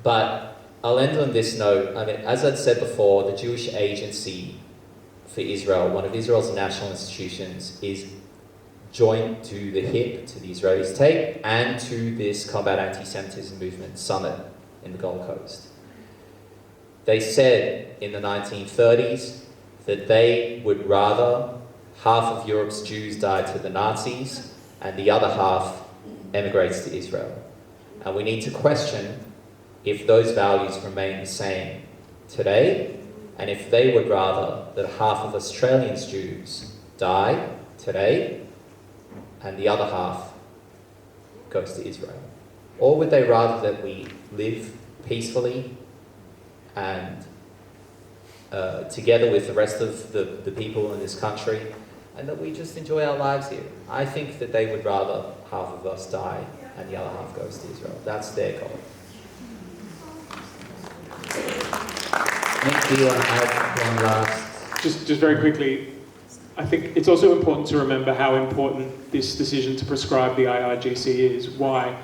Speaker 2: But I'll end on this note. I mean, as I'd said before, the Jewish Agency for Israel, one of Israel's national institutions, is joined to the hip to the Israeli state and to this Combat Antisemitism Movement summit in the Gold Coast. They said in the 1930s that they would rather half of Europe's Jews die to the Nazis and the other half emigrates to Israel. And we need to question if those values remain the same today, and if they would rather that half of Australians' Jews die today and the other half goes to Israel. Or would they rather that we live peacefully and together with the rest of the people in this country, and that we just enjoy our lives here? I think that they would rather half of us die and the other half goes to Israel. That's their goal.
Speaker 1: Nick, do you want to add one last?
Speaker 5: Just very quickly, I think it's also important to remember how important this decision to prescribe the IRGC is. Why?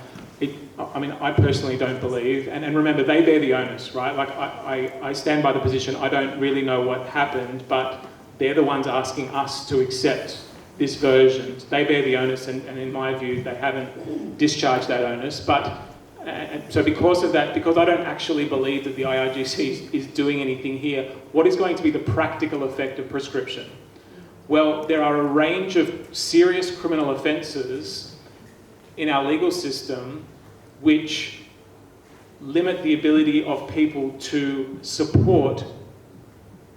Speaker 5: I mean, I personally don't believe, and remember, they bear the onus, right? Like, I stand by the position, I don't really know what happened, but they're the ones asking us to accept this version. They bear the onus, and in my view, they haven't discharged that onus. But so because of that, because I don't actually believe that the IRGC is doing anything here, what is going to be the practical effect of prescription? Well, there are a range of serious criminal offences in our legal system which limit the ability of people to support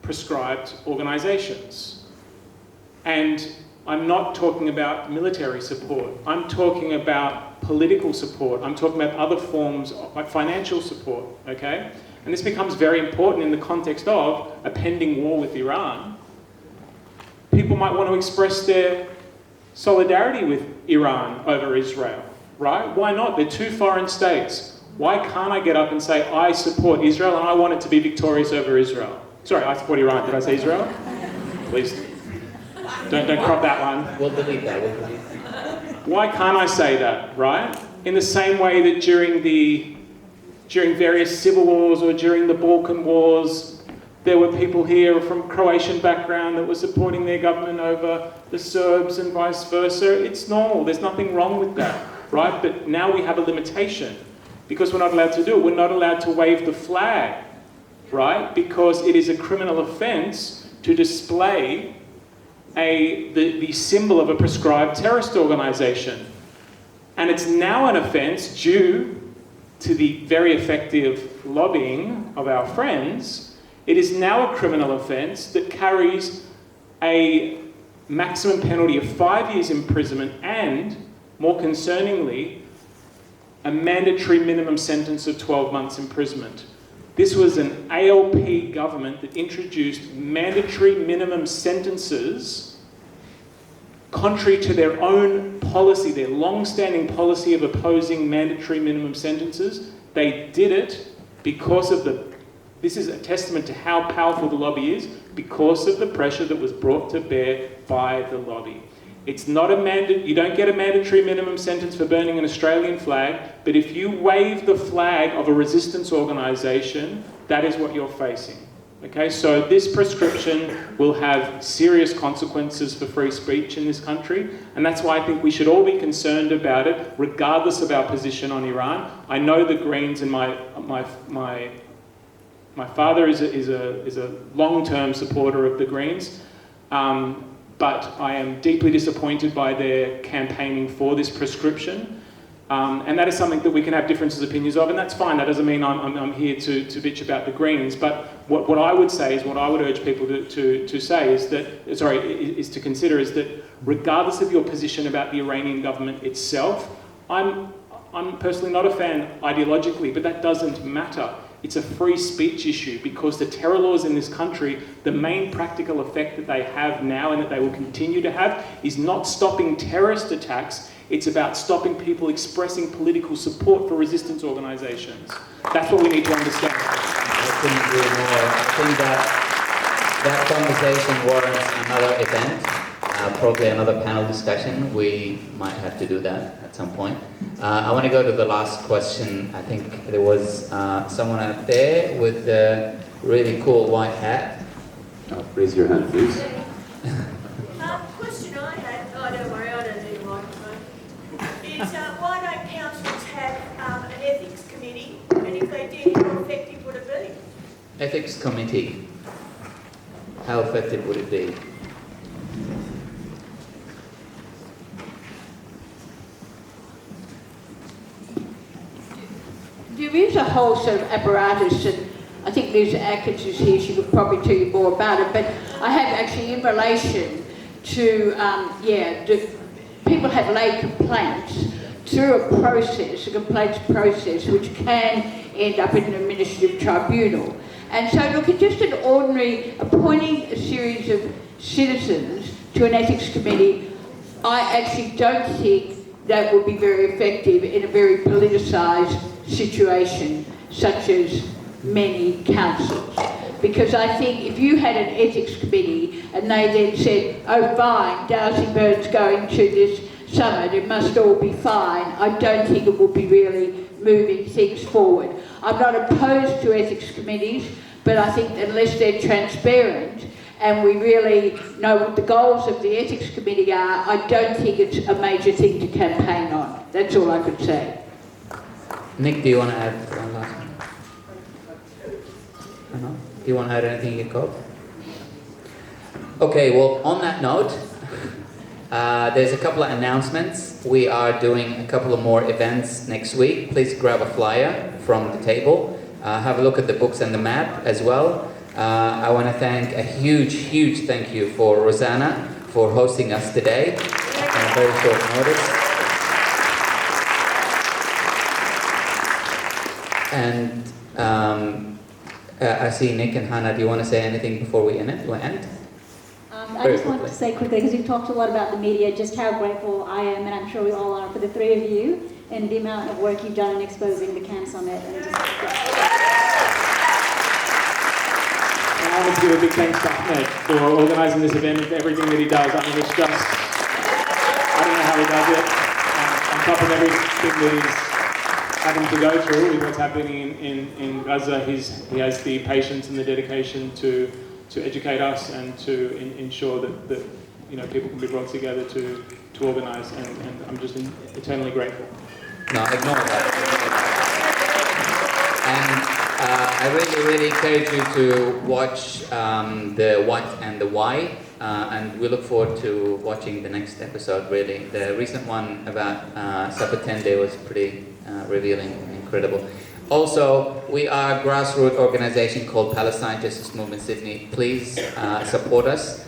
Speaker 5: prescribed organisations. And I'm not talking about military support. I'm talking about political support. I'm talking about other forms of, like, financial support, okay? And this becomes very important in the context of a pending war with Iran. People might want to express their solidarity with Iran over Israel, right? Why not? They're two foreign states. Why can't I get up and say, I support Israel and I want it to be victorious over Israel? Sorry, I support Iran. Did I say Israel? Please. Don't crop that one.
Speaker 1: We'll delete that. We'll delete that.
Speaker 5: Why can't I say that, right? In the same way that during various civil wars or during the Balkan Wars, there were people here from Croatian background that were supporting their government over the Serbs and vice versa. It's normal. There's nothing wrong with that, right? But now we have a limitation because we're not allowed to do it. We're not allowed to wave the flag, right? Because it is a criminal offence to display the symbol of a prescribed terrorist organisation. And it's now an offence due to the very effective lobbying of our friends. It is now a criminal offence that carries a maximum penalty of 5 years imprisonment and, more concerningly, a mandatory minimum sentence of 12 months imprisonment. This was an ALP government that introduced mandatory minimum sentences contrary to their own policy, their long-standing policy of opposing mandatory minimum sentences. They did it because of this is a testament to how powerful the lobby is, because of the pressure that was brought to bear by the lobby. It's not you don't get a mandatory minimum sentence for burning an Australian flag, but if you wave the flag of a resistance organisation, that is what you're facing. Okay, so this prescription will have serious consequences for free speech in this country, and that's why I think we should all be concerned about it, regardless of our position on Iran. I know the Greens, and my father is a long-term supporter of the Greens, but I am deeply disappointed by their campaigning for this prescription. And that is something that we can have differences of opinions of, and that's fine. That doesn't mean I'm here to bitch about the Greens. But what I would say is, what I would urge people to say is that, is to consider is that regardless of your position about the Iranian government itself, I'm personally not a fan ideologically, but that doesn't matter. It's a free speech issue, because the terror laws in this country, the main practical effect that they have now and that they will continue to have is not stopping terrorist attacks. It's about stopping people expressing political support for resistance organisations. That's what we need to understand.
Speaker 1: I couldn't agree more. I think that conversation warrants another event, probably another panel discussion. We might have to do that at some point. I want to go to the last question. I think there was someone out there with the really cool white hat.
Speaker 20: Raise your hand, please.
Speaker 14: Question I had, oh don't worry, I don't need a microphone, is why don't councils have an ethics committee, and if they did, how effective would it be?
Speaker 1: Ethics committee. How effective would it be?
Speaker 3: There is a whole sort of apparatus, and I think Liz Atkins is here, she would probably tell you more about it, but I have actually in relation to, people have laid complaints through a process, a complaints process, which can end up in an administrative tribunal. And so look, it's just an ordinary, appointing a series of citizens to an ethics committee, I actually don't think that would be very effective in a very politicised situation, such as many councils. Because I think if you had an ethics committee and they then said, oh fine, Darcy Byrne's going to this summit, it must all be fine, I don't think it would be really moving things forward. I'm not opposed to ethics committees, but I think unless they're transparent and we really know what the goals of the ethics committee are, I don't think it's a major thing to campaign on. That's all I could say.
Speaker 1: Nick, do you want to add one last one? No? Do you want to add anything, Yaakov? Okay, well, on that note, there's a couple of announcements. We are doing a couple of more events next week. Please grab a flyer from the table. Have a look at the books and the map as well. I want to thank a huge thank you for Rosanna for hosting us today on a very short notice. And I see Nick and Hannah. Do you want to say anything before we end?
Speaker 4: I just wanted to say quickly, because you've talked a lot about the media, just how grateful I am, and I'm sure we all are, for the three of you and the amount of work you've done in exposing the Camp Summit. And just
Speaker 5: I want to give a big thanks to Ahmed for organising this event and for everything that he does. I mean, it's just, I don't know how he does it. On top of everything that he's having to go through with what's happening in Gaza, he has the patience and the dedication to educate us and to ensure that people can be brought together to organise, and I'm just eternally grateful.
Speaker 1: No, ignore that. And I really encourage you to watch the What and the Why, and we look forward to watching the next episode, really. The recent one about Sapatende was pretty revealing and incredible. Also, we are a grassroots organisation called Palestine Justice Movement Sydney. Please support us.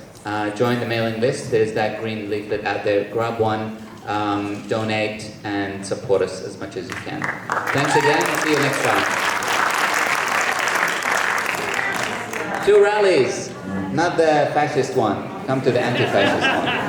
Speaker 1: Join the mailing list. There's that green leaflet out there. Grab one, donate, and support us as much as you can. Thanks again. See you next time. 2 rallies, not the fascist one. Come to the anti-fascist one.